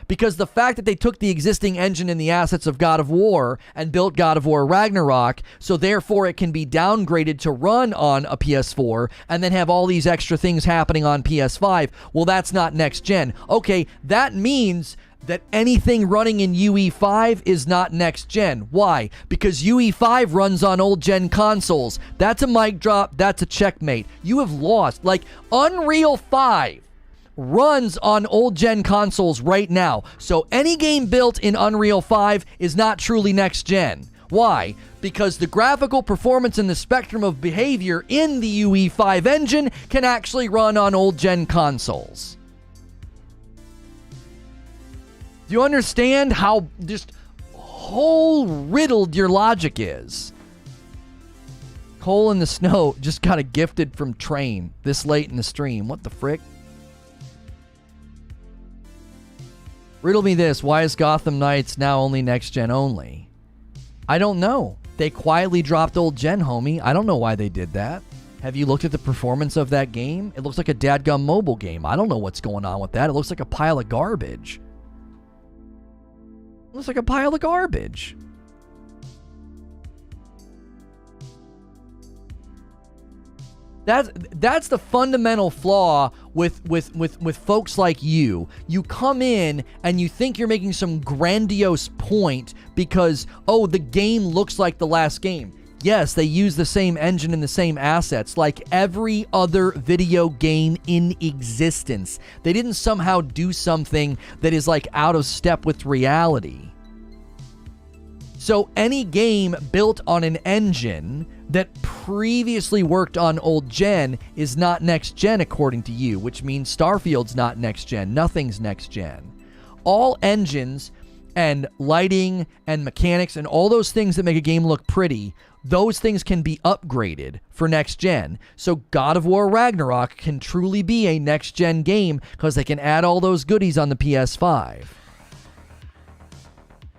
Because the fact that they took the existing engine and the assets of God of War and built God of War Ragnarok, so therefore it can be downgraded to run on a PS4 and then have all these extra things happening on PS5, well, that's not next gen. Okay, that means that anything running in UE5 is not next gen. Why? Because UE5 runs on old gen consoles. That's a mic drop. That's a checkmate. You have lost. Like, Unreal 5 runs on old gen consoles right now. So any game built in Unreal 5 is not truly next gen. Why? Because the graphical performance and the spectrum of behavior in the UE5 engine can actually run on old gen consoles. Do you understand how just hole riddled your logic is? Cole in the Snow just got a gifted from Train this late in the stream. What the frick? Riddle me this. Why is Gotham Knights now only next gen only? I don't know. They quietly dropped old gen, homie. I don't know why they did that. Have you looked at the performance of that game? It looks like a dadgum mobile game. I don't know what's going on with that. It looks like a pile of garbage. Looks like a pile of garbage. That's the fundamental flaw with folks like you. You come in and you think you're making some grandiose point because, oh, the game looks like the last game. Yes, they use the same engine and the same assets like every other video game in existence. They didn't somehow do something that is like out of step with reality. So any game built on an engine that previously worked on old gen is not next gen according to you, which means Starfield's not next gen. Nothing's next gen. All engines and lighting and mechanics and all those things that make a game look pretty, those things can be upgraded for next gen. So God of War Ragnarok can truly be a next gen game because they can add all those goodies on the PS5.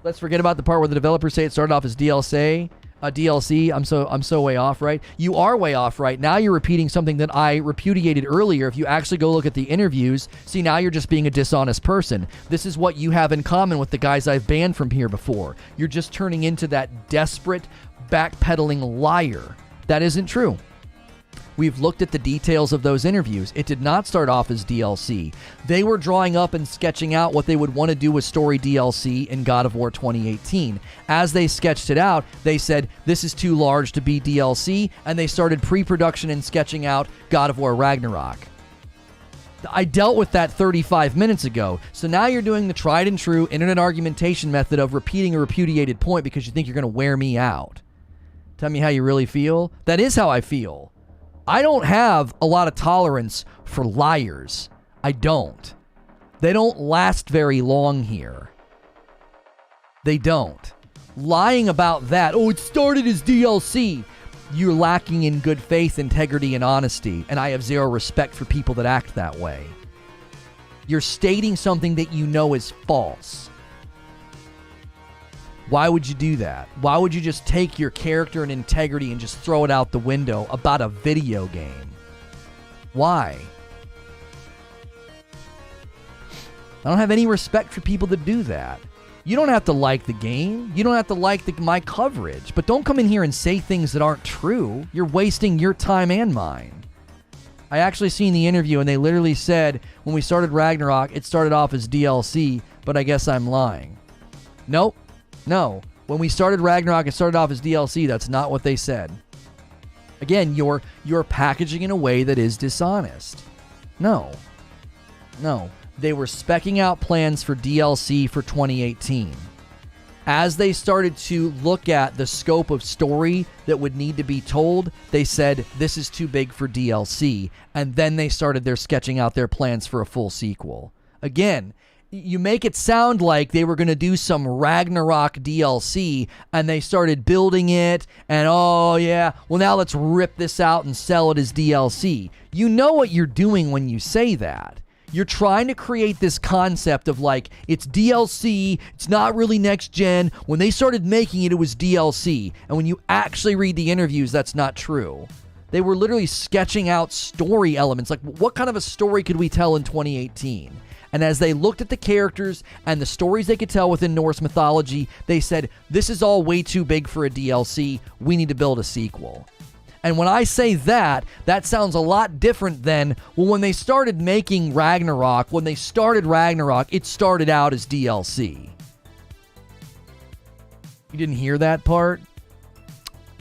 Let's forget about the part where the developers say it started off as DLC. I'm so way off, right? You are way off, right? Now you're repeating something that I repudiated earlier. If you actually go look at the interviews, see, now you're just being a dishonest person. This is what you have in common with the guys I've banned from here before. You're just turning into that desperate, backpedaling liar. That isn't true. We've looked at the details of those interviews. It did not start off as DLC. They were drawing up and sketching out what they would want to do with story DLC in God of War 2018. As they sketched it out, they said, this is too large to be DLC, and they started pre-production and sketching out God of War Ragnarok. I dealt with that 35 minutes ago. So now you're doing the tried and true internet argumentation method of repeating a repudiated point because you think you're going to wear me out. Tell me how you really feel. That is how I feel. I don't have a lot of tolerance for liars. I don't. They don't last very long here. They don't. Lying about that, oh, it started as DLC. You're lacking in good faith, integrity, and honesty, and I have zero respect for people that act that way. You're stating something that you know is false. Why would you do that? Why would you just take your character and integrity and just throw it out the window about a video game? Why? I don't have any respect for people that do that. You don't have to like the game. You don't have to like my coverage. But don't come in here and say things that aren't true. You're wasting your time and mine. I actually seen the interview, and they literally said, when we started Ragnarok, it started off as DLC, but I guess I'm lying. Nope. No. When we started Ragnarok, it started off as DLC. That's not what they said. Again, you're packaging in a way that is dishonest. No. They were speccing out plans for DLC for 2018. As they started to look at the scope of story that would need to be told, they said, this is too big for DLC. And then they started their sketching out their plans for a full sequel. Again, you make it sound like they were going to do some Ragnarok DLC, and they started building it, and oh yeah, well now let's rip this out and sell it as DLC. You know what you're doing when you say that. You're trying to create this concept of like, it's DLC, it's not really next gen. When they started making it, it was DLC. And when you actually read the interviews, that's not true. They were literally sketching out story elements. Like, what kind of a story could we tell in 2018? And as they looked at the characters and the stories they could tell within Norse mythology, they said, this is all way too big for a DLC. We need to build a sequel. And when I say that, that sounds a lot different than, well, when they started making Ragnarok, it started out as DLC. You didn't hear that part?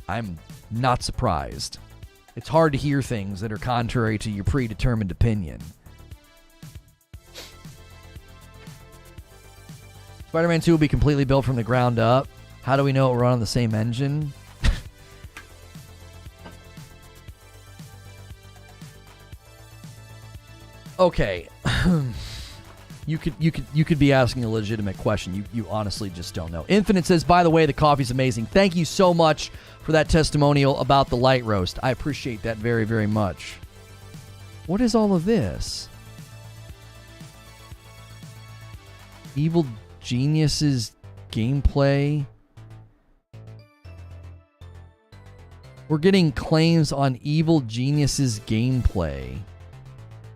I'm not surprised. It's hard to hear things that are contrary to your predetermined opinion. Spider-Man 2 will be completely built from the ground up. How do we know it will run on the same engine? Okay, you could be asking a legitimate question. You honestly just don't know. Infinite says, by the way, the coffee's amazing. Thank you so much for that testimonial about the light roast. I appreciate that very, very much. What is all of this? Evil Genius's gameplay. We're getting claims on Evil Genius's gameplay.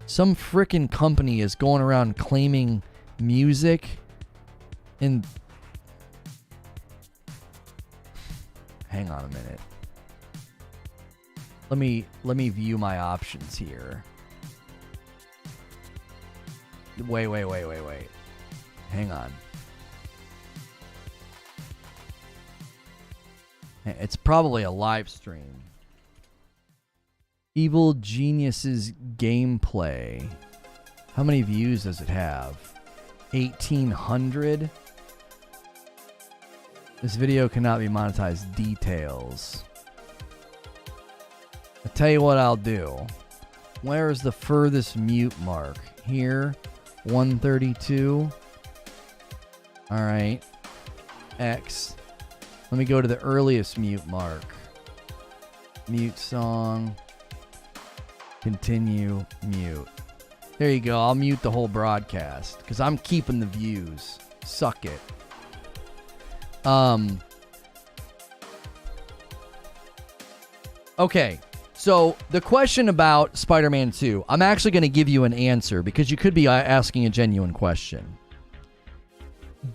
Some frickin' company is going around claiming music and... Hang on a minute. Let me view my options here. Wait. Hang on. It's probably a live stream. Evil Genius's gameplay. How many views does it have? 1,800? This video cannot be monetized. Details. I'll tell you what I'll do. Where is the furthest mute mark? Here. 132. Alright. X. Let me go to the earliest mute mark. Mute song. Continue, mute. There you go. I'll mute the whole broadcast because I'm keeping the views. Suck it. Okay. So the question about Spider-Man 2, I'm actually going to give you an answer because you could be asking a genuine question.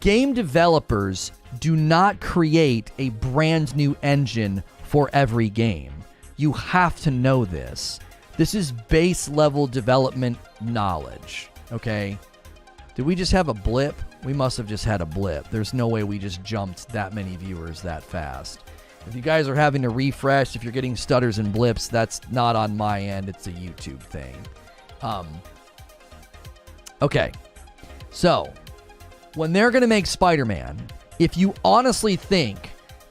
Game developers do not create a brand new engine for every game. You have to know this. This is base level development knowledge, okay? Did we just have a blip? We must have just had a blip. There's no way we just jumped that many viewers that fast. If you guys are having to refresh, if you're getting stutters and blips, that's not on my end. It's a YouTube thing. Okay, so when they're going to make Spider-Man, if you honestly think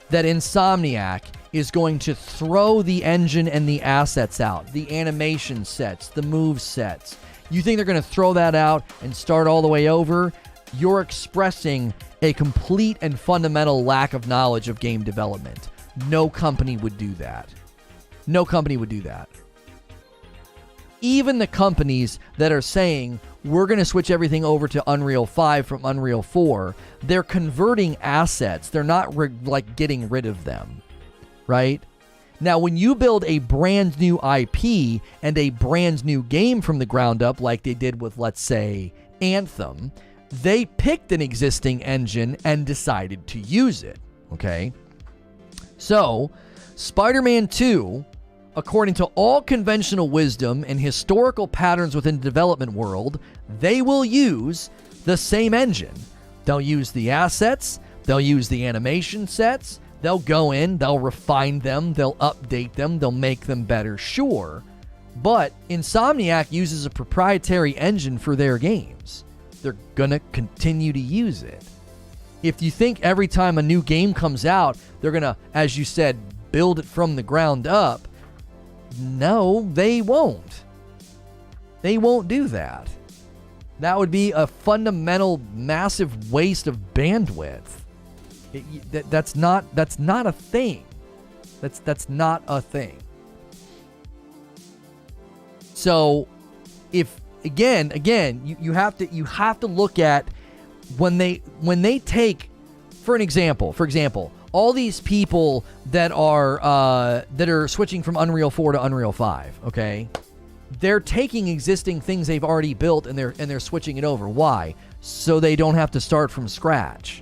that Insomniac is going to throw the engine and the assets out, the animation sets, the move sets, you think they're going to throw that out and start all the way over, you're expressing a complete and fundamental lack of knowledge of game development. No company would do that. No company would do that. Even the companies that are saying, we're going to switch everything over to Unreal 5 from Unreal 4, they're converting assets. They're not getting rid of them, right? Now, when you build a brand new IP and a brand new game from the ground up, like they did with, let's say, Anthem, they picked an existing engine and decided to use it, okay? So, Spider-Man 2, according to all conventional wisdom and historical patterns within the development world, they will use the same engine. They'll use the assets, they'll use the animation sets, they'll go in, they'll refine them, they'll update them, they'll make them better, sure. But Insomniac uses a proprietary engine for their games. They're gonna continue to use it. If you think every time a new game comes out, they're gonna, as you said, build it from the ground up, no, they won't. They won't do that. That would be a fundamental, massive waste of bandwidth. That's not a thing. That's not a thing. So, if again, you have to look at when they take, for example, all these people that are switching from Unreal 4 to Unreal 5, okay? They're taking existing things they've already built and they're switching it over. Why? So they don't have to start from scratch.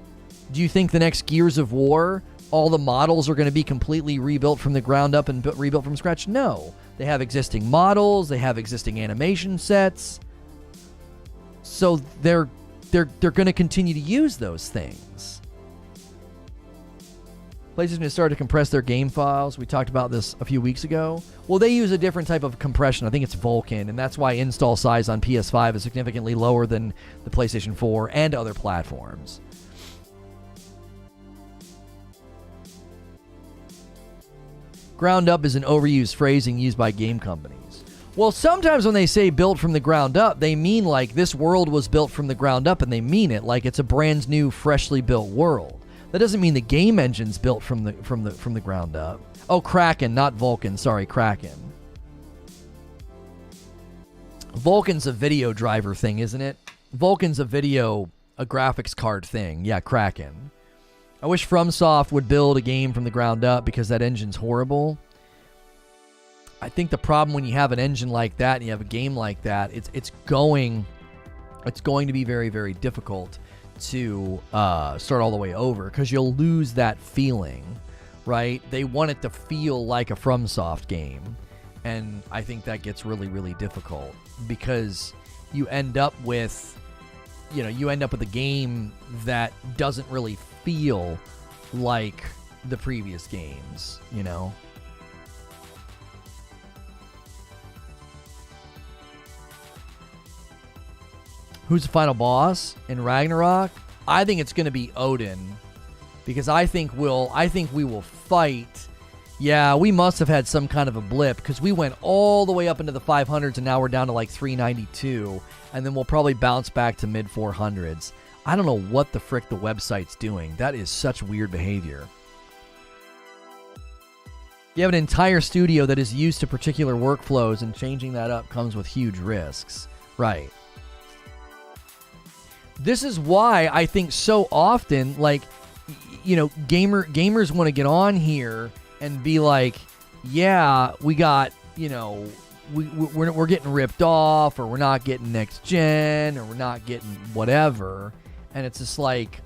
Do you think the next Gears of War, all the models are going to be completely rebuilt from the ground up and rebuilt from scratch? No. They have existing models, they have existing animation sets. So they're going to continue to use those things. PlayStation has started to compress their game files. We talked about this a few weeks ago. Well, they use a different type of compression. I think it's Vulkan, and that's why install size on PS5 is significantly lower than the PlayStation 4 and other platforms. Ground up is an overused phrasing used by game companies. Well, sometimes when they say built from the ground up, they mean like this world was built from the ground up, and they mean it like it's a brand new, freshly built world. That doesn't mean the game engine's built from the ground up. Oh, Kraken, not Vulkan. Sorry, Kraken. Vulkan's a video driver thing, isn't it? Vulkan's a graphics card thing. Yeah, Kraken. I wish FromSoft would build a game from the ground up because that engine's horrible. I think the problem when you have an engine like that and you have a game like that, it's going to be very, very difficult to start all the way over because you'll lose that feeling, right? They want it to feel like a FromSoft game, and I think that gets really, really difficult because you end up with a game that doesn't really feel like the previous games, you know? Who's the final boss in Ragnarok? I think it's going to be Odin, because I think we will fight. Yeah, we must have had some kind of a blip because we went all the way up into the 500s and now we're down to like 392, and then we'll probably bounce back to mid 400s. I don't know what the frick the website's doing. That is such weird behavior. You have an entire studio that is used to particular workflows, and changing that up comes with huge risks. Right. This is why I think so often, like, you know, gamers want to get on here and be like, yeah, we got, you know, we're getting ripped off, or we're not getting next gen, or we're not getting whatever. And it's just like,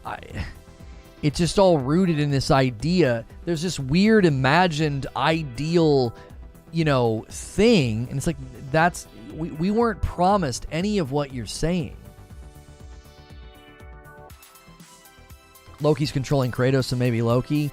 it's just all rooted in this idea. There's this weird imagined ideal, you know, thing. And it's like, we weren't promised any of what you're saying. Loki's controlling Kratos, so maybe Loki.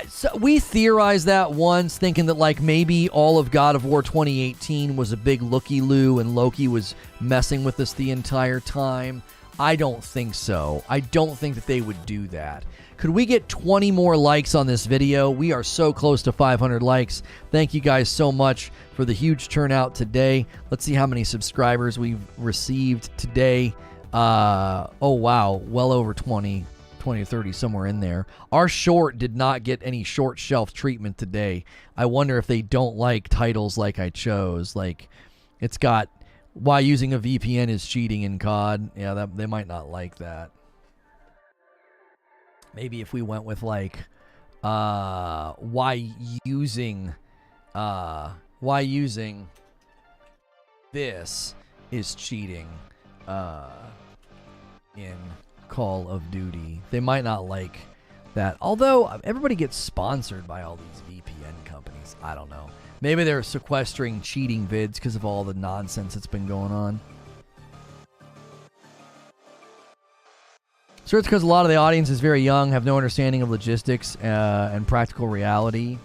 So we theorized that once, thinking that like maybe all of God of War 2018 was a big looky-loo and Loki was messing with us the entire time. I don't think so. I don't think that they would do that. Could we get 20 more likes on this video? We are so close to 500 likes. Thank you guys so much for the huge turnout today. Let's see how many subscribers we've received today. Oh, wow. Well over 20 or 30, somewhere in there. Our short did not get any short shelf treatment today. I wonder if they don't like titles like I chose. Like, it's got why using a VPN is cheating in COD. Yeah, they might not like that. Maybe if we went with like why using this is cheating in Call of Duty. They might not like that. Although everybody gets sponsored by all these VPN companies. I don't know. Maybe they're sequestering cheating vids because of all the nonsense that's been going on. So it's because a lot of the audience is very young, have no understanding of logistics and practical reality.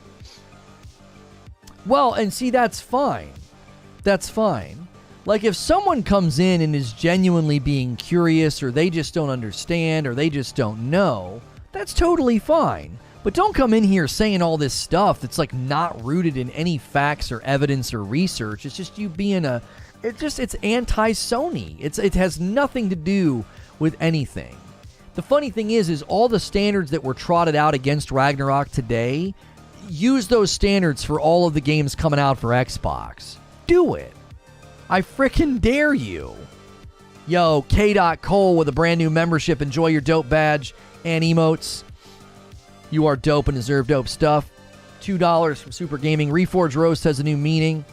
Well, and see, that's fine. That's fine. Like, if someone comes in and is genuinely being curious, or they just don't understand, or they just don't know, that's totally fine. But don't come in here saying all this stuff that's, like, not rooted in any facts or evidence or research. It's just you being it's anti-Sony. It has nothing to do with anything. The funny thing is all the standards that were trotted out against Ragnarok today, use those standards for all of the games coming out for Xbox. Do it. I frickin' dare you. Yo, K.Cole with a brand new membership. Enjoy your dope badge and emotes. You are dope and deserve dope stuff. $2 from Super Gaming. Reforge Roast has a new meaning.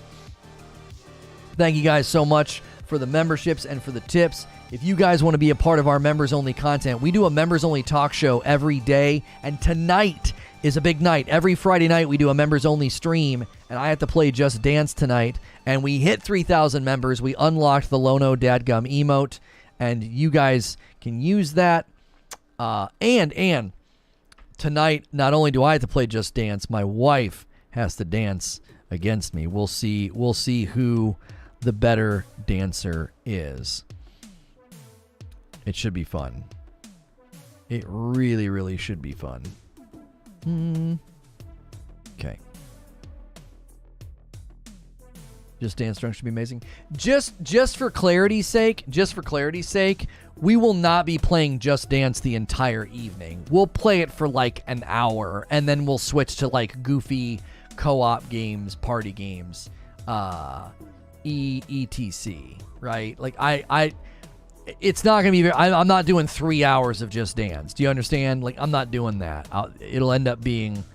Thank you guys so much for the memberships and for the tips. If you guys want to be a part of our members-only content, we do a members-only talk show every day, and tonight is a big night. Every Friday night, we do a members-only stream, and I have to play Just Dance tonight, and we hit 3,000 members. We unlocked the Lono dadgum emote, and you guys can use that. And tonight, not only do I have to play Just Dance, my wife has to dance against me. We'll see who the better dancer is. It should be fun. It really, really should be fun. Okay. Just Dance Drunk should be amazing. Just for clarity's sake, we will not be playing Just Dance the entire evening. We'll play it for like an hour, and then we'll switch to like goofy co-op games, party games, etc. Right? Like it's not going to be I'm not doing 3 hours of Just Dance. Do you understand? Like, I'm not doing that. It'll end up being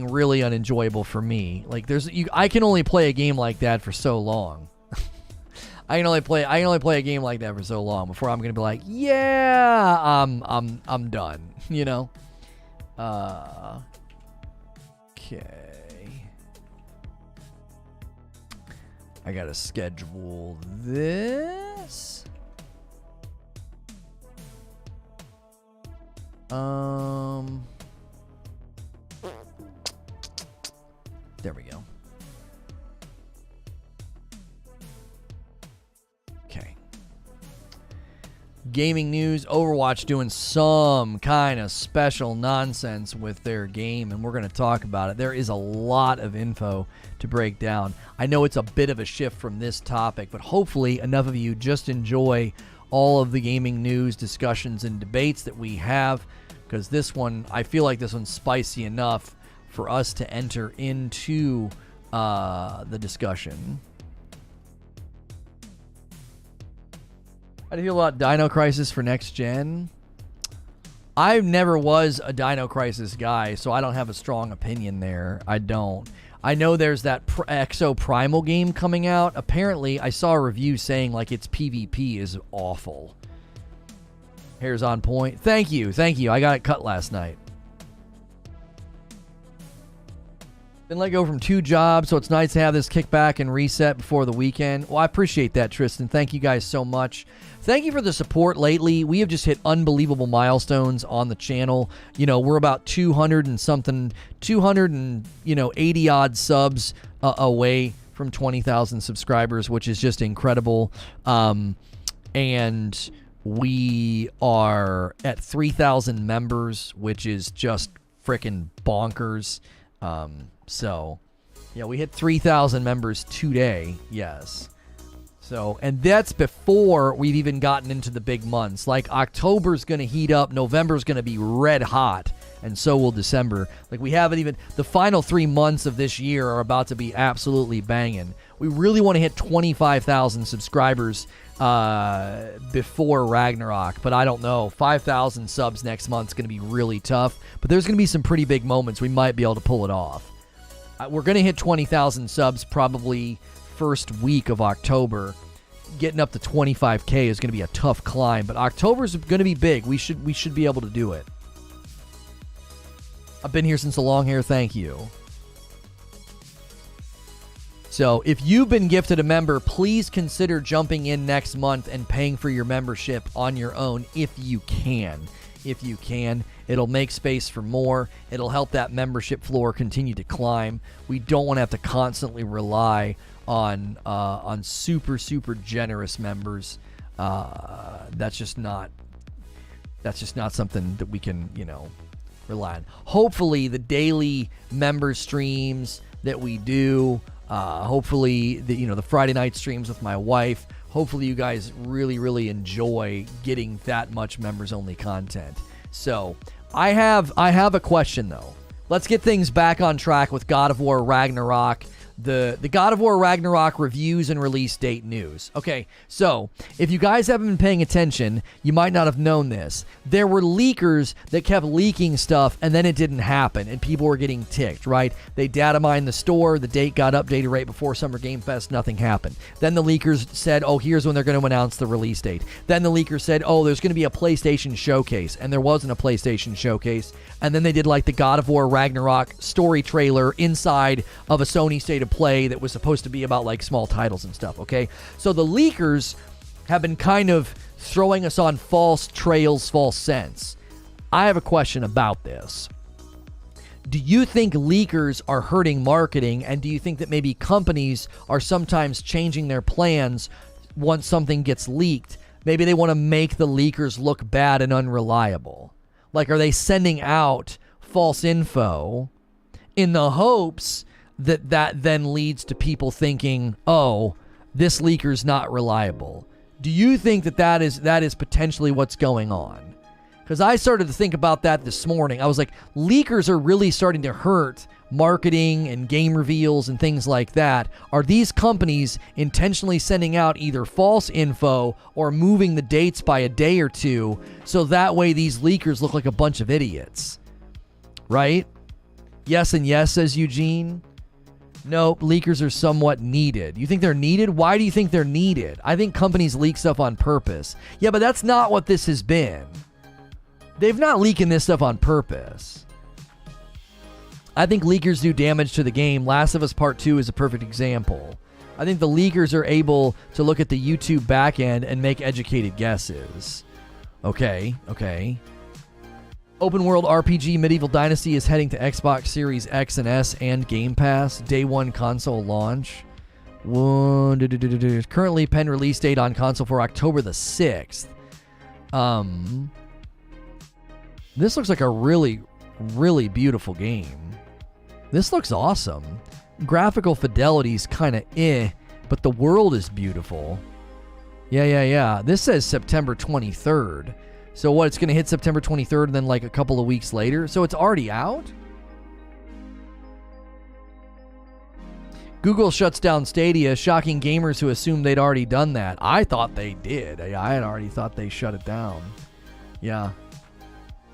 really unenjoyable for me. Like, I can only play a game like that for so long. I can only play a game like that for so long before I'm going to be like, yeah, I'm done, you know? Okay. I gotta schedule this. There we go. Okay. Gaming news, Overwatch doing some kind of special nonsense with their game, and we're going to talk about it. There is a lot of info to break down. I know it's a bit of a shift from this topic, but hopefully enough of you just enjoy all of the gaming news, discussions, and debates that we have, because this one, I feel like this one's spicy enough for us to enter into the discussion. How do you feel about Dino Crisis for next gen? I never was a Dino Crisis guy, so I don't have a strong opinion there. I don't. I know there's that Exo Primal game coming out. Apparently, I saw a review saying like its PvP is awful. Hair's on point. Thank you. I got it cut last night. Been let go from 2 jobs, so it's nice to have this kickback and reset before the weekend. Well, I appreciate that, Tristan. Thank you guys so much. Thank you for the support lately. We have just hit unbelievable milestones on the channel. You know, we're about 200 and something, 280 odd subs away from 20,000 subscribers, which is just incredible. And we are at 3,000 members, which is just freaking bonkers. So, yeah, we hit 3,000 members today, yes. So, and that's before we've even gotten into the big months. Like, October's going to heat up, November's going to be red hot, and so will December. Like, we haven't even, the final 3 months of this year are about to be absolutely banging. We really want to hit 25,000 subscribers before Ragnarok, but I don't know. 5,000 subs next month is going to be really tough, but there's going to be some pretty big moments we might be able to pull it off. We're going to hit 20,000 subs probably first week of October. Getting up to 25K is going to be a tough climb, but October's going to be big. We should be able to do it. I've been here since the long hair. Thank you. So if you've been gifted a member, please consider jumping in next month and paying for your membership on your own if you can. If you can, it'll make space for more. It'll help that membership floor continue to climb. We don't want to have to constantly rely on super generous members. That's just not something that we can, rely on. Hopefully the daily member streams that we do, hopefully the Friday night streams with my wife, hopefully you guys really enjoy getting that much members only content. So I have a question though. Let's get things back on track with God of War Ragnarok. The God of War Ragnarok reviews and release date news. Okay, so if you guys haven't been paying attention, you might not have known this. There were leakers that kept leaking stuff, and then it didn't happen, and people were getting ticked, right? They data mined the store, the date got updated right before Summer Game Fest, nothing happened. Then the leakers said, oh, here's when they're going to announce the release date. Then the leakers said, oh, there's going to be a PlayStation showcase, and there wasn't a PlayStation showcase. And then they did like the God of War Ragnarok story trailer inside of a Sony State of Play that was supposed to be about like small titles and stuff, okay? So the leakers have been kind of throwing us on false trails, false scents. I have a question about this. Do you think leakers are hurting marketing, and do you think that maybe companies are sometimes changing their plans once something gets leaked? Maybe they want to make the leakers look bad and unreliable. Like, are they sending out false info in the hopes that then leads to people thinking, oh, this leaker's not reliable? Do you think that is potentially what's going on? Because I started to think about that this morning. I was like, leakers are really starting to hurt marketing and game reveals and things like that. Are these companies intentionally sending out either false info or moving the dates by a day or two so that way these leakers look like a bunch of idiots? Right? Yes and yes, says Eugene. Nope, leakers are somewhat needed. You think they're needed? Why do you think they're needed? I think companies leak stuff on purpose. Yeah, but that's not what this has been. They've not leaking this stuff on purpose. I think leakers do damage to the game. Last of Us Part 2 is a perfect example. I think the leakers are able to look at the YouTube backend and make educated guesses. Okay. Open world RPG Medieval Dynasty is heading to Xbox Series X and S and Game Pass. Day 1 console launch. Currently penned release date on console for October the 6th. This looks like a really beautiful game. This looks awesome. Graphical fidelity's kind of but the world is beautiful. Yeah. This says September 23rd. So what, it's going to hit September 23rd and then like a couple of weeks later? So it's already out? Google shuts down Stadia, shocking gamers who assumed they'd already done that. I thought they did. I had already thought they shut it down. Yeah.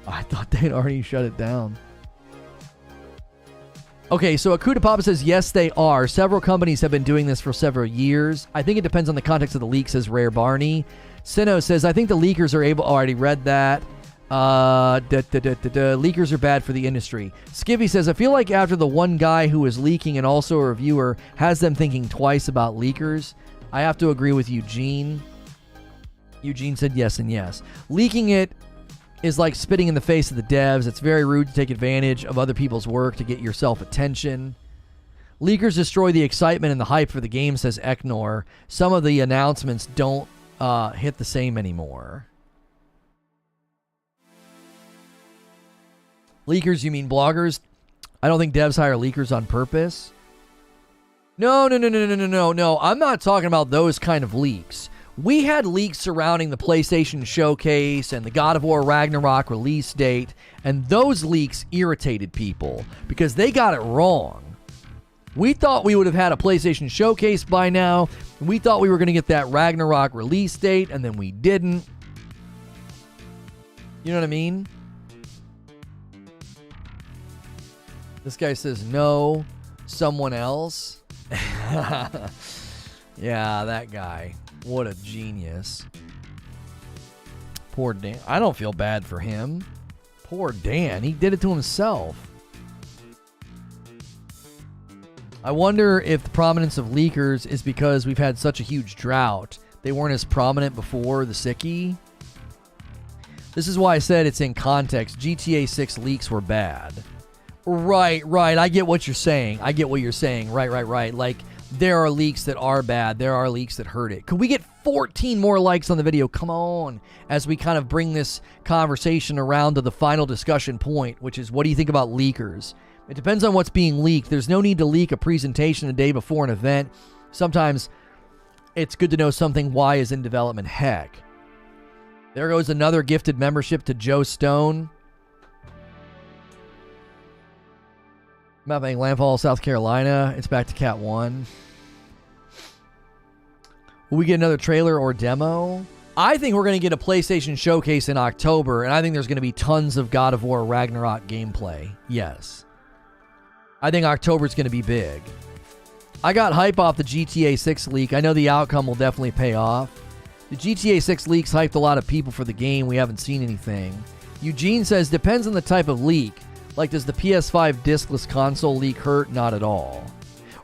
I thought they'd already shut it down. Okay, so Akuta Papa says, yes, they are. Several companies have been doing this for several years. I think it depends on the context of the leak, says Rare Barney. Sino says, I think the leakers are able... Oh, I already read that. Leakers are bad for the industry. Skivvy says, I feel like after the one guy who is leaking and also a reviewer has them thinking twice about leakers. I have to agree with Eugene. Eugene said yes and yes. Leaking it is like spitting in the face of the devs. It's very rude to take advantage of other people's work to get yourself attention. Leakers destroy the excitement and the hype for the game, says Eknor. Some of the announcements don't hit the same anymore. Leakers, you mean bloggers? I don't think devs hire leakers on purpose. No. I'm not talking about those kind of leaks. We had leaks surrounding the PlayStation Showcase and the God of War Ragnarok release date, and those leaks irritated people because they got it wrong. We thought we would have had a PlayStation Showcase by now. We thought we were going to get that Ragnarok release date, and then we didn't. You know what I mean? This guy says no, someone else. Yeah, that guy. What a genius. Poor Dan. I don't feel bad for him. Poor Dan. He did it to himself. I wonder if the prominence of leakers is because we've had such a huge drought. They weren't as prominent before the sickie. This is why I said it's in context. GTA 6 leaks were bad. Right. I get what you're saying. Right. Like, there are leaks that are bad. There are leaks that hurt it. Could we get 14 more likes on the video? Come on. As we kind of bring this conversation around to the final discussion point, which is, what do you think about leakers? It depends on what's being leaked. There's no need to leak a presentation a day before an event. Sometimes it's good to know something Y is in development. Heck. There goes another gifted membership to Joe Stone. Mapping Landfall, South Carolina. It's back to Cat 1. Will we get another trailer or demo? I think we're going to get a PlayStation Showcase in October, and I think there's going to be tons of God of War Ragnarok gameplay. Yes. I think October's going to be big. I got hype off the GTA 6 leak. I know the outcome will definitely pay off. The GTA 6 leaks hyped a lot of people for the game. We haven't seen anything. Eugene says, depends on the type of leak. Like, does the PS5 discless console leak hurt? Not at all.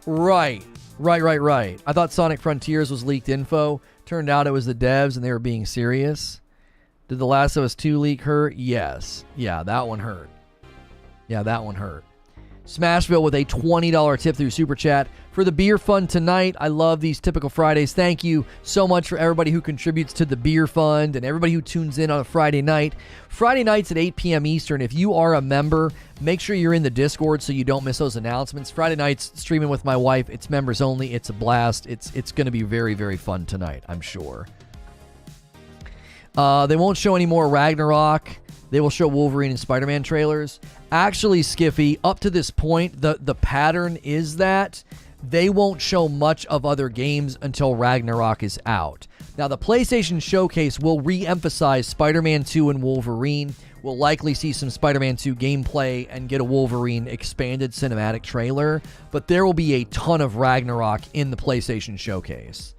Right. I thought Sonic Frontiers was leaked info. Turned out it was the devs and they were being serious. Did The Last of Us 2 leak hurt? Yes. Yeah, that one hurt. Smashville with a $20 tip through Super Chat. For the beer fund tonight, I love these typical Fridays. Thank you so much for everybody who contributes to the beer fund and everybody who tunes in on a Friday night. Friday nights at 8 p.m. Eastern. If you are a member, make sure you're in the Discord so you don't miss those announcements. Friday nights, streaming with my wife. It's members only. It's a blast. It's going to be very, very fun tonight, I'm sure. They won't show any more Ragnarok. They will show Wolverine and Spider-Man trailers. Actually, Skiffy, up to this point, the pattern is that they won't show much of other games until Ragnarok is out. Now, the PlayStation Showcase will re-emphasize Spider-Man 2 and Wolverine. We'll likely see some Spider-Man 2 gameplay and get a Wolverine expanded cinematic trailer, but there will be a ton of Ragnarok in the PlayStation Showcase.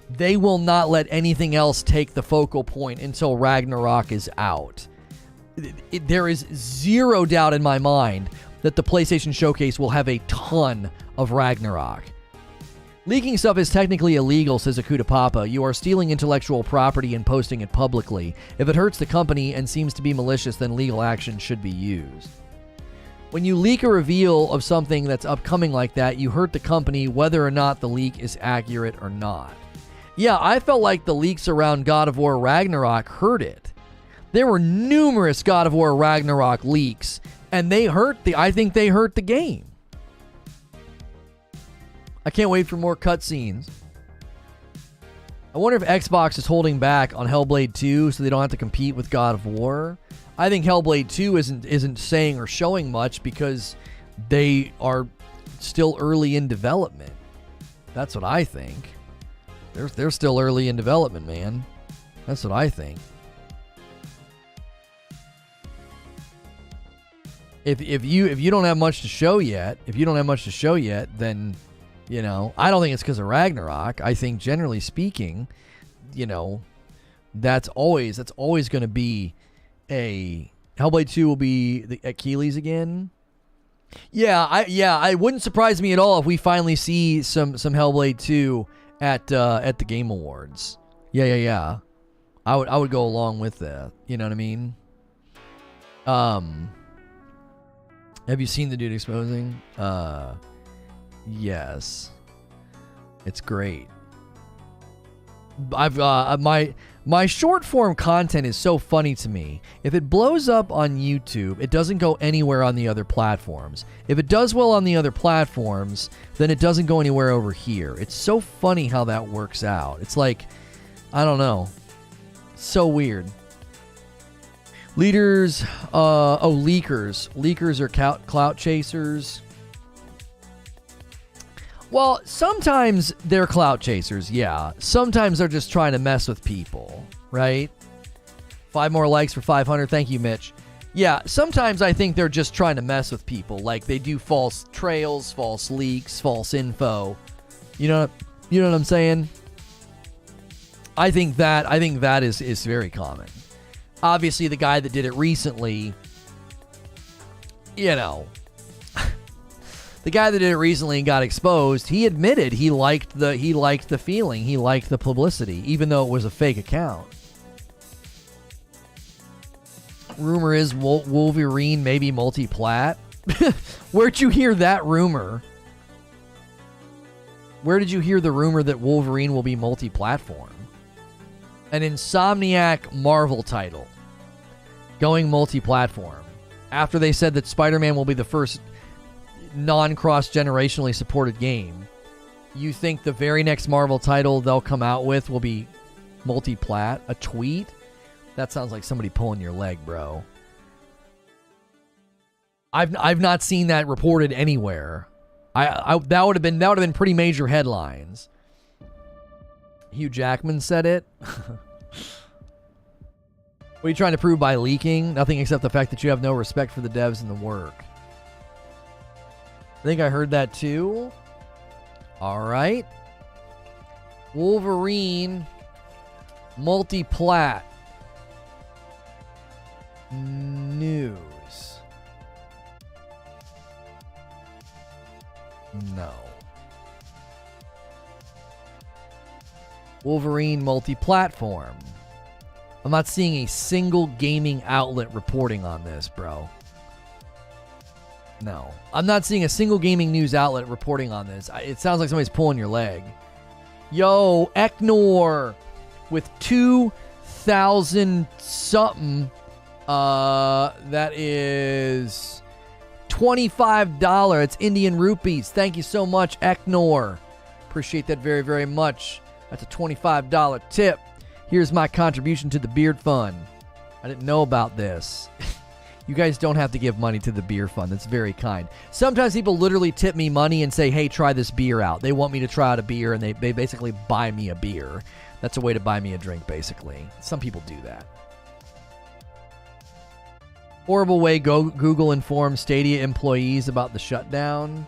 They will not let anything else take the focal point until Ragnarok is out. There is zero doubt in my mind that the PlayStation Showcase will have a ton of Ragnarok. Leaking stuff is technically illegal, says Akuta Papa. You are stealing intellectual property and posting it publicly. If it hurts the company and seems to be malicious, then legal action should be used. When you leak a reveal of something that's upcoming like that, you hurt the company whether or not the leak is accurate or not. Yeah, I felt like the leaks around God of War Ragnarok hurt it. There were numerous God of War Ragnarok leaks, and I think they hurt the game. I can't wait for more cutscenes. I wonder if Xbox is holding back on Hellblade 2 so they don't have to compete with God of War. I think Hellblade 2 isn't saying or showing much because they are still early in development. That's what I think. They're still early in development, man. That's what I think. If you don't have much to show yet, then, you know, I don't think it's because of Ragnarok. I think generally speaking, you know, that's always going to be Hellblade 2 will be at Keeley's again. Yeah, it wouldn't surprise me at all if we finally see some Hellblade 2 at the Game Awards. Yeah. I would go along with that. You know what I mean? Have you seen the dude exposing? Yes. It's great. I've my short form content is so funny to me. If it blows up on YouTube, it doesn't go anywhere on the other platforms. If it does well on the other platforms, then it doesn't go anywhere over here. It's so funny how that works out. It's like, I don't know. So weird. Leaders, leakers. Leakers are clout chasers. Well, sometimes they're clout chasers, yeah. Sometimes they're just trying to mess with people, right? 5 more likes for 500. Thank you, Mitch. Yeah, sometimes I think they're just trying to mess with people. Like, they do false trails, false leaks, false info. You know what I'm saying? I think that is very common. Obviously, the guy that did it recently, the guy that did it recently and got exposed, he admitted he liked the feeling, he liked the publicity, even though it was a fake account. Rumor is Wolverine maybe multi-plat. Where'd you hear that rumor? Where did you hear the rumor that Wolverine will be multi-platform? An Insomniac Marvel title going multi-platform after they said that Spider-Man will be the first non-cross-generationally supported game. You think the very next Marvel title they'll come out with will be multi-plat? A tweet? That sounds like somebody pulling your leg, bro. I've not seen that reported anywhere. That would have been pretty major headlines. Hugh Jackman said it. What are you trying to prove by leaking? Nothing except the fact that you have no respect for the devs and the work. I think I heard that too. All right. Wolverine multi-plat news. No. Wolverine multi-platform. I'm not seeing a single gaming outlet reporting on this, bro. No. I'm not seeing a single gaming news outlet reporting on this. It sounds like somebody's pulling your leg. Yo, Eknor with 2,000 something. That is $25. It's Indian rupees. Thank you so much, Eknor. Appreciate that very, very much. That's a $25 tip. Here's my contribution to the Beard Fund. I didn't know about this. You guys don't have to give money to the beer fund. That's very kind. Sometimes people literally tip me money and say, hey, try this beer out. They want me to try out a beer, and they basically buy me a beer. That's a way to buy me a drink, basically. Some people do that. Horrible way Google informs Stadia employees about the shutdown.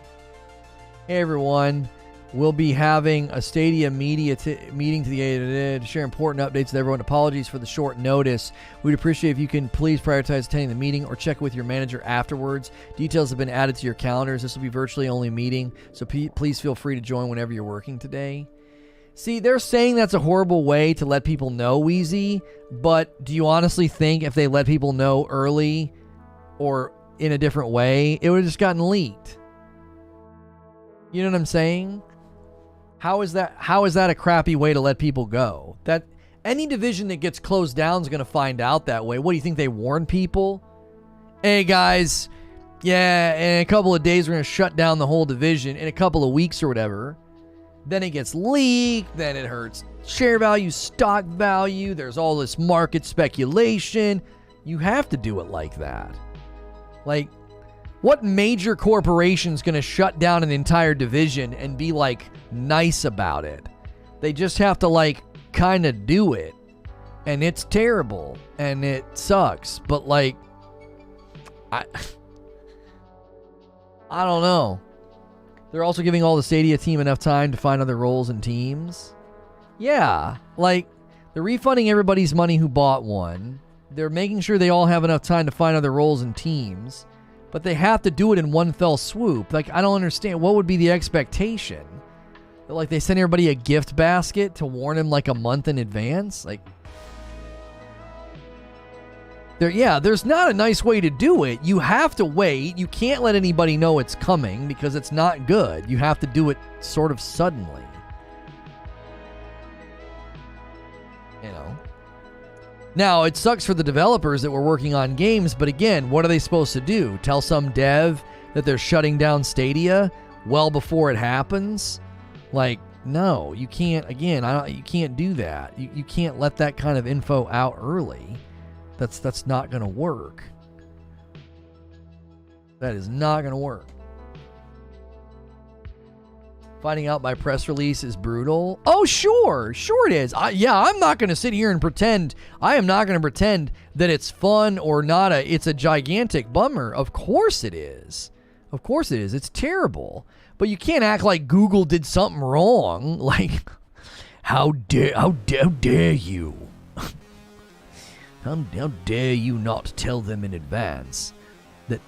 Hey, everyone. We'll be having a Stadia meeting to share important updates with everyone. Apologies for the short notice. We'd appreciate if you can please prioritize attending the meeting or check with your manager afterwards. Details have been added to your calendars. This will be virtually only meeting, so please feel free to join whenever you're working today. See, they're saying that's a horrible way to let people know, Wheezy, but do you honestly think if they let people know early or in a different way, it would have just gotten leaked? You know what I'm saying? How is that a crappy way to let people go? That any division that gets closed down is going to find out that way. What do you think, they warn people? Hey guys, yeah, in a couple of days we're going to shut down the whole division, in a couple of weeks or whatever. Then it gets leaked, then it hurts share value, stock value, there's all this market speculation. You have to do it like that. Like, what major corporation's going to shut down an entire division and be, like, nice about it? They just have to, like, kind of do it. And it's terrible. And it sucks. But, like, I don't know. They're also giving all the Stadia team enough time to find other roles and teams. Yeah. Like, they're refunding everybody's money who bought one. They're making sure they all have enough time to find other roles and teams, but they have to do it in one fell swoop. Like, I don't understand. What would be the expectation? Like, they send everybody a gift basket to warn them like a month in advance? Like, there's not a nice way to do it. You have to wait. You can't let anybody know it's coming because it's not good. You have to do it sort of suddenly. You know? Now, it sucks for the developers that were working on games, but again, what are they supposed to do? Tell some dev that they're shutting down Stadia well before it happens? Like, no, you can't. Again, you can't do that. You can't let that kind of info out early. That's not going to work. That is not going to work. Finding out by press release is brutal. Oh, sure it is. I'm not going to sit here and pretend. I am not going to pretend that it's fun or not. It's a gigantic bummer. Of course it is. Of course it is. It's terrible. But you can't act like Google did something wrong. Like, how dare you? How dare you not tell them in advance? That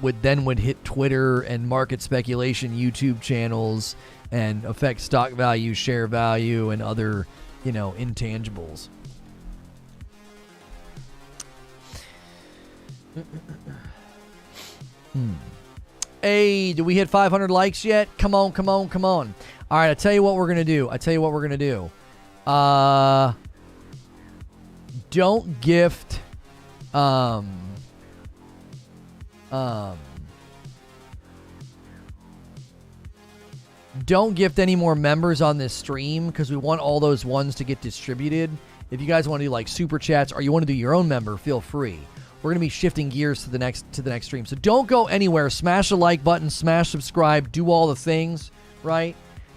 would hit Twitter and market speculation YouTube channels and affect stock value, share value, and other, intangibles. Hey, do we hit 500 likes yet? Come on. All right, I tell you what we're going to do. Don't gift don't gift any more members on this stream because we want all those ones to get distributed. If you guys want to do like super chats or you want to do your own member, feel free. We're going to be shifting gears to the next stream. So don't go anywhere. Smash the like button, smash subscribe, do all the things, right?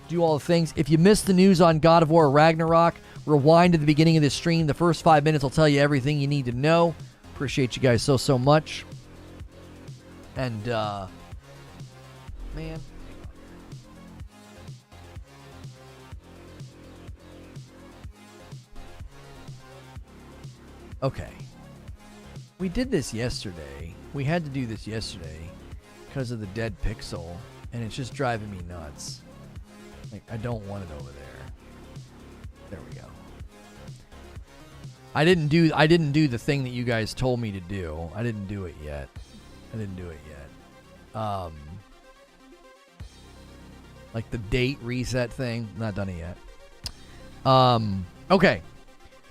Do all the things. If you missed the news on God of War Ragnarok, rewind to the beginning of this stream. The first 5 minutes will tell you everything you need to know. Appreciate you guys so much. And, man. Okay. We did this yesterday. We had to do this yesterday because of the dead pixel, and it's just driving me nuts. Like, I don't want it over there. There we go. I didn't do the thing that you guys told me to do. I didn't do it yet. Like the date reset thing. Not done it yet. Okay.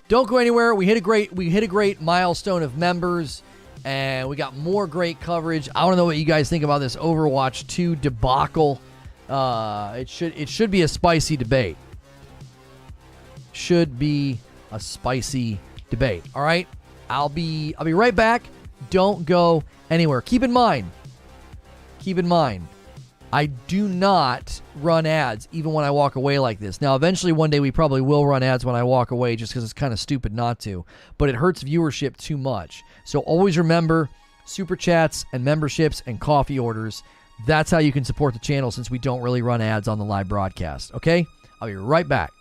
Don't go anywhere. We hit a great milestone of members, and we got more great coverage. I want to know what you guys think about this Overwatch 2 debacle. It should be a spicy debate. Should be a spicy debate. All right? I'll be right back. Don't go anywhere. Keep in mind, I do not run ads even when I walk away like this. Now, eventually one day we probably will run ads when I walk away just because it's kind of stupid not to. But it hurts viewership too much. So always remember, super chats and memberships and coffee orders. That's how you can support the channel since we don't really run ads on the live broadcast. Okay? I'll be right back.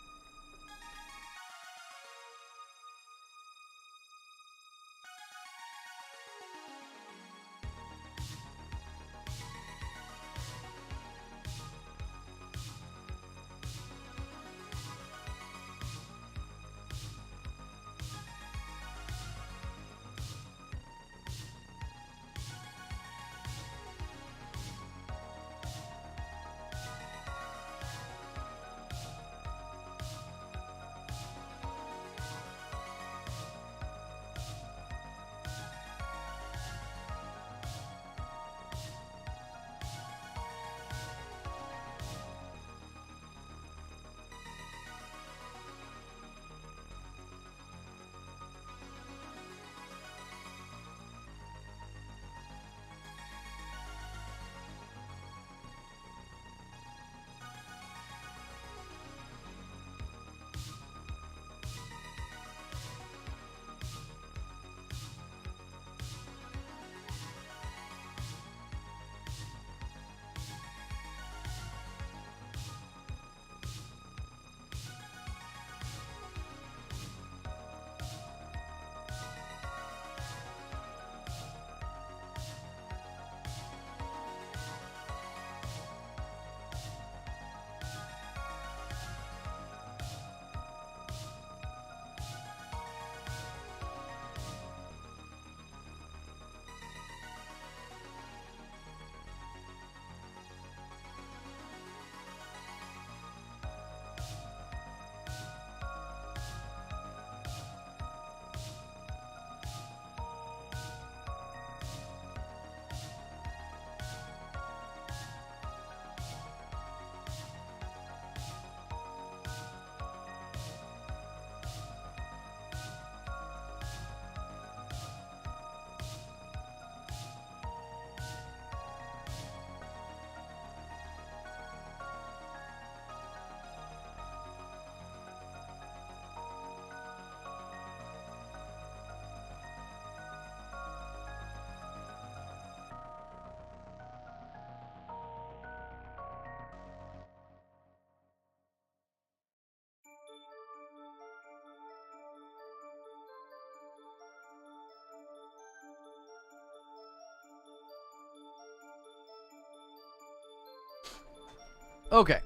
Okay.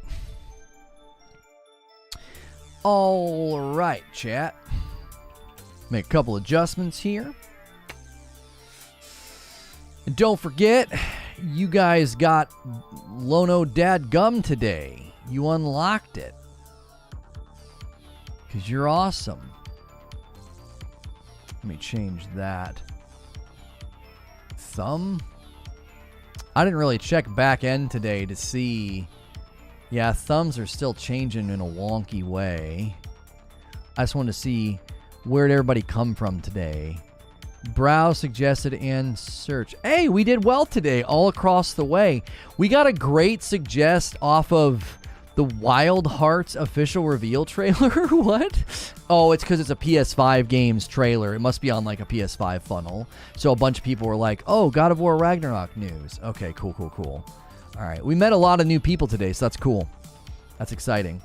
All right, chat. Make a couple adjustments here. And don't forget, you guys got Lono Dadgum today. You unlocked it. Because you're awesome. Let me change that. Thumb? I didn't really check back end today to see. Yeah, thumbs are still changing in a wonky way. I just wanted to see where did everybody come from today. Browse, suggested, and search. Hey, we did well today all across the way. We got a great suggest off of the Wild Hearts official reveal trailer. What? Oh, it's because it's a PS5 games trailer. It must be on like a PS5 funnel. So a bunch of people were like, oh, God of War Ragnarok news. Okay, cool. All right. We met a lot of new people today, so that's cool. That's exciting.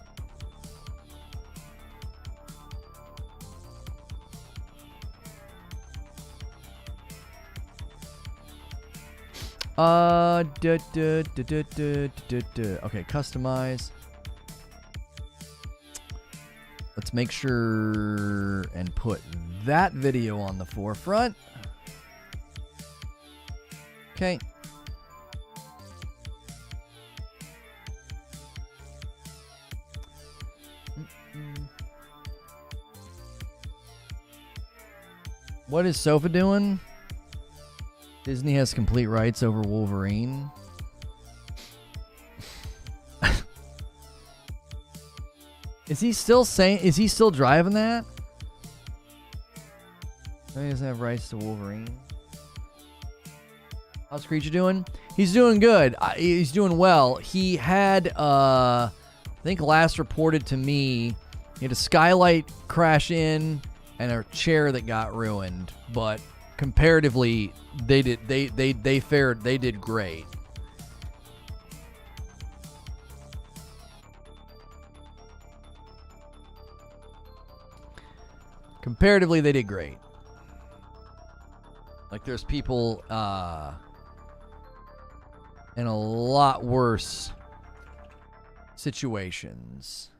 Okay, customize. Let's make sure and put that video on the forefront. Okay. What is Sofa doing? Disney has complete rights over Wolverine. Is he still driving that? He doesn't have rights to Wolverine. How's Creature doing? He's doing good. He's doing well. He had, I think last reported to me, he had a skylight crash in and a chair that got ruined. But comparatively, they did great. Comparatively, they did great. Like, there's people in a lot worse situations.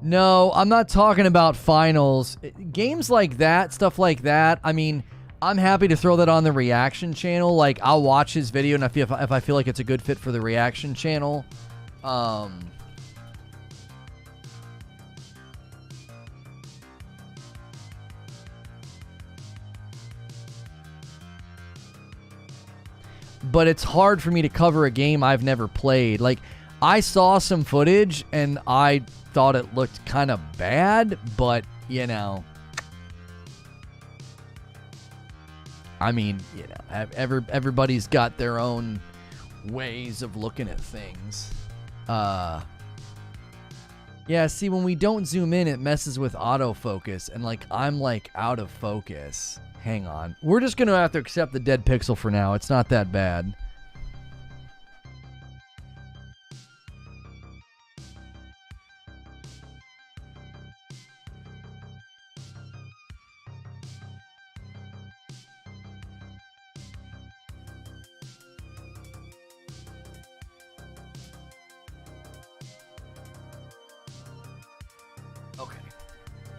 No, I'm not talking about finals. Games like that, stuff like that, I mean, I'm happy to throw that on the reaction channel. Like, I'll watch his video, and if I feel like it's a good fit for the reaction channel. But it's hard for me to cover a game I've never played. Like, I saw some footage, and I thought it looked kind of bad, but, you know, I mean, you know, everybody's got their own ways of looking at things. Yeah, see, when we don't zoom in, it messes with autofocus, and, like, I'm, like, out of focus. Hang on. We're just going to have to accept the dead pixel for now. It's not that bad.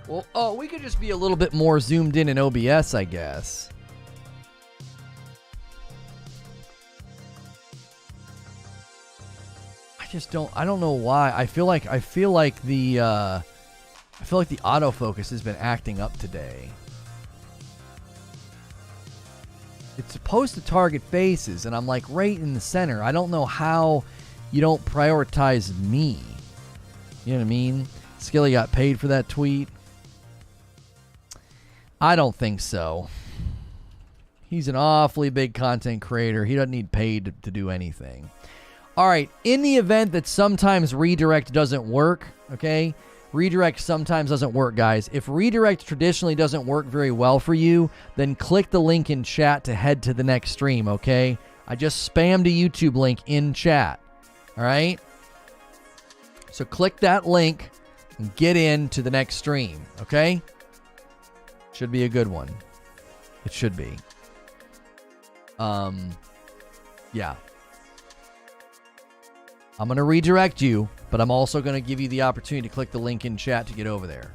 Well, oh, we could just be a little bit more zoomed in OBS, I guess. I don't know why. I feel like the autofocus has been acting up today. It's supposed to target faces, and I'm like right in the center. I don't know how you don't prioritize me. You know what I mean? Skilly got paid for that tweet. I don't think so. He's an awfully big content creator. He doesn't need paid to do anything. All right, in the event that sometimes redirect doesn't work, okay? Redirect sometimes doesn't work, guys. If redirect traditionally doesn't work very well for you, then click the link in chat to head to the next stream, okay? I just spammed a YouTube link in chat, all right? So click that link and get into the next stream, okay? Should be a good one. It should be. Yeah. I'm going to redirect you, but I'm also going to give you the opportunity to click the link in chat to get over there.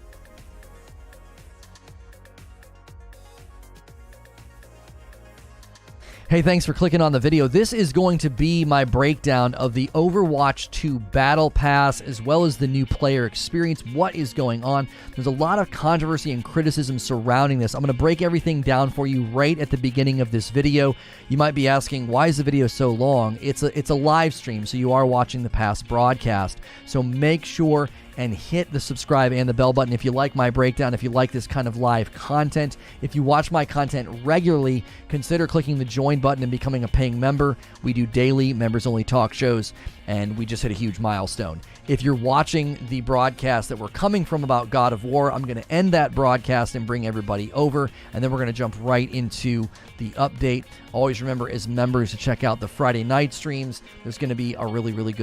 Hey, thanks for clicking on the video. This is going to be my breakdown of the Overwatch 2 Battle Pass, as well as the new player experience. What is going on? There's a lot of controversy and criticism surrounding this. I'm going to break everything down for you right at the beginning of this video. You might be asking, why is the video so long? It's a live stream, so you are watching the past broadcast. So make sure and hit the subscribe and the bell button if you like my breakdown, if you like this kind of live content. If you watch my content regularly, consider clicking the join button and becoming a paying member. We do daily members-only talk shows, and we just hit a huge milestone. If you're watching the broadcast that we're coming from about God of War, I'm going to end that broadcast and bring everybody over, and then we're going to jump right into the update. Always remember, as members, to check out the Friday night streams. There's going to be a really, really good